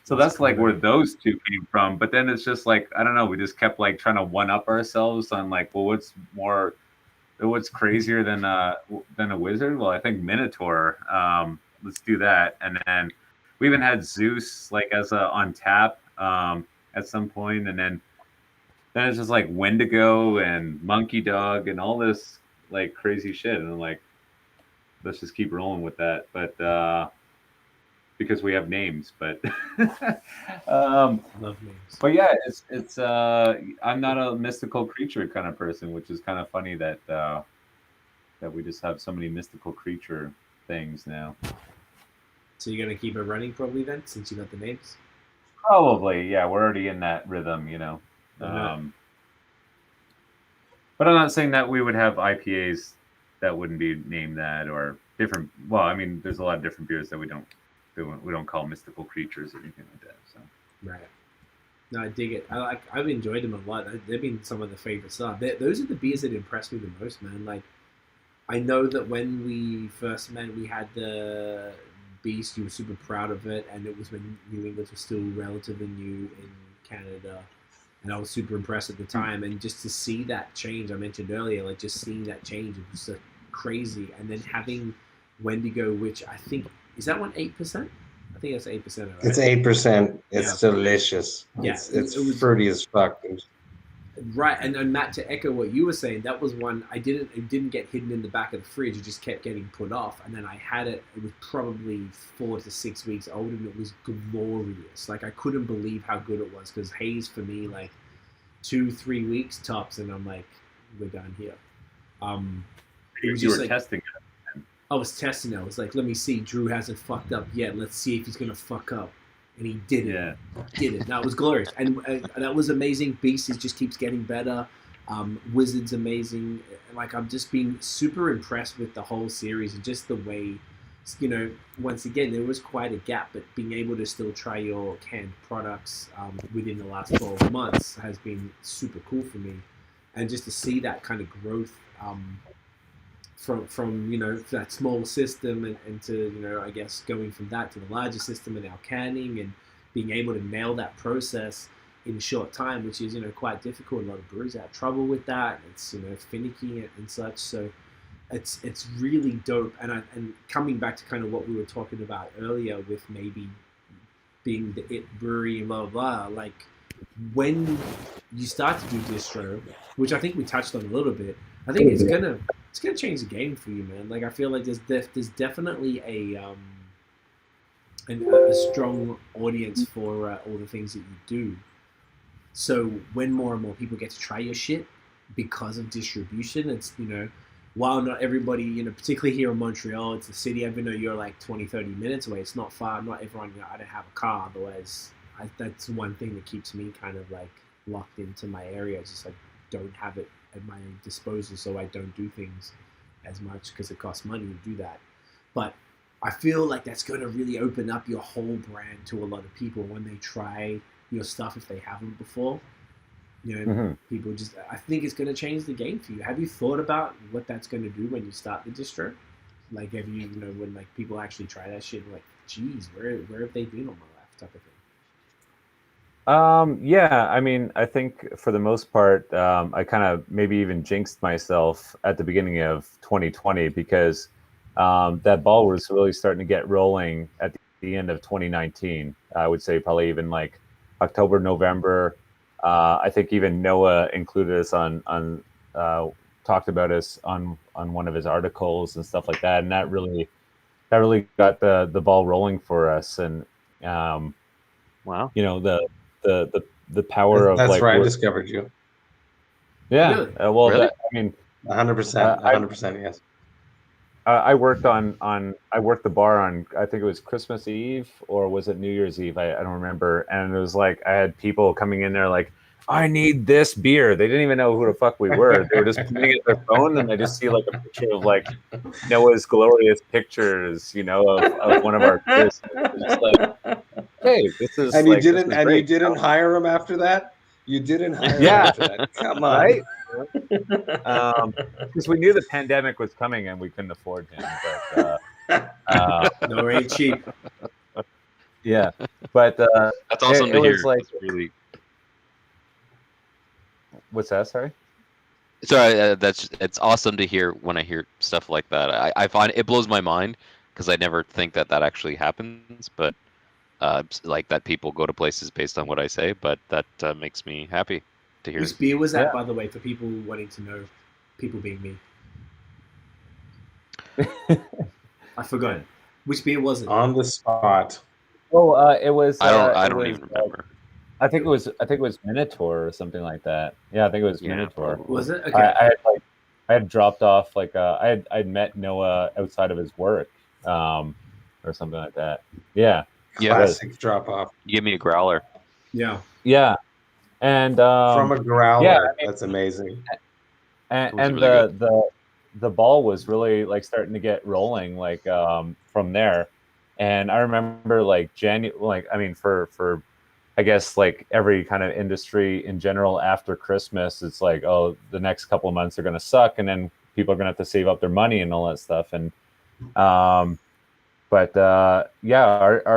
So that's like where those two came from. But then it's just like, I don't know, we just kept like trying to one up ourselves on like, well, what's crazier than a wizard? Well, I think Minotaur. Let's do that. And then we even had Zeus like as a on tap at some point, and then it's just like Wendigo and Monkey Dog and all this like crazy shit, and I'm like, let's just keep rolling with that. But because we have names, but Love names. but yeah, it's I'm not a mystical creature kind of person, which is kind of funny that that we just have so many mystical creature things now. So you're gonna keep it running probably then, since you got the names. Probably, yeah. We're already in that rhythm, you know. Uh-huh. But I'm not saying that we would have IPAs that wouldn't be named that or different. Well, I mean, there's a lot of different beers that we don't call mystical creatures or anything like that. So Right. No, I dig it. I've enjoyed them a lot. They've been some of the favorite stuff. Those are the beers that impressed me the most, man. Like, I know that when we first met, we had the Beast. You were super proud of it, and it was when New England was still relatively new in Canada, and I was super impressed at the time. And just to see that change, I mentioned earlier, like just seeing that change, it was crazy. And then having Wendigo, which I think is that one 8%. I think that's 8%. Right? It's 8%. It's Yeah. delicious. Yeah, It's it was fruity as fuck. right. And Matt, to echo what you were saying, that was one it didn't get hidden in the back of the fridge. It just kept getting put off, and then I had it. It was probably 4 to 6 weeks old, and it was glorious. Like I couldn't believe how good it was, because haze for me like 2-3 weeks tops, and I'm like, we're done here. It was you just were like, testing it. I was testing it. I was like, let me see. Drew hasn't fucked up yet. Let's see if he's gonna fuck up. And he did it. Yeah. Did it. That was glorious. And that was amazing. Beasties just keeps getting better. Wizard's amazing. Like, I'm just being super impressed with the whole series and just the way, you know, once again, there was quite a gap, but being able to still try your canned products within the last 12 months has been super cool for me. And just to see that kind of growth from you know, that small system and to, you know, I guess going from that to the larger system and now canning and being able to nail that process in a short time, which is, you know, quite difficult. A lot of breweries have trouble with that. It's, you know, finicky and such. So it's really dope. And coming back to kind of what we were talking about earlier with maybe being the it brewery and blah blah blah, like when you start to do distro, which I think we touched on a little bit, I think it's gonna change the game for you, man. Like I feel like there's definitely a strong audience for all the things that you do. So when more and more people get to try your shit because of distribution, it's, you know, while not everybody, you know, particularly here in Montreal, it's a city, even though you're like 20-30 minutes away, it's not far. Not everyone, you know, I don't have a car, otherwise that's one thing that keeps me kind of like locked into my area. It's just like don't have it at my disposal, so I don't do things as much because it costs money to do that. But I feel like that's going to really open up your whole brand to a lot of people when they try your stuff if they haven't before. You know, people just, I think it's going to change the game for you. Have you thought about what that's going to do when you start the distro? Like, have you, you know, when like people actually try that shit, like, geez, where have they been all my life, type of thing? Yeah, I mean, I think for the most part, I kind of maybe even jinxed myself at the beginning of 2020 because that ball was really starting to get rolling at the end of 2019. I would say probably even like October, November. I think even Noah included us on talked about us on one of his articles and stuff like that, and that really got the ball rolling for us. And Wow, you know, the power of that's like where I discovered you. yeah. Really? Well, Really? I mean, 100%, 100%, yes. I worked I worked the bar on, I think it was Christmas Eve or was it New Year's Eve? I don't remember. And it was like I had people coming in there like, I need this beer. They didn't even know who the fuck we were. They were just pointing at their phone and they just see like a picture of like Noah's glorious pictures, you know, of one of our beers. It was just like, hey, this is and like, you didn't great, you didn't hire him after that? You didn't hire him Yeah. after that. Come on. Right? Because we knew the pandemic was coming and we couldn't afford him. But No, ain't cheap. yeah, but that's awesome it to hear. was like, That's really what's that? Sorry. sorry. It's awesome to hear when I hear stuff like that. I find it blows my mind because I never think that actually happens. But like that people go to places based on what I say, but that makes me happy to hear. Which beer was that, by the way, for people wanting to know, people being me? I forgot. Which beer was it? On the spot. Oh, it was. I don't even remember. I think it was Minotaur or something like that. Yeah, I think it was Minotaur. Probably. Was it? Okay. I had dropped off I'd met Noah outside of his work, or something like that. Yeah. Classic drop off. You give me a growler. Yeah. Yeah. And From a growler. yeah, I mean, that's amazing. And really the ball was really like starting to get rolling from there. And I remember for I guess like every kind of industry in general after Christmas, it's like, oh, the next couple of months are going to suck, and then people are going to have to save up their money and all that stuff. And our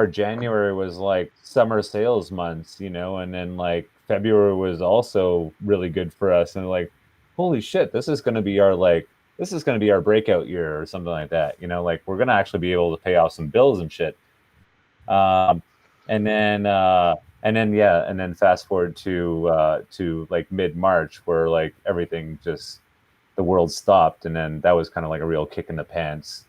January was like summer sales months, and then like February was also really good for us. And like, holy shit, this is going to be our breakout year or something like that. Like we're going to actually be able to pay off some bills and shit. And then fast forward to like mid-March, where like everything just, the world stopped, and then that was kind of like a real kick in the pants.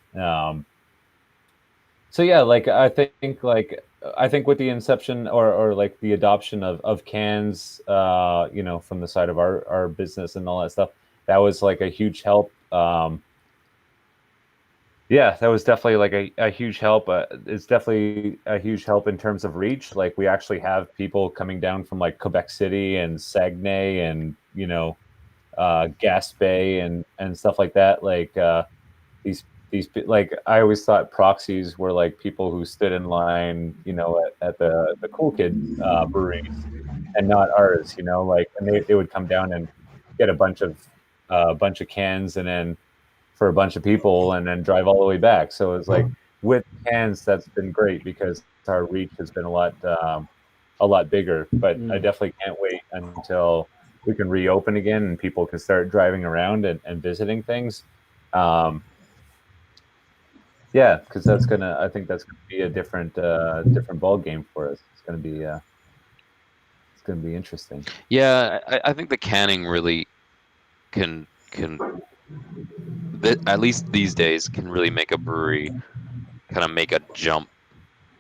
So yeah, like I think with the inception or like the adoption of cans, from the side of our business and all that stuff, that was like a huge help. Yeah, that was definitely like a huge help. It's definitely a huge help in terms of reach. Like we actually have people coming down from like Quebec City and Saguenay and Gaspé and stuff like that. Like these like I always thought proxies were like people who stood in line, at the Cool Kid breweries, and not ours. Like, and they would come down and get a bunch of cans and then for a bunch of people and then drive all the way back. So it's like with cans, that's been great because our reach has been a lot bigger. But I definitely can't wait until we can reopen again and people can start driving around and visiting things. Because I think that's gonna be a different ball game for us. It's gonna be interesting. Yeah, I think the canning really can at least these days can really make a brewery kind of make a jump,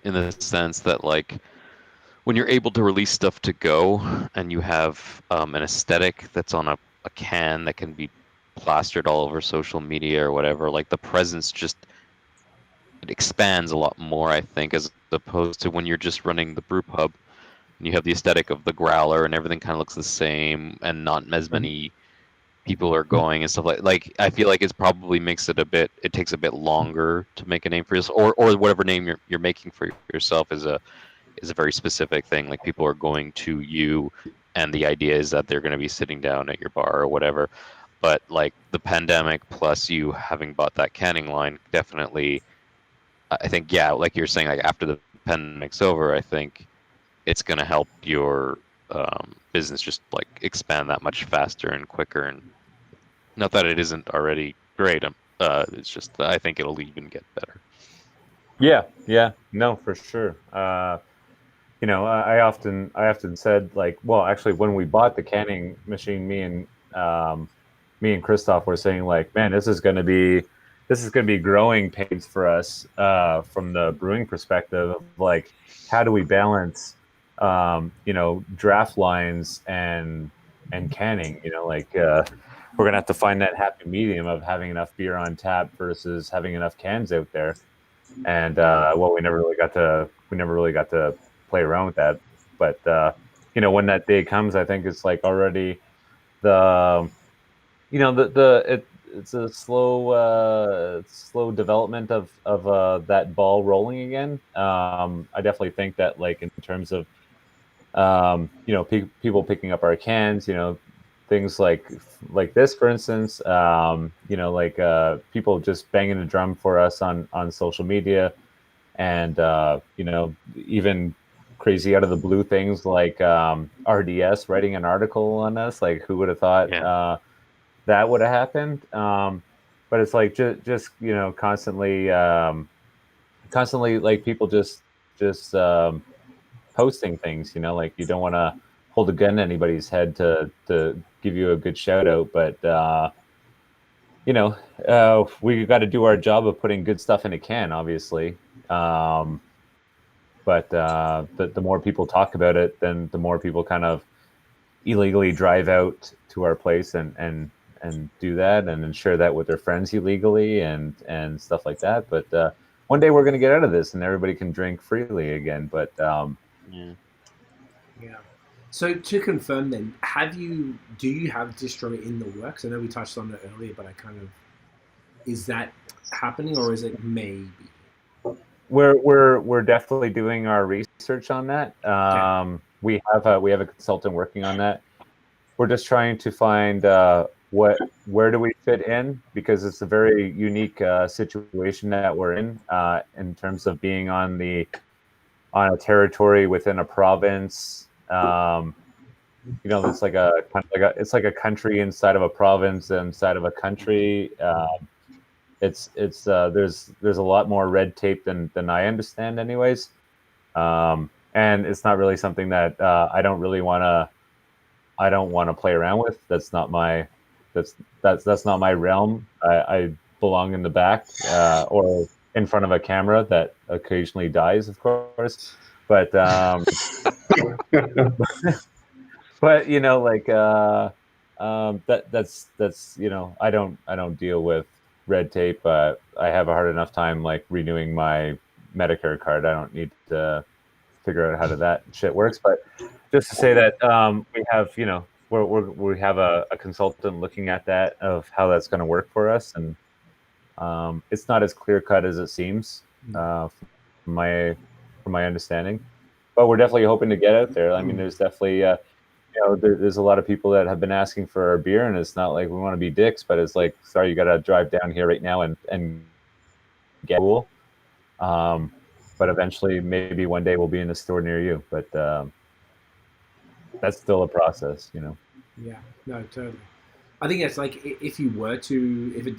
in the sense that like when you're able to release stuff to go and you have an aesthetic that's on a can that can be plastered all over social media or whatever, like the presence just, it expands a lot more, I think, as opposed to when you're just running the brew pub and you have the aesthetic of the growler and everything kind of looks the same and not as many people are going and stuff like I feel like it probably makes it takes a bit longer to make a name for yourself, or whatever name you're making for yourself is a very specific thing. Like people are going to you and the idea is that they're going to be sitting down at your bar or whatever. But like the pandemic plus you having bought that canning line, definitely I think, yeah, like you're saying, like after the pandemic's over, I think it's going to help your business just like expand that much faster and quicker. And not that it isn't already great. It's just I think it'll even get better. Yeah, no, for sure. I often said like, well, actually, when we bought the canning machine, me and Christoph were saying like, man, this is going to be growing pains for us from the brewing perspective of like, how do we balance, draft lines and canning? We're gonna have to find that happy medium of having enough beer on tap versus having enough cans out there. And we never really got to play around with that. But when that day comes, I think it's like already it's a slow development of that ball rolling again. I definitely think that like in terms of people picking up our cans, things like this, for instance, people just banging the drum for us on social media, and even crazy out of the blue things like RDS writing an article on us. Like, who would have thought that would have happened? But it's like just constantly like people just just posting things. Like you don't want to hold a gun to anybody's head to give you a good shout out, but we got to do our job of putting good stuff in a can, obviously. But the more people talk about it, then the more people kind of illegally drive out to our place and do that and then share that with their friends illegally and stuff like that. But one day we're going to get out of this and everybody can drink freely again. But Yeah. Yeah. So to confirm then, do you have distro in the works? I know we touched on it earlier, but is that happening or is it maybe? We're definitely doing our research on that. Okay. We have a consultant working on that. We're just trying to find where do we fit in, because it's a very unique situation that we're in terms of being on a territory within a province. It's like a country inside of a province inside of a country. There's a lot more red tape than I understand, anyways. And it's not really something that I don't want to play around with. That's not my realm. I belong in the back or in front of a camera that occasionally dies, of course. But but that's I don't deal with red tape. I have a hard enough time renewing my Medicare card. I don't need to figure out how that shit works. But just to say that we have we have a consultant looking at that, of how that's going to work for us, and it's not as clear cut as it seems from my understanding. But we're definitely hoping to get out there. I mean, there's definitely there's a lot of people that have been asking for our beer, and it's not like we want to be dicks, but it's like, sorry, you got to drive down here right now and get cool. But eventually, maybe one day we'll be in a store near you. But that's still a process, Yeah, no, totally. I think it's like, if you were to,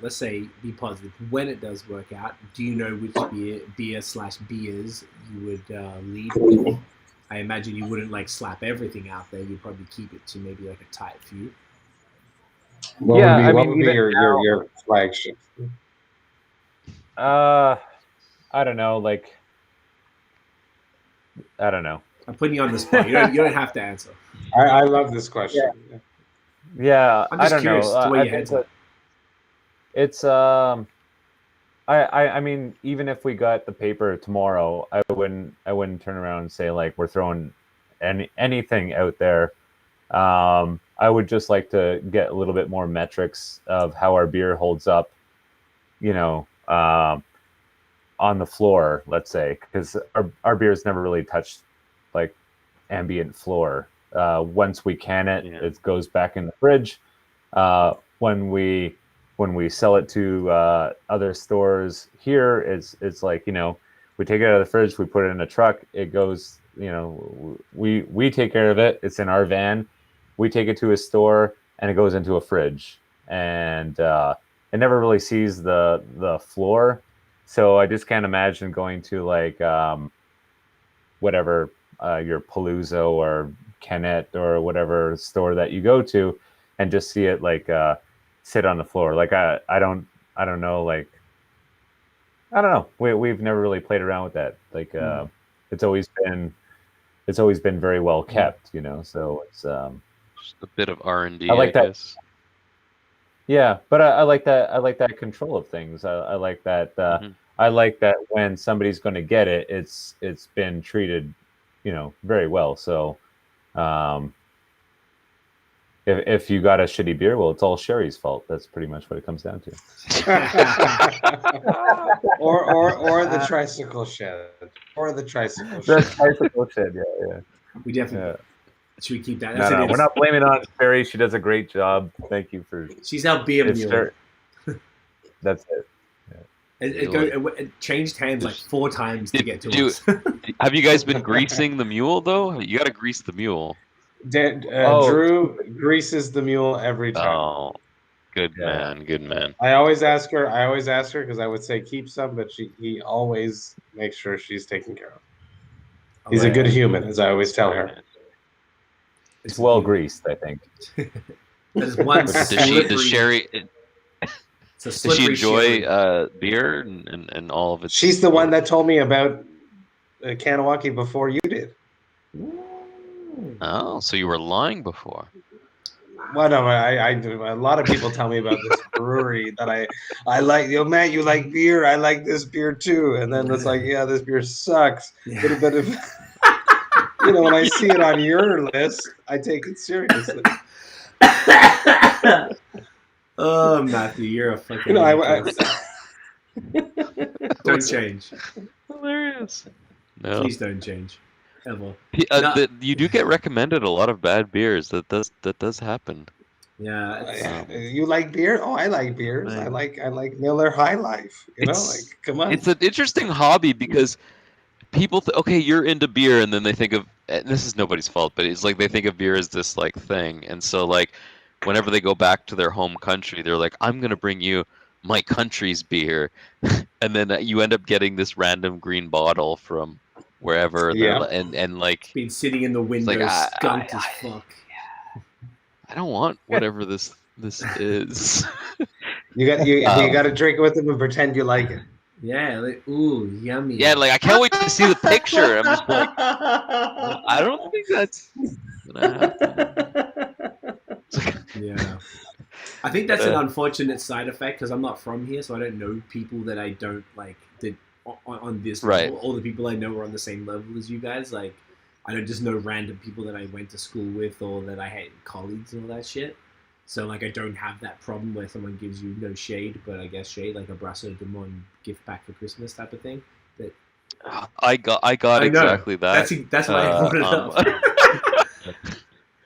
let's say, be positive, when it does work out, do you know which beer/beers you would lead with? I imagine you wouldn't slap everything out there. You'd probably keep it to maybe a tight few. What would be your flagship? I don't know. I don't know. I'm putting you on the spot. You don't have to answer. I love this question. Yeah, I'm just I don't curious know. to where your head's at. It's I mean, even if we got the paper tomorrow, I wouldn't turn around and say we're throwing anything out there. I would just like to get a little bit more metrics of how our beer holds up, on the floor, let's say, because our beer's never really touched ambient floor. Once we can it, it goes back in the fridge. When we sell it to other stores here, it's we take it out of the fridge, we put it in a truck, it goes, we take care of it. It's in our van. We take it to a store and it goes into a fridge, and it never really sees the floor. So I just can't imagine going to whatever your Palooza or Kennett or whatever store that you go to, and just see it sit on the floor. I don't know. I don't know. We've never really played around with that. It's always been very well kept, So it's just a bit of R&D. I like that. Guess. Yeah, but I like that. I like that control of things. I like that. I like that when somebody's going to get it, it's been treated, very well. So, if you got a shitty beer, well, it's all Sherry's fault. That's pretty much what it comes down to. or the tricycle shed. Or the tricycle shed. The tricycle shed, yeah. We definitely should we keep that? No, we're not blaming on Sherry. She does a great job. Thank you for. She's our beer mule. That's it. It changed hands 4 times to get to us. Have you guys been greasing the mule though? You got to grease the mule. Drew greases the mule every time. Oh, Good man. Good man. I always ask her because I would say keep some, but he always makes sure she's taken care of. He's a good human, as I always tell her. It's well greased, I think. There's one Does Sherry? Does she enjoy beer and all of it? She's the one that told me about Kahnawake before you did. Oh, so you were lying before. Well, no, I a lot of people tell me about this brewery that I like. Yo, Matt, you like beer? I like this beer too. And then it's like, yeah, this beer sucks. Yeah. But if when I see it on your list, I take it seriously. Oh, Matthew, you're a fucking. Don't change. Hilarious. No. Please don't change. Ever. You do get recommended a lot of bad beers. That does happen. Yeah. You like beer? Oh, I like beers. I like Miller High Life. Come on. It's an interesting hobby because people okay, you're into beer, and then they think of, and this is nobody's fault, but it's like they think of beer as this like thing, and so like whenever they go back to their home country, they're like, I'm gonna bring you my country's beer, and then you end up getting this random green bottle from wherever, and like been sitting in the window, like, skunked as fuck. I don't want whatever this is. You got to drink it with them and pretend you like it. Yeah, like, ooh, yummy. Yeah, like I can't wait to see the picture. I'm just like, I don't think that's gonna happen. Yeah, I think that's an unfortunate side effect because I'm not from here, so I don't know people that I don't like that on this level. Right. All the people I know are on the same level as you guys. Like, I don't just know random people that I went to school with or that I had colleagues and all that shit. So, like, I don't have that problem where someone gives you no shade, but I guess shade, like a Brasso de Mon gift pack for Christmas type of thing. That I got exactly that. That's why I brought it up.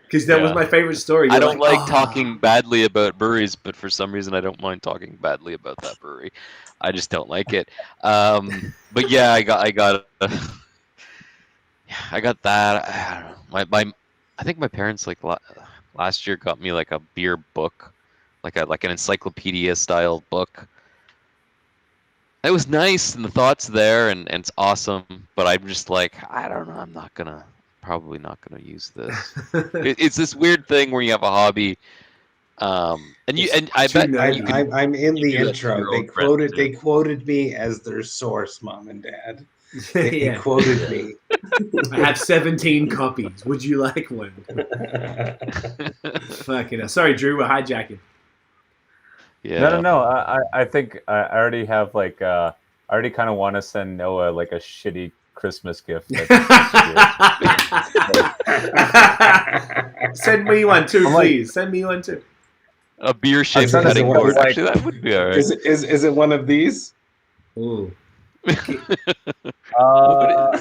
Because that was my favorite story. I don't like talking badly about breweries, but for some reason I don't mind talking badly about that brewery. I just don't like it. But yeah, I got that. I don't know. I think my parents like last year got me like a beer book, like an encyclopedia style book. It was nice and the thoughts there and it's awesome, but I'm just like, I don't know, I'm probably not gonna use this. It's this weird thing where you have a hobby, and I bet I'm in the intro. They quoted me as their source, Mom and Dad. They quoted me. I have 17 copies. Would you like one? Fucking hell. Sorry, Drew. We're hijacking. Yeah. No. I think I already have like I already kind of want to send Noah like a shitty Christmas gift. Send me one too, please. Send me one too. A beer shaped cutting board. Actually, that would be alright. Is it one of these? Ooh. No, I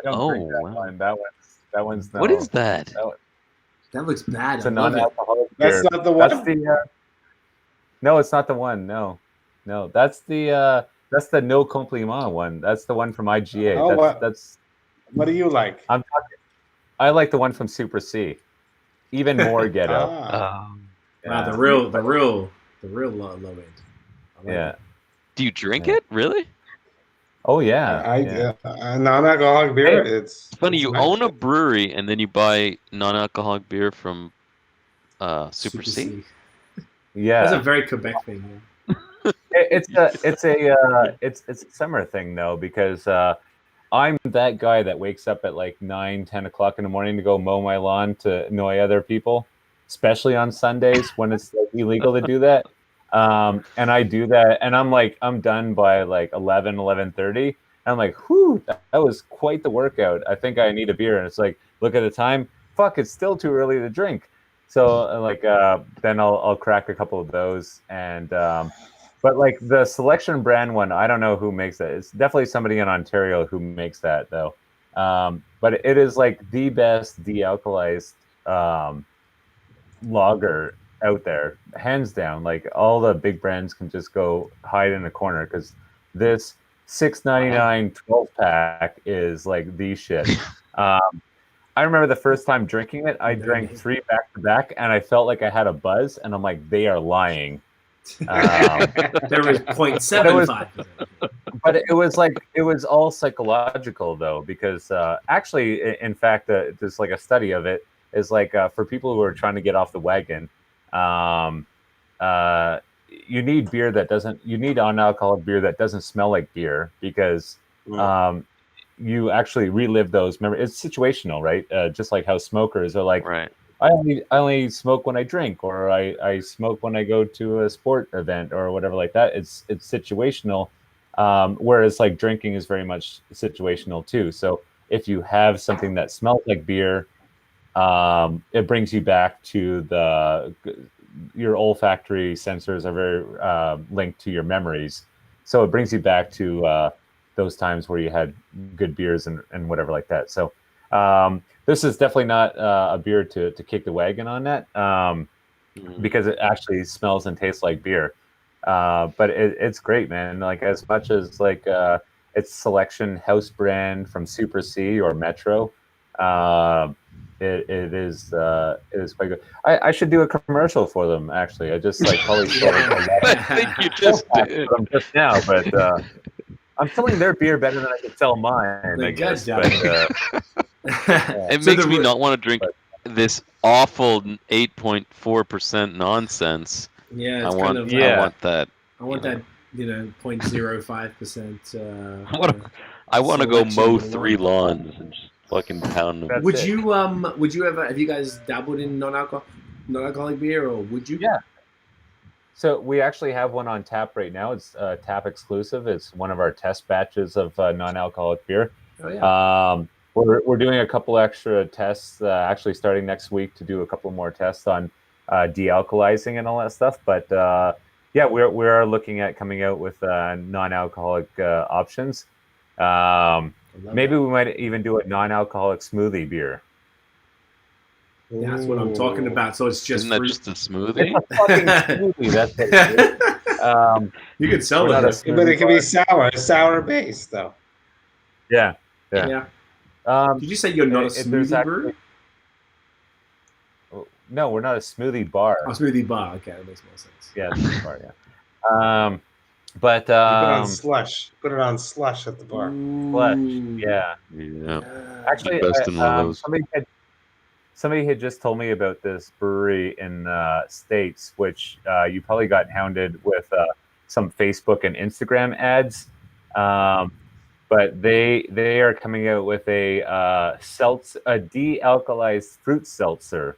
don't drink that one. That one's no. What is that? That looks bad. It's a non-alcoholic beer. That's not the one. No, it's not the one. No, that's the no compliment one. That's the one from IGA. Oh, that's. What do you like? I like the one from Super C. Even more ghetto. Wow, the real low end. Yeah. Do you drink it? Really? Oh yeah. Non-alcoholic beer. Hey, it's funny. You own a brewery and then you buy non-alcoholic beer from Super C. Yeah, that's a very Quebec thing. Yeah. It's a summer thing though because I'm that guy that wakes up at like 9-10 o'clock in the morning to go mow my lawn to annoy other people, especially on Sundays when it's like illegal to do that. And I do that, and I'm done by like 11:30. And I'm like, whew, that was quite the workout. I think I need a beer. And it's like, look at the time. Fuck, it's still too early to drink. So like, then I'll crack a couple of those. And but like the Selection brand one, I don't know who makes that. It's definitely somebody in Ontario who makes that though. But it is like the best de-alkalized lager out there, hands down. Like all the big brands can just go hide in a corner because this $6.99 12-pack is like the shit. I remember the first time drinking it. I drank 3 back to back, and I felt like I had a buzz. And I'm like, they are lying. There was 0.75%. But it was all psychological though, because actually, in fact, there's like a study of it is like for people who are trying to get off the wagon, you need beer you need non-alcoholic beer that doesn't smell like beer, because you actually relive those memories. It's situational, right? Just like how smokers are like, Right. I only smoke when I drink, or I smoke when I go to a sport event or whatever like that. It's situational, whereas like drinking is very much situational too. So if you have something that smells like beer, it brings you back to your olfactory sensors are very linked to your memories. So it brings you back to those times where you had good beers and whatever like that. So this is definitely not a beer to kick the wagon on that, because it actually smells and tastes like beer. But it's great, man. Like, as much as like it's selection house brand from Super C or Metro, it is quite good. I should do a commercial for them. Actually, I just like probably I think you just did. them just now, but I'm selling their beer better than I could sell mine. I guess. But, it makes me not want to drink this awful 8.4% nonsense. Yeah, I it's want kind of, I want that. I want that, 0.05%. I want to go selection mow of 3 lawns and just fucking pound them. That's Would it. you ever, have you guys dabbled in non-alcoholic beer, or would you? Yeah. So we actually have one on tap right now. It's tap exclusive. It's one of our test batches of non-alcoholic beer. Oh yeah. We're doing a couple extra tests, actually starting next week, to do a couple more tests on de-alkalizing and all that stuff. But yeah, we are looking at coming out with non-alcoholic options. Maybe we might even do a non-alcoholic smoothie beer. That's what I'm talking about. So it's just Isn't that fruit. just a smoothie? It's a fucking smoothie. That's what it is. You could sell We're not it. a smoothie But it can be bar. sour based though. Yeah. Yeah. Did you say you're not a smoothie brewer? No, we're not a smoothie bar. Oh, smoothie bar. Okay, that makes more sense. Yeah, smoothie bar. Yeah. But Put it on slush. Put it on slush at the bar. slush. Yeah. Yeah. Actually, Best in one of those. somebody had just told me about this brewery in States, which you probably got hounded with some Facebook and Instagram ads. But they are coming out with a de-alkalized fruit seltzer.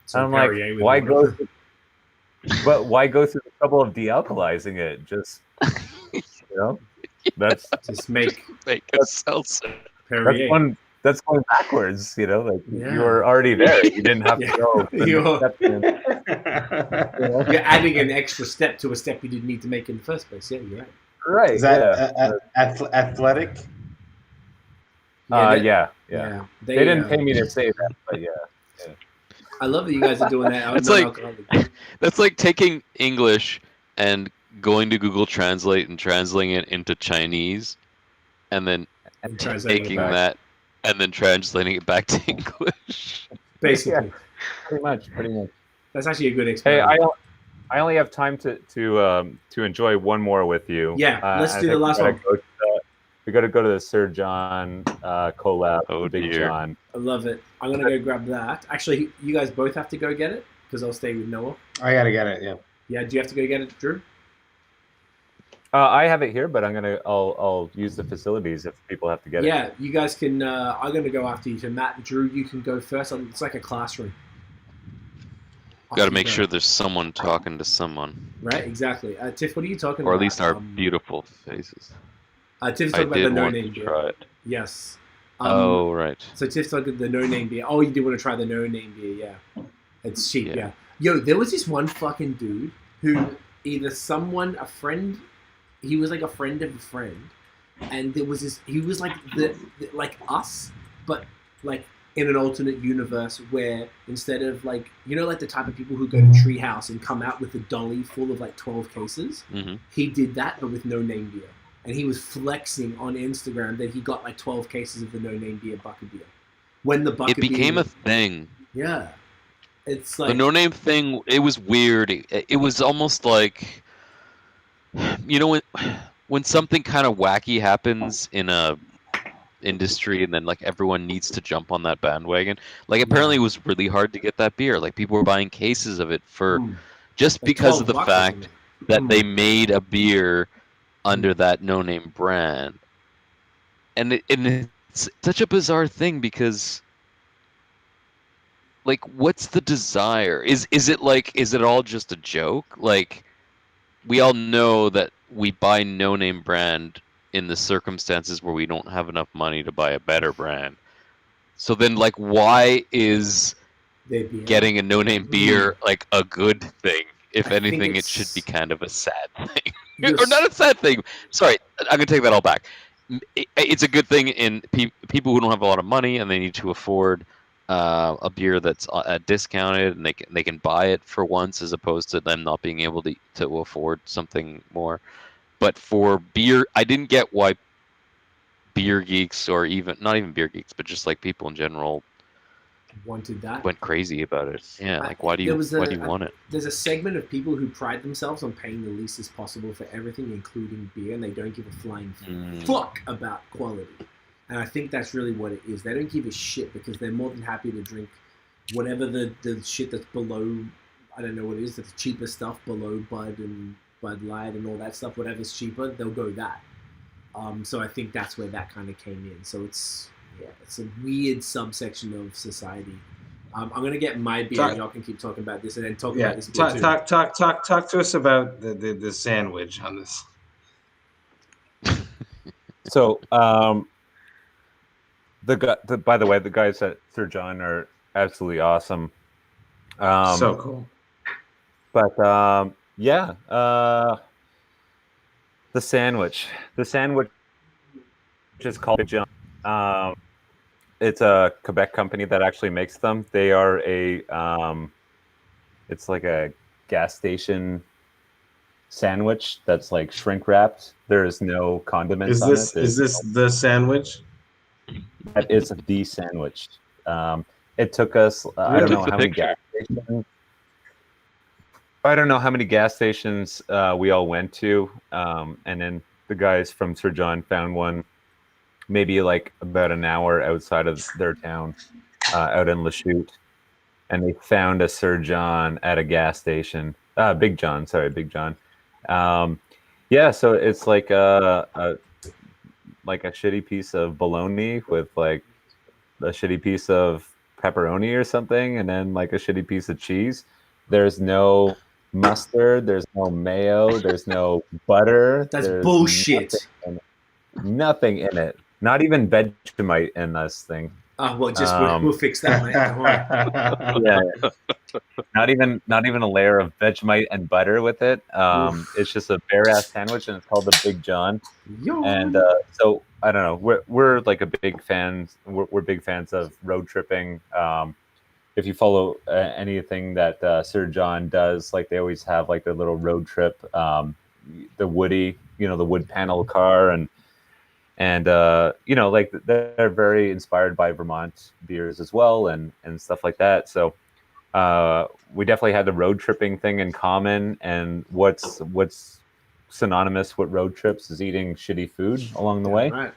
So I'm like, Perrier with why water. go? But why go through the trouble of de-alkalizing it? Just that's Just make a seltzer. Perrier. that's going backwards. Like Yeah. you were already there. You didn't have to go. You're adding an extra step to a step you didn't need to make in the first place. Yeah, you're right. Right. Is that athletic? Yeah. They didn't pay me to say that, but yeah. I love that you guys are doing that. It's like that's like taking English and going to Google Translate and translating it into Chinese, and then taking that and then translating it back to English. Basically, Yeah, pretty much. That's actually a good Hey, experiment. I only have time to enjoy one more with you. Yeah, let's do the last one. We got to go to the Sir John collab. Oh, Big dear. John. I love it. I'm gonna go grab that. Actually, you guys both have to go get it because I'll stay with Noah. I gotta get it. Yeah. Yeah, do you have to go get it, Drew? I have it here, but I'll use the facilities if people have to get it. Yeah, you guys can. I'm gonna go after you. So Matt and Drew, you can go first. It's like a classroom. Got to make sure there's someone talking to someone, Right, exactly. Tiff, what are you talking about? or at least our beautiful faces. Tiff's I talking about the did no want name to beer. try it. Yes. Oh, right. So Tiff's talking about the no name beer. Oh, you do want to try the no name beer? Yeah, it's cheap. Yeah. Yeah. Yo, there was this one fucking dude who either a friend. He was like a friend of a friend, and there was this. He was like like us, but like in an alternate universe where instead of like like the type of people who go to Treehouse and come out with a dolly full of like 12 cases, Mm-hmm. he did that but with no name beer, and he was flexing on Instagram that he got like 12 cases of the no name beer bucket beer, when the bucket It became beer, a thing. yeah. It's The like no name thing. It was weird. It was almost like, you know, when something kind of wacky happens in a industry, and then like everyone needs to jump on that bandwagon. Like apparently it was really hard to get that beer. Like people were buying cases of it for just like because of the $12 or fact something. that they made a beer under that no name brand. And it's such a bizarre thing because like what's the desire? Is it all just a joke? Like we all know that we buy no name brand in the circumstances where we don't have enough money to buy a better brand. So then like why is getting a no name beer like a good thing? If anything, it should be kind of a sad thing. Or not a sad thing. Sorry, I'm gonna take that all back. It's a good thing in people who don't have a lot of money and they need to afford a beer that's discounted, and they can buy it for once, as opposed to them not being able to afford something more. But for beer, I didn't get why beer geeks, or even not even beer geeks, but just like people in general, wanted that, went crazy about it. Yeah, like why do you want it? There's a segment of people who pride themselves on paying the least as possible for everything, including beer, and they don't give a flying fuck about quality. And I think that's really what it is. They don't give a shit because they're more than happy to drink whatever the shit that's below, I don't know what it is, that's cheaper stuff below Bud and Bud Light and all that stuff. Whatever's cheaper, they'll go that. So I think that's where that kind of came in. So it's a weird subsection of society. I'm gonna get my beer, and y'all can keep talking about this, and then talk about this beer too. Talk to us about the sandwich on this. So, by the way, the guys at Sir John are absolutely awesome. So cool. But the sandwich is called Big John. It's a Quebec company that actually makes them. They are it's like a gas station sandwich that's like shrink wrapped. There is no condiments on it. Is this the sandwich? That is the sandwich. It took us, I don't know how many gas stations. I don't know how many gas stations we all went to, and then the guys from Sir John found one maybe like about an hour outside of their town, out in Lachute, and they found a Sir John at a gas station. Big John. So it's like a shitty piece of bologna with like a shitty piece of pepperoni or something, and then like a shitty piece of cheese. There's no mustard, there's no mayo, there's no butter. That's bullshit. Nothing in it. Not even Vegemite in this thing. Well, just we'll fix that, mate. Yeah. Not even a layer of Vegemite and butter with it. It's just a bare ass sandwich, and it's called the Big John. And so I don't know. We're like big fans. We're big fans of road tripping. If you follow anything that Sir John does, like they always have like their little road trip, the Woody, the wood panel car, and like they're very inspired by Vermont beers as well, and stuff like that. So we definitely had the road tripping thing in common, and what's synonymous with road trips is eating shitty food along the way. Right.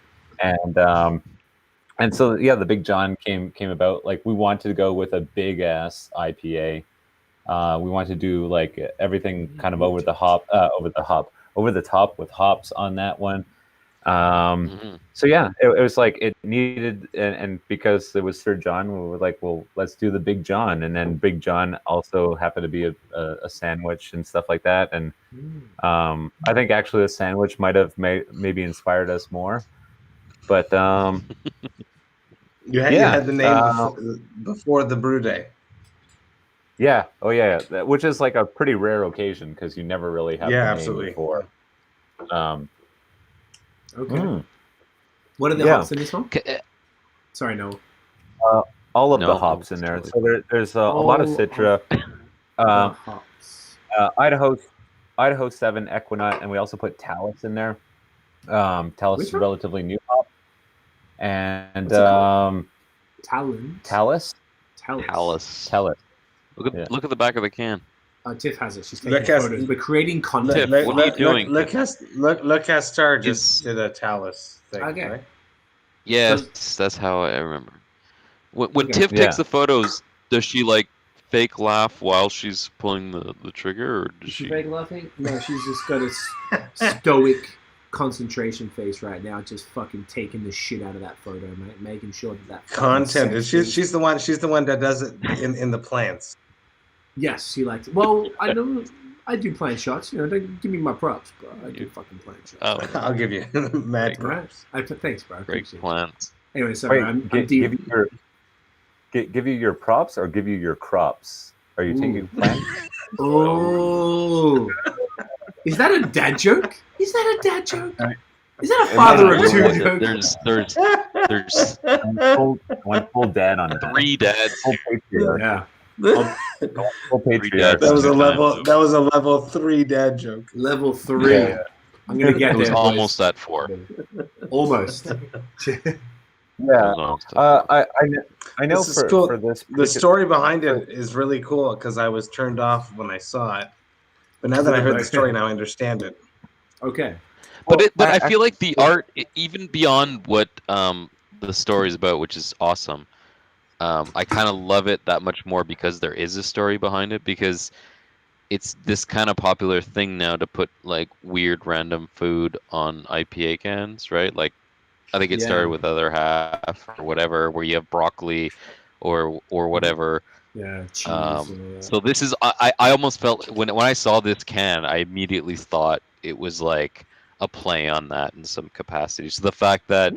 And so the Big John came about. Like we wanted to go with a big ass IPA. We wanted to do like everything kind of over the top with hops on that one. So it was like it needed, and because it was Sir John, we were like, well, let's do the Big John. And then Big John also happened to be a sandwich and stuff like that. And I think actually the sandwich might have maybe inspired us more. But you had the name before the brew day. Yeah. Oh yeah. Which is like a pretty rare occasion because you never really have the name before. Okay. What are the hops in this one? Sorry, no. All of the hops in there. Totally. So there's a lot of Citra, hops. Idaho 7 Equinut, and we also put Talus in there. Talus is a relatively new hop, and Talent. Talus. Talus. Talus. Look at the back of the can. Tiff has it. She's taking photos. We're creating content. Tiff, what are you doing? Look, Star just did a Talus thing. Okay. Right? Yes, that's how I remember. When Okay. Tiff takes the photos, does she like fake laugh while she's pulling the trigger, or does Is she she? fake laughing? No, she's just got a stoic concentration face right now, just fucking taking the shit out of that photo, mate, making sure that content. She's the one. She's the one that does it in the plants. Yes, she likes it. Well, I know I do plant shots. You know, don't give me my props, bro. I do fucking plant shots. Oh, I'll give you mad props. Thanks, bro. Great plants. Anyway, sorry, I'm deep. Give you your props or give you your crops? Are you taking plants? Oh, is that a dad joke? Is that a dad joke? Is that a father of two joke? There's one full dad on it. 3 dads. Yeah. That was a level 3 dad joke. Level 3. Yeah. I'm gonna get it was there. Almost at 4. Almost. Yeah. I know this for this. The story behind it is really cool because I was turned off when I saw it, but now that I heard the story, now I understand it. Okay. But I feel like the art, even beyond what the story is about, which is awesome. I kind of love it that much more because there is a story behind it, because it's this kind of popular thing now to put like weird random food on IPA cans, right? Like I think it started with Other Half or whatever, where you have broccoli or whatever. Yeah, cheese. So this is I almost felt when I saw this can, I immediately thought it was like a play on that in some capacity. So the fact that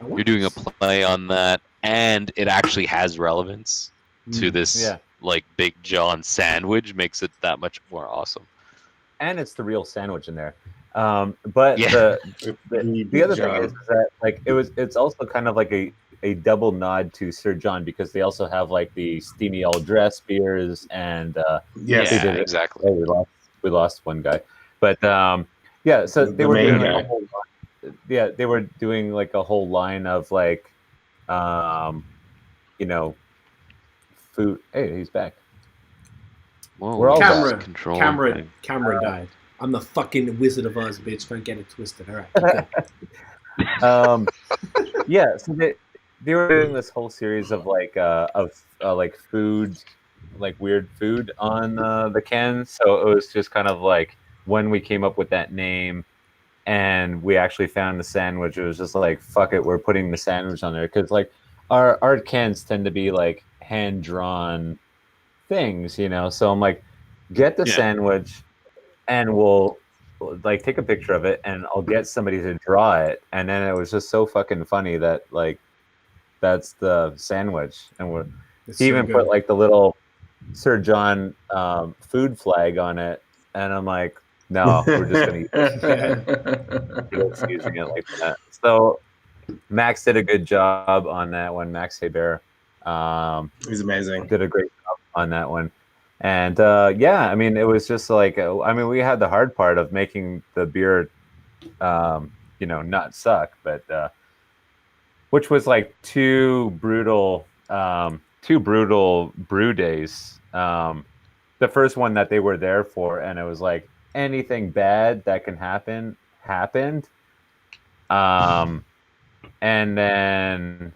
you're doing a play on that and it actually has relevance to this like Big John sandwich makes it that much more awesome. And it's the real sandwich in there. But the other thing is that like it's also kind of like a double nod to Sir John, because they also have like the steamy all dress beers and exactly. Oh, we lost one guy, but so they were doing like a whole they were doing like a whole line of like food. Hey, he's back. Whoa, we're all camera died. I'm the fucking Wizard of Oz, bitch. Don't get it twisted. All right. So they were doing this whole series of like food, like weird food on the cans. So it was just kind of like when we came up with that name and we actually found the sandwich, it was just like, fuck it, we're putting the sandwich on there, because like our cans tend to be like hand drawn things, So I'm like, get the sandwich and we'll like take a picture of it and I'll get somebody to draw it. And then it was just so fucking funny that like that's the sandwich. And he even put like the little Sir John food flag on it. And I'm like, no, we're just going to use using it like that. So Max did a good job on that one. Max Hebert. He's amazing. Did a great job on that one. And I mean, it was just like, we had the hard part of making the beer, not suck, but which was like two brutal brew days. The first one that they were there for, and it was like anything bad that can happen happened. And then,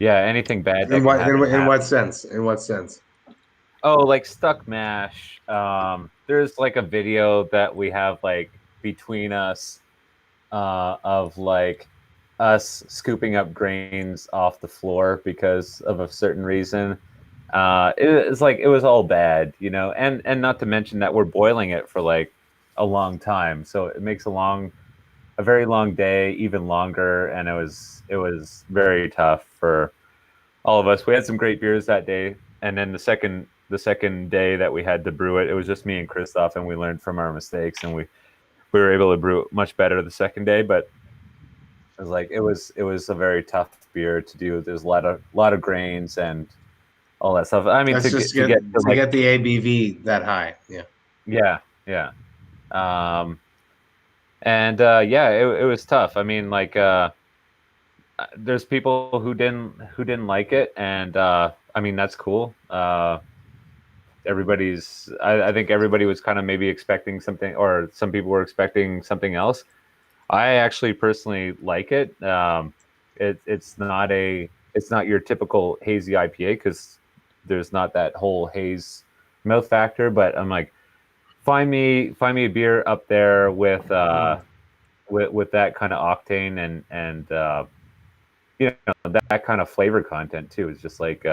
anything bad. In what sense? In what sense? Oh, like stuck mash. There's like a video that we have like between us of like us scooping up grains off the floor because of a certain reason. It's like it was all bad, and not to mention that we're boiling it for like a long time, so it makes a very long day even longer, and it was very tough for all of us. We had some great beers that day, and then the second day that we had to brew it was just me and Christoph, and we learned from our mistakes, and we were able to brew it much better the second day. But it was like it was a very tough beer to do. There's a lot of grains and all that stuff. I mean, to get the ABV that high, yeah. It was tough. I mean, like there's people who didn't like it, and I mean that's cool. I think everybody was kind of maybe expecting something, or some people were expecting something else. I actually personally like it. It's not your typical hazy IPA because there's not that whole haze mouth factor. But I'm like, find me a beer up there with that kind of octane and that kind of flavor content too. It's just like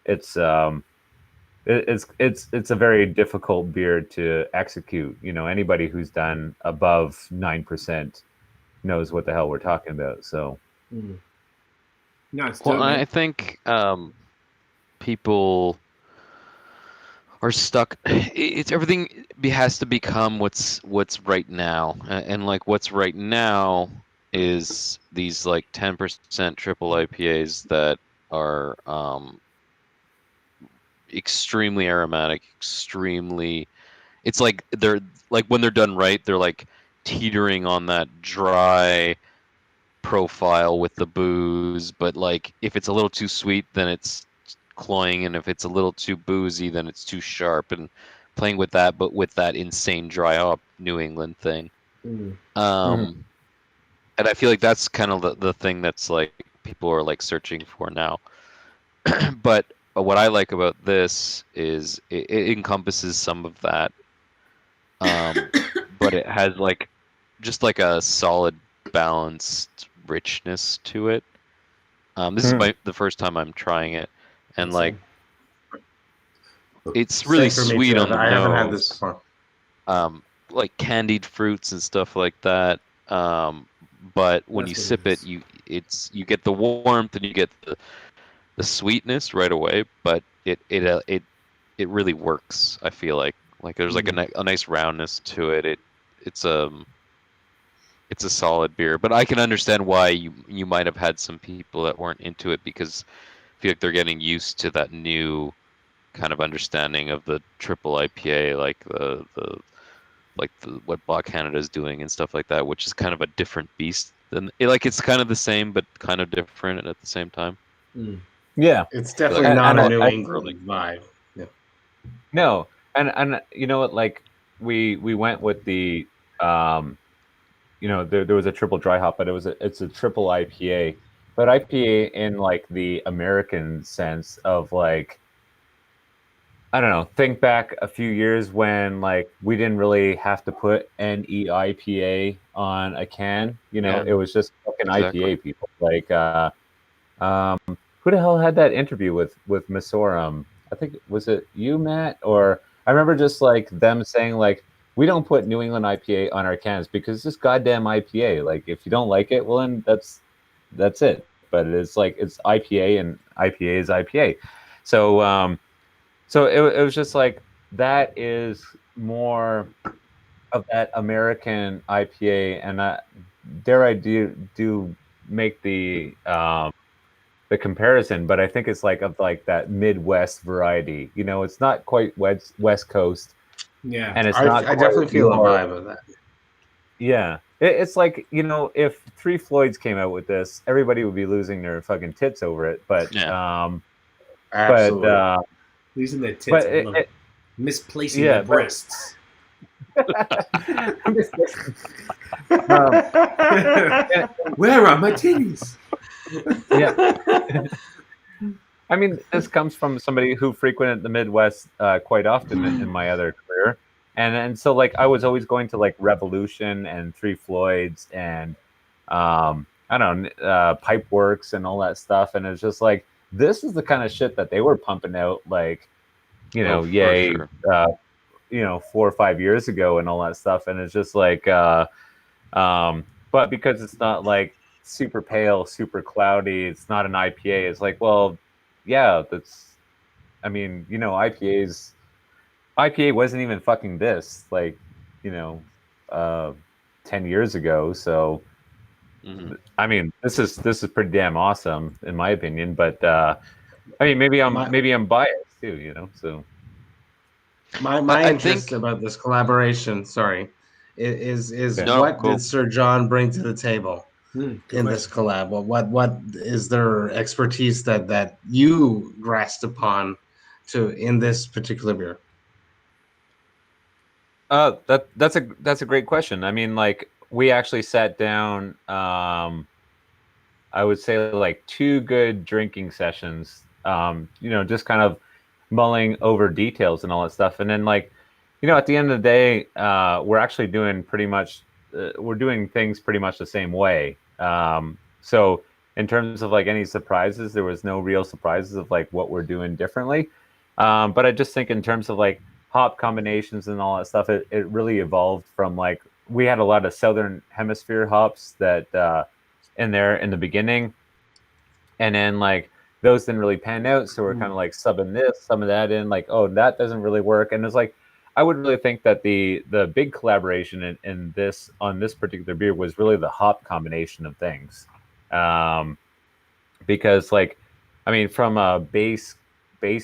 it's it's a very difficult beer to execute. Anybody who's done above 9% knows what the hell we're talking about. So, No, it's Well, dope, man. I think people are stuck. It's everything has to become what's right now, and like what's right now is these like 10% triple IPAs that are extremely aromatic, extremely. It's like they're like when they're done right, they're like teetering on that dry profile with the booze, but like if it's a little too sweet, then it's cloying, and if it's a little too boozy, then it's too sharp, and playing with that, but with that insane dry hop New England thing. And I feel like that's kind of the thing that's like people are like searching for now. But what I like about this is it encompasses some of that, but it has like just like a solid balanced richness to it. This is the first time I'm trying it, and like it's really Same for me, sweet too. on the I haven't had nose. this before. Like candied fruits and stuff like that. But when That's you what sip it it, is. you get the warmth and you get the sweetness right away. But it really works. I feel like there's like a nice roundness to it. It's a solid beer. But I can understand why you might have had some people that weren't into it, because I feel like they're getting used to that new kind of understanding of the triple IPA, like what Block Canada is doing and stuff like that, which is kind of a different beast than it's kind of the same but kind of different at the same time. Yeah, It's definitely not a New England vibe. Yeah. No, and you know what? Like we went with the there was a triple dry hop, but it's a triple IPA, but IPA in like the American sense of like, I don't know. Think back a few years when like we didn't really have to put NEIPA on a can. It was just fucking IPA people. Like, who the hell had that interview with Masorum? I think was it you, Matt? Or I remember just like them saying like, we don't put New England IPA on our cans because it's just goddamn IPA. Like if you don't like it, well then that's it. But it's like it's IPA and IPA is IPA. So so it was just like that is more of that American IPA, and dare I do make the comparison, but I think it's like of like that Midwest variety. It's not quite West Coast. Yeah, and it's I definitely feel the vibe of that. Yeah, it's like if Three Floyds came out with this, everybody would be losing their fucking tits over it. But Absolutely. Losing their tits, misplacing their breasts. Where are my titties? Yeah. I mean, this comes from somebody who frequented the Midwest quite often in my other career. And so like I was always going to like Revolution and Three Floyds and I don't know, Pipeworks and all that stuff. And it's just like, this is the kind of shit that they were pumping out, like, sure. 4 or 5 years ago and all that stuff. And it's just like, but because it's not like super pale, super cloudy, it's not an IPA. It's like, well, yeah, IPA wasn't even fucking this, like, 10 years ago. So, I mean, this is pretty damn awesome in my opinion. But I mean, maybe I'm biased too, So my interest about this collaboration, sorry, is what did Sir John bring to the table? in this collab? What is there expertise that you grasped upon in this particular beer? That's a great question. I mean, like we actually sat down. I would say like 2 good drinking sessions. Just kind of mulling over details and all that stuff, and then like, at the end of the day, we're actually doing pretty much. We're doing things pretty much the same way. So in terms of like any surprises, there was no real surprises of like what we're doing differently. But I just think in terms of like hop combinations and all that stuff, it really evolved from like we had a lot of Southern Hemisphere hops that in there in the beginning, and then like those didn't really pan out, so we're kind of like subbing this, some of that in, like, oh, that doesn't really work. And it's like I would really think that the big collaboration in this on this particular beer was really the hop combination of things, because like, I mean, from a base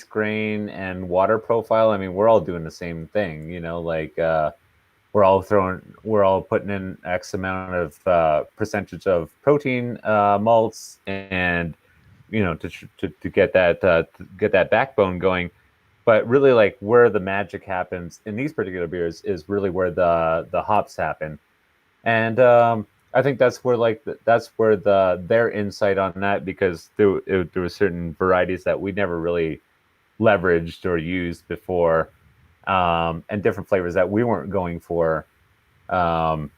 grain and water profile, I mean, we're all doing the same thing, like we're all putting in X amount of percentage of protein malts, and to get that backbone going. But really, like where the magic happens in these particular beers is really where the hops happen, and I think that's where their insight on that, because there were certain varieties that we never really leveraged or used before, and different flavors that we weren't going for. And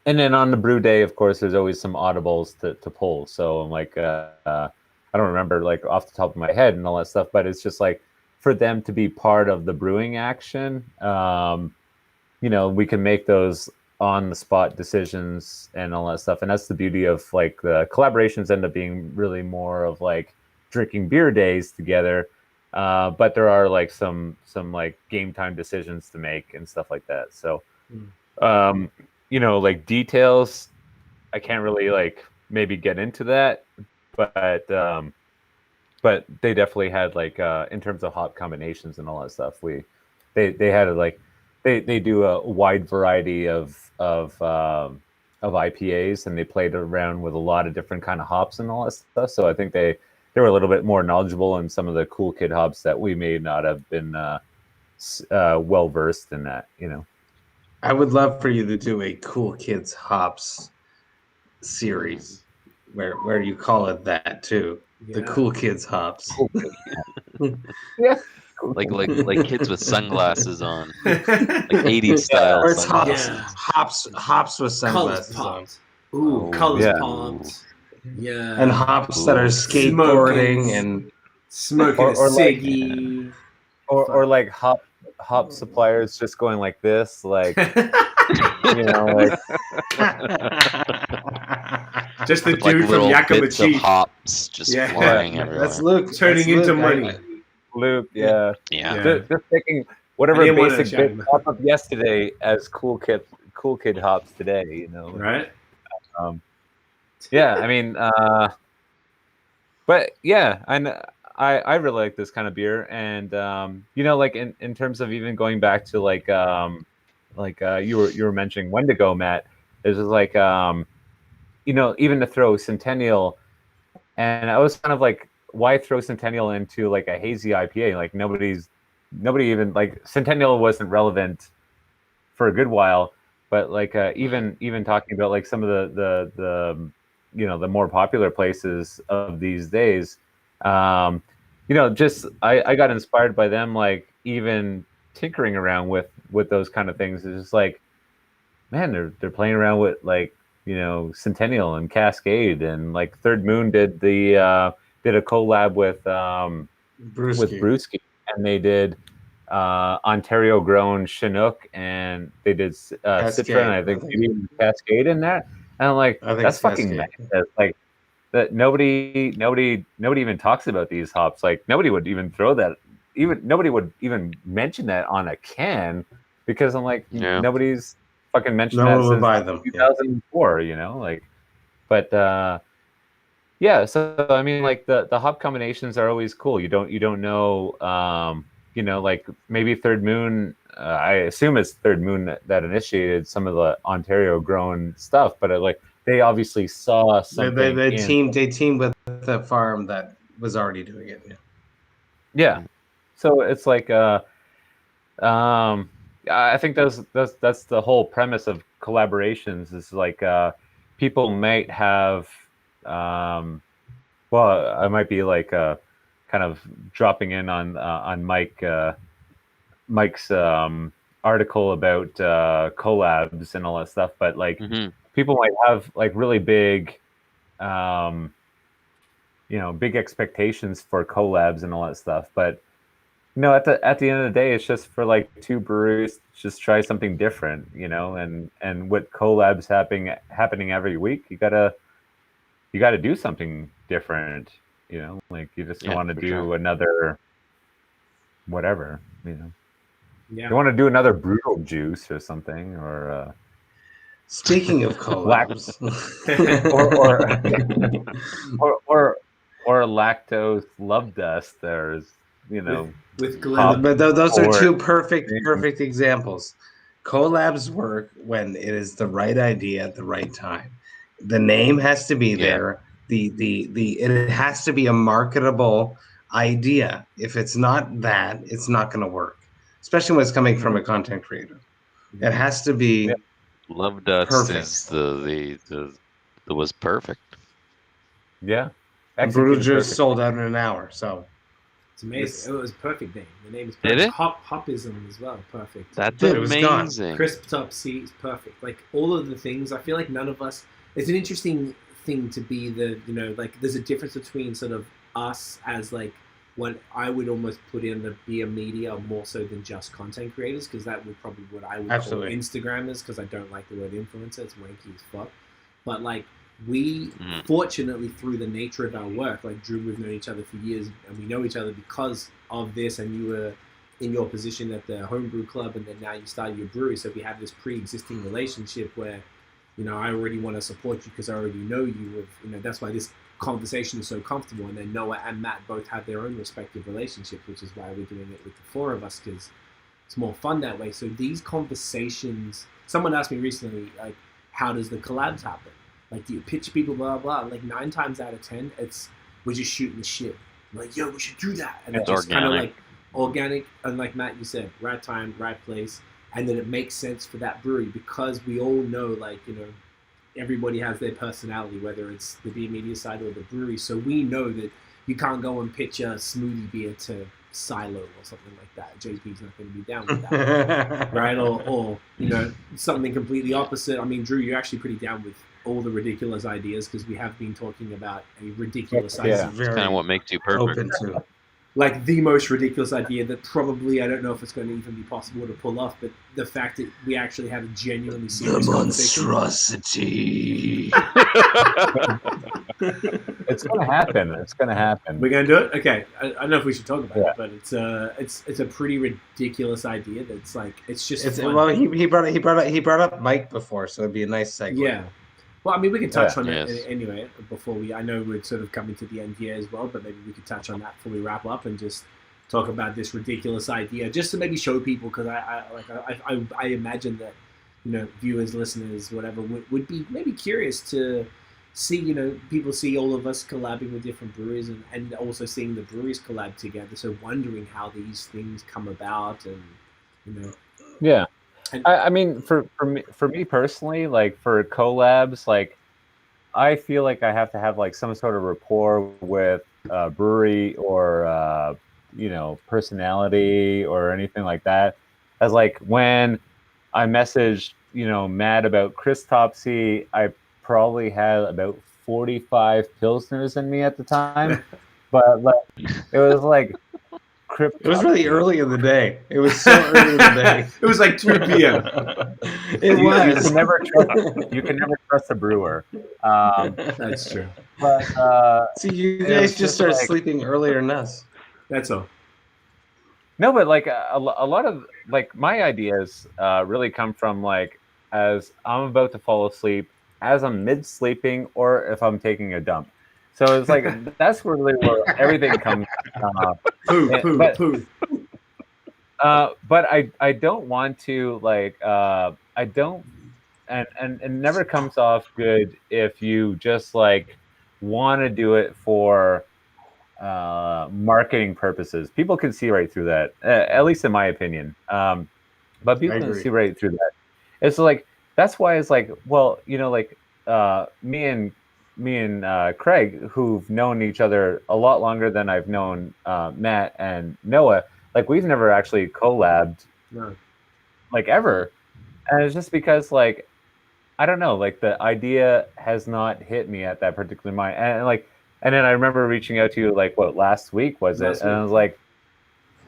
then on the brew day, of course, there's always some audibles to pull. So I'm like, I don't remember like off the top of my head and all that stuff, but it's just like for them to be part of the brewing action, we can make those on the spot decisions and all that stuff. And that's the beauty of like the collaborations end up being really more of like drinking beer days together. But there are like some like game time decisions to make and stuff like that. So, like details, I can't really like maybe get into that, but they definitely had like in terms of hop combinations and all that stuff. They had like they do a wide variety of IPAs, and they played around with a lot of different kind of hops and all that stuff. So I think they were a little bit more knowledgeable in some of the cool kid hops that we may not have been well versed in that. I would love for you to do a Cool Kids Hops series where you call it that too. Yeah. The Cool Kids Hops. Yeah. Like kids with sunglasses on, like 80s style. Or it's sunglasses. hops with sunglasses on. Ooh, colors popped. Yeah. And hops that are skateboarding and smoking a ciggy. Or like hop suppliers just going like this, like like just the like dude from Yakima bits Chief. Of hops just flying everywhere. That's Luke. Turning into money. Luke, yeah. Just taking whatever basic bit pop up yesterday as cool kid hops today, Right? Yeah, I mean, but yeah, I really like this kind of beer, and like in terms of even going back to like you were mentioning Wendigo, Matt, is like even to throw Centennial, and I was kind of like, why throw Centennial into like a hazy IPA? Like nobody even like Centennial wasn't relevant for a good while, but like even talking about like some of the the more popular places of these days, just I got inspired by them, like even tinkering around with those kind of things. It's just like, man, they're playing around with like Centennial and Cascade, and like Third Moon did a collab with Brewski, and they did Ontario grown Chinook, and they did Citra, and I think maybe Cascade in that. And I'm like, that's fucking mad. Like that nobody even talks about these hops. Like nobody would even throw that. Nobody would even mention that on a can, because I'm like, nobody's fucking mentioned that since buy them. 2004. Like, but. Yeah, so I mean, like the hop combinations are always cool. You don't know, like maybe Third Moon. I assume it's Third Moon that initiated some of the Ontario grown stuff, but like they obviously saw something. They teamed with the farm that was already doing it. Yeah. Yeah. So it's like I think that's the whole premise of collaborations is like people might have well, I might be like kind of dropping in on Mike's article about collabs and all that stuff, but like people might have like really big big expectations for collabs and all that stuff, but at the end of the day, it's just for like two breweries to just try something different, and with collabs happening every week, you gotta do something different, like you just don't want to do another whatever, Yeah. You want to do another brutal juice or something, or speaking of collabs, or lactose love dust. There's with Glenn. But those are two perfect examples. Collabs work when it is the right idea at the right time. The name has to be there. It has to be a marketable idea. If it's not that, it's not going to work. Especially when it's coming from a content creator. It has to be Love Dust perfect. is the was perfect. Yeah. Brutal Juice sold out in an hour, so it's amazing. It was a perfect name. The name is perfect. Did it? Hopism as well, perfect. That's amazing. Crisp top seeds, perfect. Like all of the things, I feel like none of us. It's an interesting thing to be like there's a difference between sort of us as like what I would almost put in the beer media more so than just content creators, because that would probably what I would call Instagrammers, because I don't like the word influencer. It's wanky as fuck. But like we fortunately, through the nature of our work, like Drew, we've known each other for years and we know each other because of this, and you were in your position at the homebrew club and then now you started your brewery, so we have this pre-existing relationship where I already want to support you because I already know you. That's why this conversation is so comfortable. And then Noah and Matt both have their own respective relationships, which is why we're doing it with the four of us, because it's more fun that way. So these conversations, someone asked me recently, like, how does the collabs happen? Like, do you pitch people, blah, blah? Like 9 times out of 10, we're just shooting the shit. I'm like, yo, we should do that. And it's just kind of like organic. And like Matt, you said, right time, right place. And then it makes sense for that brewery because we all know, like, everybody has their personality, whether it's the beer media side or the brewery. So we know that you can't go and pitch a smoothie beer to Silo or something like that. JP's not going to be down with that, right? Or something completely opposite. I mean, Drew, you're actually pretty down with all the ridiculous ideas because we have been talking about a ridiculous idea. That's kind of what makes you perfect. Like the most ridiculous idea that probably, I don't know if it's going to even be possible to pull off, but the fact that we actually have a genuinely serious monstrosity. It's going to happen. It's going to happen. We're going to do it? Okay. I don't know if we should talk about it, but it's a pretty ridiculous idea that's like, it's just fun. Well, he brought up Mike before, so it'd be a nice segue. Yeah. Well, I mean, we can touch on it anyway before I know we're sort of coming to the end here as well, but maybe we could touch on that before we wrap up and just talk about this ridiculous idea, just to maybe show people, because I imagine that, viewers, listeners, whatever, would be maybe curious to see, people see all of us collabing with different breweries and also seeing the breweries collab together. So wondering how these things come about and, Yeah. I mean, for me personally, like for collabs, like I feel like I have to have like some sort of rapport with a brewery or personality or anything like that. As like when I messaged Matt about Chris Topsy, I probably had about 45 pilsners in me at the time, but like it was like. It was really early in the day. It was so early in the day. It was like 2 p.m. You can never trust a brewer. That's true. But see, you guys just start sleeping earlier than us. That's all. No, but like a lot of like my ideas really come from like as I'm about to fall asleep, as I'm mid-sleeping, or if I'm taking a dump. So it's like that's really where everything comes. But I don't want to like I don't and it never comes off good if you just like want to do it for marketing purposes. People can see right through that, at least in my opinion. But people can see right through that. It's like that's why it's like, well, you know, like me and Craig, who've known each other a lot longer than I've known Matt and Noah. Like we've never actually collabed, like ever, and it's just because like I don't know, like the idea has not hit me at that particular moment, and then I remember reaching out to you like what last week was it, and I was like,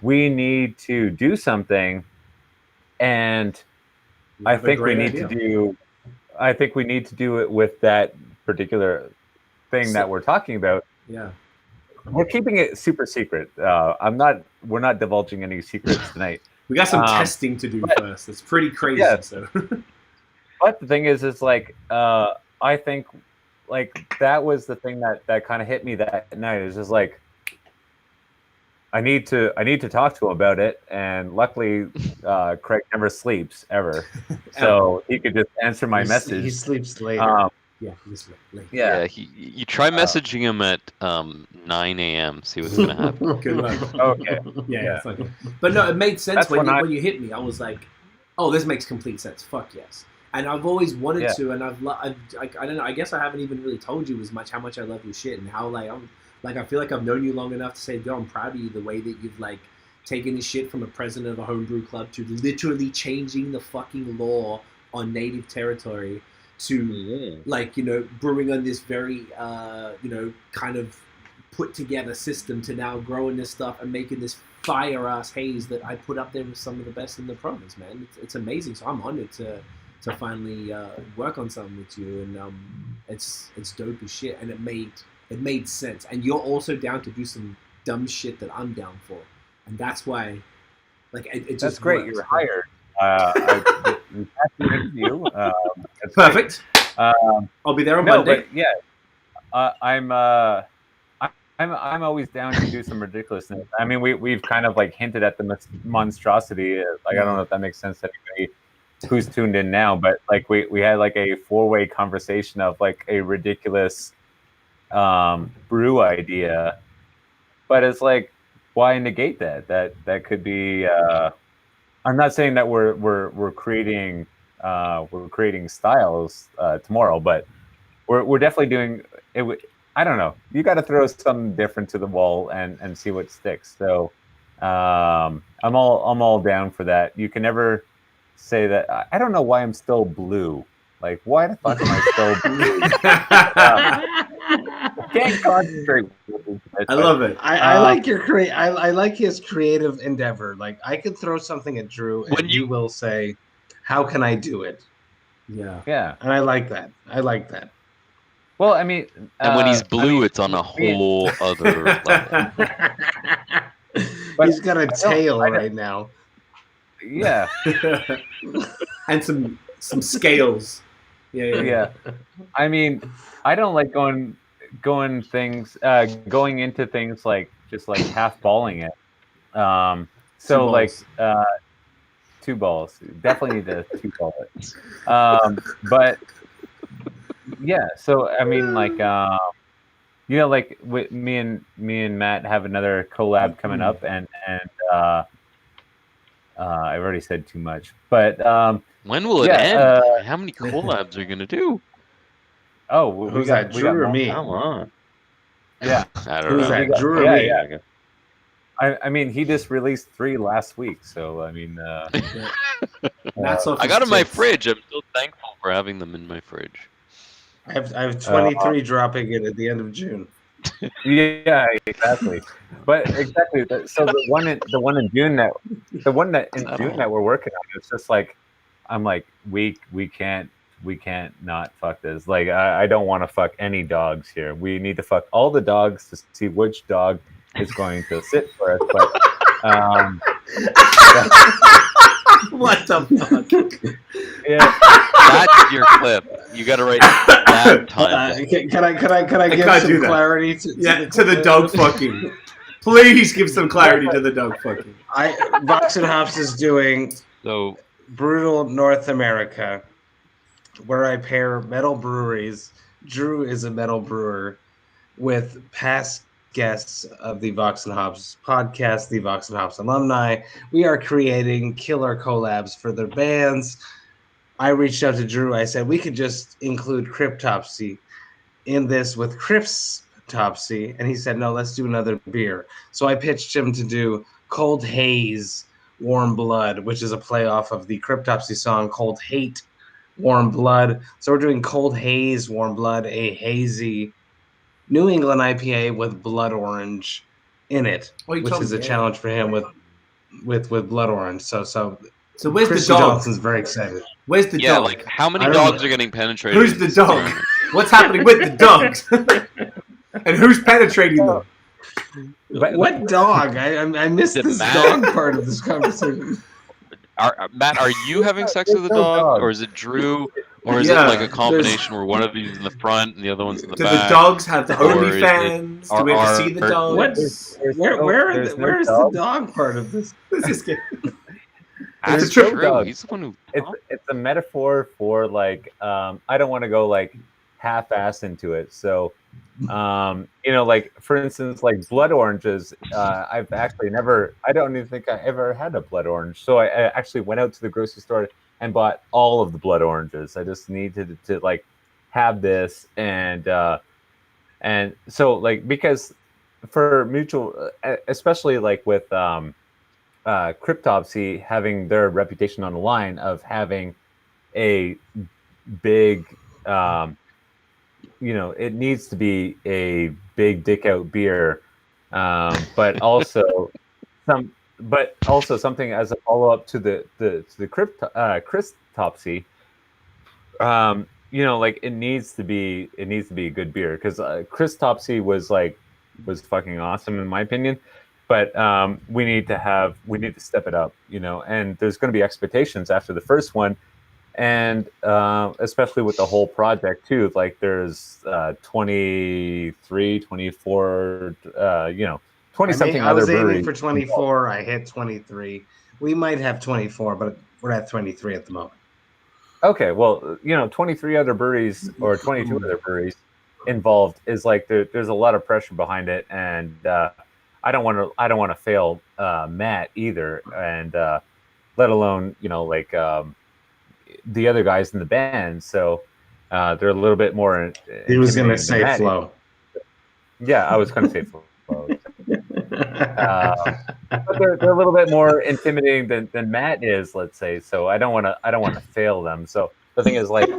we need to do something, and I think we need to do it with that particular thing that we're talking about. Yeah. We're keeping it super secret. We're not divulging any secrets tonight. We got some testing to do first. It's pretty crazy. Yeah. So. But the thing is like I think like that was the thing that kind of hit me that night. It's just like I need to talk to him about it, and luckily Craig never sleeps ever, so he could just answer my message. He sleeps later. Yeah. You try messaging him at 9 a.m. See what's gonna happen. Good luck. Okay. Yeah. Okay. But no, it made sense when you hit me. I was like, oh, this makes complete sense. Fuck yes. And I've always wanted to, and I don't know. I guess I haven't even really told you as much how much I love your shit and how I feel like I've known you long enough to say, yo, I'm proud of you the way that you've like taken this shit from a president of a homebrew club to literally changing the fucking law on native territory to like, you know, brewing on this very, you know, kind of put together system to now growing this stuff and making this fire ass haze that I put up there with some of the best in the province, man. It's amazing. So I'm honored to finally work on something with you, and it's dope as shit, and it made sense. And you're also down to do some dumb shit that I'm down for, and that's why, like, it just that's great. works. You're hired. We passed the interview. Perfect. I'll be there on Monday. But yeah, I'm always down to do some ridiculousness. I mean, we've kind of like hinted at the monstrosity. Like, I don't know if that makes sense to anybody who's tuned in now, but like we had like a 4-way conversation of like a ridiculous brew idea, but it's like, why negate that? That could be. I'm not saying that we're creating styles tomorrow, but we're definitely doing it. I don't know. You got to throw something different to the wall and see what sticks. So I'm all down for that. You can never say that. I don't know why I'm still blue. Like, why the fuck am I still blue? Can't concentrate. I love it. I like your I like his creative endeavor. Like, I could throw something at Drew, and you will say, "How can I do it?" Yeah. And I like that. Well, I mean, and when he's blue, it's on a whole other level. But he's got a tail right now. Yeah. And some scales. Yeah. I mean, I don't like going into things like just like half balling it. So like 2 balls. Definitely need to 2 ball it. But yeah, so I mean, like you know, like with me and Matt have another collab coming up, and I've already said too much, but when will it end? How many collabs are you gonna do? Oh, we got Drew or me? Come on. Yeah, I don't know. That, Drew or me? Yeah. I mean, he just released 3 last week, so I mean, I got them in my fridge. I'm still thankful for having them in my fridge. I have 23 dropping in at the end of June. Yeah, exactly. But exactly. So the one in June that we're working on, it's just like, I'm like, we can't not fuck this. Like, I don't want to fuck any dogs here. We need to fuck all the dogs to see which dog is going to sit for us. But what the fuck? Yeah, that's your clip. You got to write that time. Can I give some clarity to the dog fucking? Please give some clarity to the dog fucking. Vox&Hops is doing So Brutal North America, where I pair metal breweries. Drew is a metal brewer with past guests of the Vox&Hops podcast, the Vox&Hops alumni. We are creating killer collabs for their bands. I reached out to Drew. I said we could just include Cryptopsy in this with Crisptopsy, and he said, no, let's do another beer. So I pitched him to do Cold Haze Warm Blood, which is a playoff of the Cryptopsy song Cold Hate Warm Blood. So we're doing Cold Haze Warm Blood, a hazy New England IPA with blood orange in it, which is a challenge for him with blood orange. So where's Christian the dog? Johnson's very excited. Where's the Yeah, dog? like how many I don't dogs know. are getting penetrated? Who's in the this dog? tournament? What's happening with the dogs? And who's penetrating them? What dog? I missed Is it this Matt? dog part of this conversation. Matt, are you having sex with a no dog, dog. or is it Drew, or is Yeah, it like a combination where one of you is in the front and the other one's in the Do back? the dogs have the Or is it- OnlyFans? Do we have to see the dogs? What? There's no Where's the dog. dog part of this? This is good. Ask It's a triple Drew. dog. He's the one who. It's a metaphor for like I don't want to go like half-ass into it. So like for instance, like blood oranges. I've actually never. I don't even think I ever had a blood orange. So I actually went out to the grocery store and bought all of the blood oranges. I just needed to like have this and so like because for mutual, especially like with Cryptopsy having their reputation on the line of having a big, it needs to be a big dick out beer, but also something as a follow up to the Cryptopsy. Like it needs to be a good beer because Cryptopsy was fucking awesome in my opinion. But we need to step it up, and there's going to be expectations after the first one, and especially with the whole project too. Like there's 23, 24, 20 something I other was aiming breweries. for 24. I hit 23. We might have 24, but we're at 23 at the moment. Okay, well, 23 other breweries or 22 other breweries involved is like there's a lot of pressure behind it, and I don't want to fail Matt either, and let alone the other guys in the band. So they're a little bit more. He was going to intimidating say than Matt. Flo. Yeah, I was going to say Flo. But they're a little bit more intimidating than Matt is, let's say. So I don't want to fail them. So the thing is, like,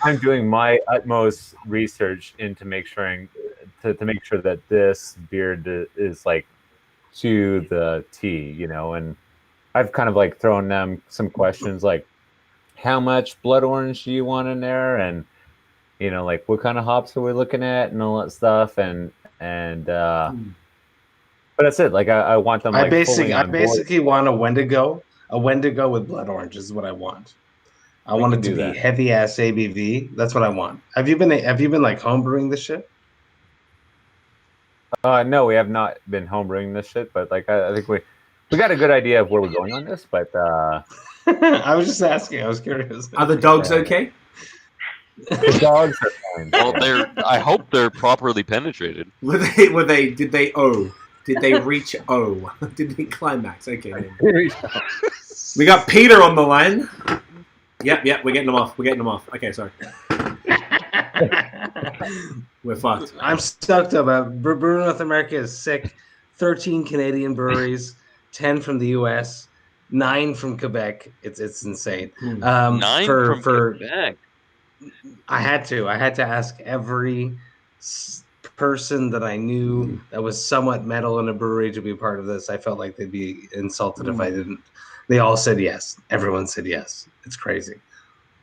I'm doing my utmost research into make sure that this beer is like to the T, and I've kind of like thrown them some questions like, how much blood orange do you want in there, and like what kind of hops are we looking at, and all that stuff, and but that's it. Like I want them. Like, I basically board. want a Wendigo with blood orange is what I want. I want it to be heavy ass ABV. That's what I want. Have you been like homebrewing this shit? No, we have not been homebrewing this shit, but like I think we got a good idea of where we're going on this. But I was just asking. I was curious. Are the dogs okay? The dogs are fine. Well, I hope they're properly penetrated. Did they O? Did they reach O? Did they climax? Okay. Then. We got Peter on the line. Yep, we're getting them off. Okay, sorry. We're fucked. I'm stoked about Brew North America is sick. 13 Canadian breweries, 10 from the US, 9 from Quebec. It's insane. 9 from Quebec. I had to ask every person that I knew that was somewhat metal in a brewery to be part of this. I felt like they'd be insulted if I didn't. They all said yes. Everyone said yes. It's crazy.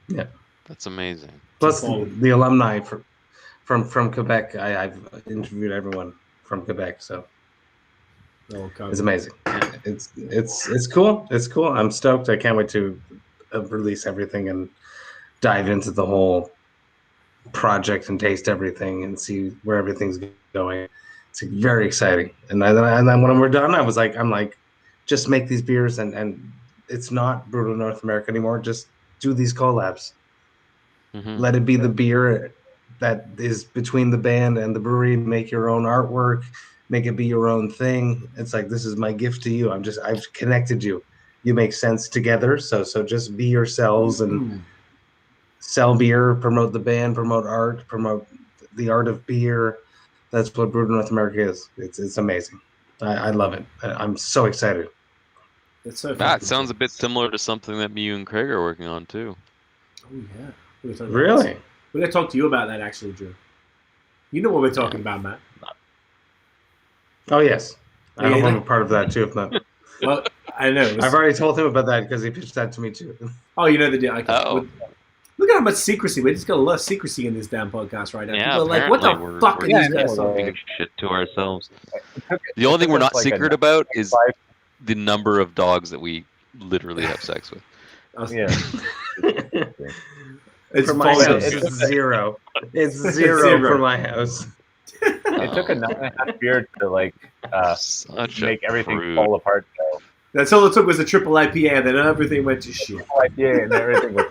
Yeah, that's amazing. Plus the alumni from Quebec. I've interviewed everyone from Quebec, so it's amazing. It's cool. It's cool. I'm stoked. I can't wait to release everything and dive into the whole project and taste everything and see where everything's going. It's very exciting. And then when we're done, I'm like, just make these beers and it's not Brutal North America anymore. Just do these collabs. Mhm. Let it be the beer that is between the band and the brewery. Make your own artwork. Make it be your own thing. It's like, this is my gift to you. I've connected you. You make sense together. So just be yourselves and sell beer, promote the band, promote art, promote the art of beer. That's what Brewed North America is. It's amazing. I love it. I'm so excited. It's so That fucking sounds cool. a bit similar to something that you and Craig are working on too. Oh yeah. We're gonna talk about Really? this. We're gonna talk to you about that actually, Drew. You know what we're talking about, Matt. Oh yes. I Yeah, hope I'm yeah. a part of that too. If not, Well, I know. I've already told him about that because he pitched that to me too. Oh, you know the deal. Okay. Oh. Look at how much secrecy. We just got a lot of secrecy in this damn podcast right now. Yeah, People are like, "What the apparently fuck we're are these guys keeping talking?" shit to ourselves. The The only thing we're not secret about is five. the number of dogs that we literally have sex with. Yeah. It's For my false. house, It's it's zero. It's zero for my house. It took a 9.5 beer to like Such make a everything prude. fall apart. So That's all it took was a triple IPA, and then everything went to shit. yeah, and everything was.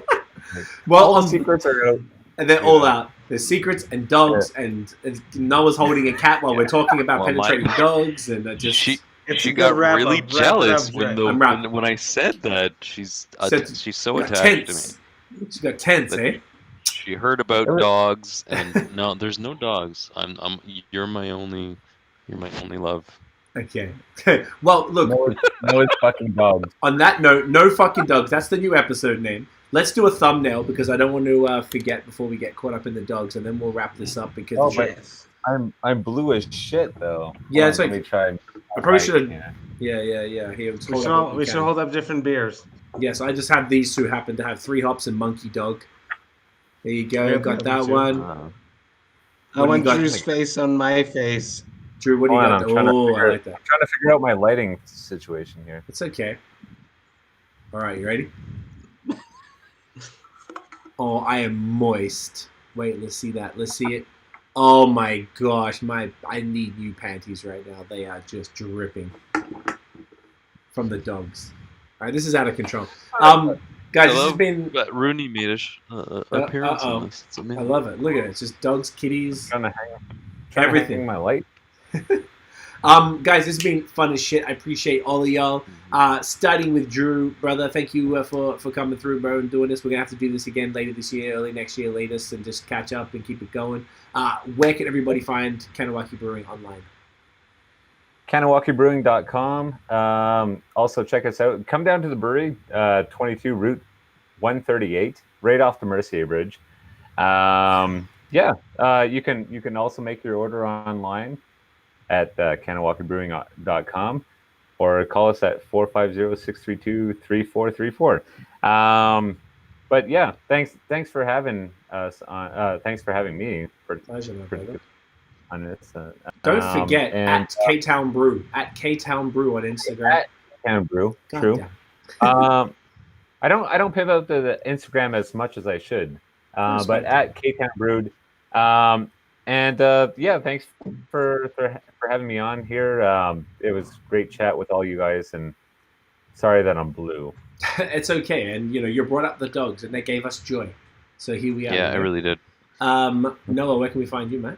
Well, All the secrets are out. and they're all out. There's secrets and dogs, and Noah's holding a cat while we're talking about Well, penetrating dogs, and just She It's she a got good wrap really up. Wrap it jealous up, when Jay. I'm wrapped. when I said that. She's Said- so got attached to me. tense. She got tense, That- eh? She heard about dogs, and no, there's no dogs. You're my only love. Okay. Well, look. No, it's fucking dogs. On that note, no fucking dogs. That's the new episode name. Let's do a thumbnail because I don't want to forget before we get caught up in the dogs, and then we'll wrap this up because Oh, the but I'm blue as shit though. Yeah, Hold it's on, like- let me try. I probably should. Yeah. Yeah. Here, let's We hold should up all, what we can. should hold up different beers. Yes, I just have these two. Happen to have 3 hops and Monkey Dog. There you go. Yeah, Got that'll that be one. I What do you want got? Drew's face on my face. Drew, what do you Hold on, got? I'm trying to Oh, I figure- like that. I'm trying to figure out my lighting situation here. It's okay. All right, you ready? Oh, I am moist. Wait, let's see that. Let's see it. Oh my gosh, I need new panties right now. They are just dripping from the dogs. All right, this is out of control. Guys, this has been. But Rooney made an appearance uh-oh. on this. It's I amazing. love it. Look at it. It's just dogs, kitties, Trying to everything. hang my light. Guys, this has been fun as shit. I appreciate all of y'all. Starting with Drew, brother, thank you for coming through, bro, and doing this. We're gonna have to do this again later this year, early next year, latest, and just catch up and keep it going. Where can everybody find Kahnawake Brewing online? Kahnawake also check us out. Come down to the brewery, 22 Route 138, right off the Mercier Bridge. You can also make your order online at KahnawakeBrewing.com or call us at 450-632-3434. But yeah, thanks for having us on. Thanks for having me Pleasure, my brother. on this. Don't forget and, at K-Town Brew, at K-Town Brew on Instagram. At K-Town Brew, God true. damn. I don't pivot up to the Instagram as much as I should, but at K-Town Brewed. Thanks for having me on here. It was great chat with all you guys, and sorry that I'm blue. It's okay, and you brought up the dogs, and they gave us joy. So here we are. Yeah, I really did. Noah, where can we find you, man?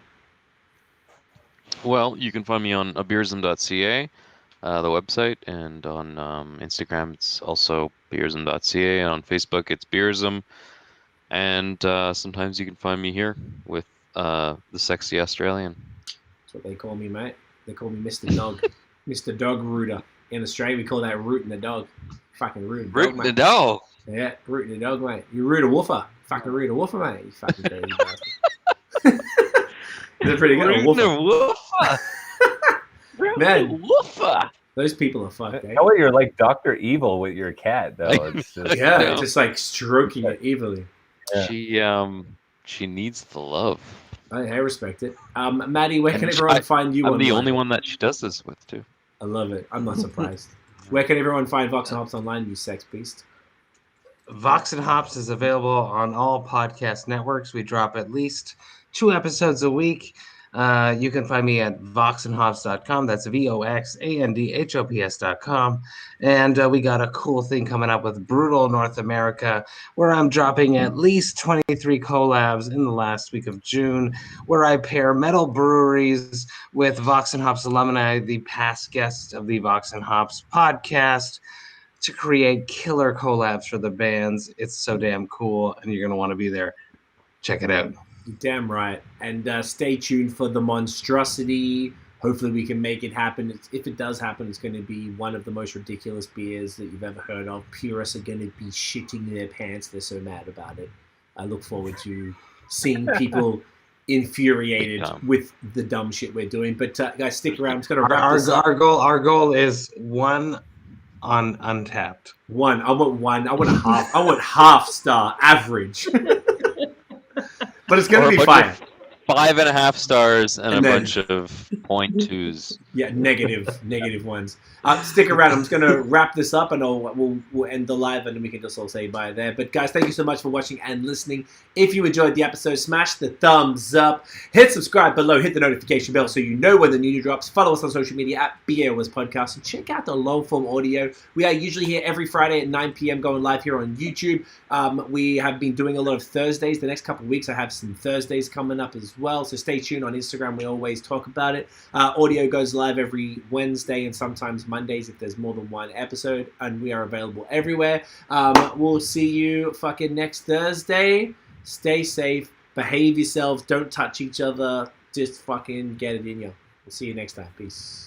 Well, you can find me on beerism.ca, the website, and on Instagram it's also beerism.ca, and on Facebook it's Beerism, and sometimes you can find me here with the sexy Australian. That's what they call me, mate. They call me Mr. Dog, Mr. Dog Rooter. In Australia, we call that rooting the dog. Fucking rooting Root the dog. Yeah, rooting the dog, mate. You root a woofer. Fucking root a woofer, mate. You fucking crazy bastard. They're pretty good. A Rootin' woofer. a woofer. Man. Woofer. Those people are fucked, eh? How you're like Dr. Evil with your cat, though. It's just, Yeah, Yeah. just like stroking it evilly. Yeah. She needs the love. I respect it. Maddie, where can And everyone find you I'm online? the only one that she does this with too. I love it. I'm not surprised. Where can everyone find Vox&Hops online, you sex beast? Vox&Hops is available on all podcast networks. We drop at least 2 episodes a week. You can find me at voxandhops.com. That's VOXANDHOPS.com. And we got a cool thing coming up with Brutal North America, where I'm dropping at least 23 collabs in the last week of June, where I pair metal breweries with Vox and Hops alumni, the past guests of the Vox and Hops podcast, to create killer collabs for the bands. It's so damn cool, and you're going to want to be there. Check it out. Damn right. And stay tuned for the monstrosity. Hopefully we can make it happen. If it does happen, it's going to be one of the most ridiculous beers that you've ever heard of. Purists are going to be shitting their pants. They're so mad about it. I look forward to seeing people infuriated with the dumb shit we're doing. But guys, stick around. I'm just going to wrap this up. Our goal is one on Untapped. One. I want one. I want a half. I want half star average. But it's going to be fine. 5.5 stars and a bunch of 0.2s. Yeah, negative ones. Stick around. I'm just going to wrap this up, and we'll end the live, and then we can just all say bye there. But guys, thank you so much for watching and listening. If you enjoyed the episode, smash the thumbs up, hit subscribe below, hit the notification bell so you know when the new drops. Follow us on social media at BAOS Podcast, and check out the long form audio. We are usually here every Friday at 9 p.m. going live here on YouTube. We have been doing a lot of Thursdays. The next couple of weeks, I have some Thursdays coming up as well. So stay tuned on Instagram. We always talk about it. Audio goes live every Wednesday and sometimes Mondays if there's more than one episode. And we are available everywhere. We'll see you fucking next Thursday. Stay safe. Behave yourselves. Don't touch each other. Just fucking get it in you. We'll see you next time. Peace.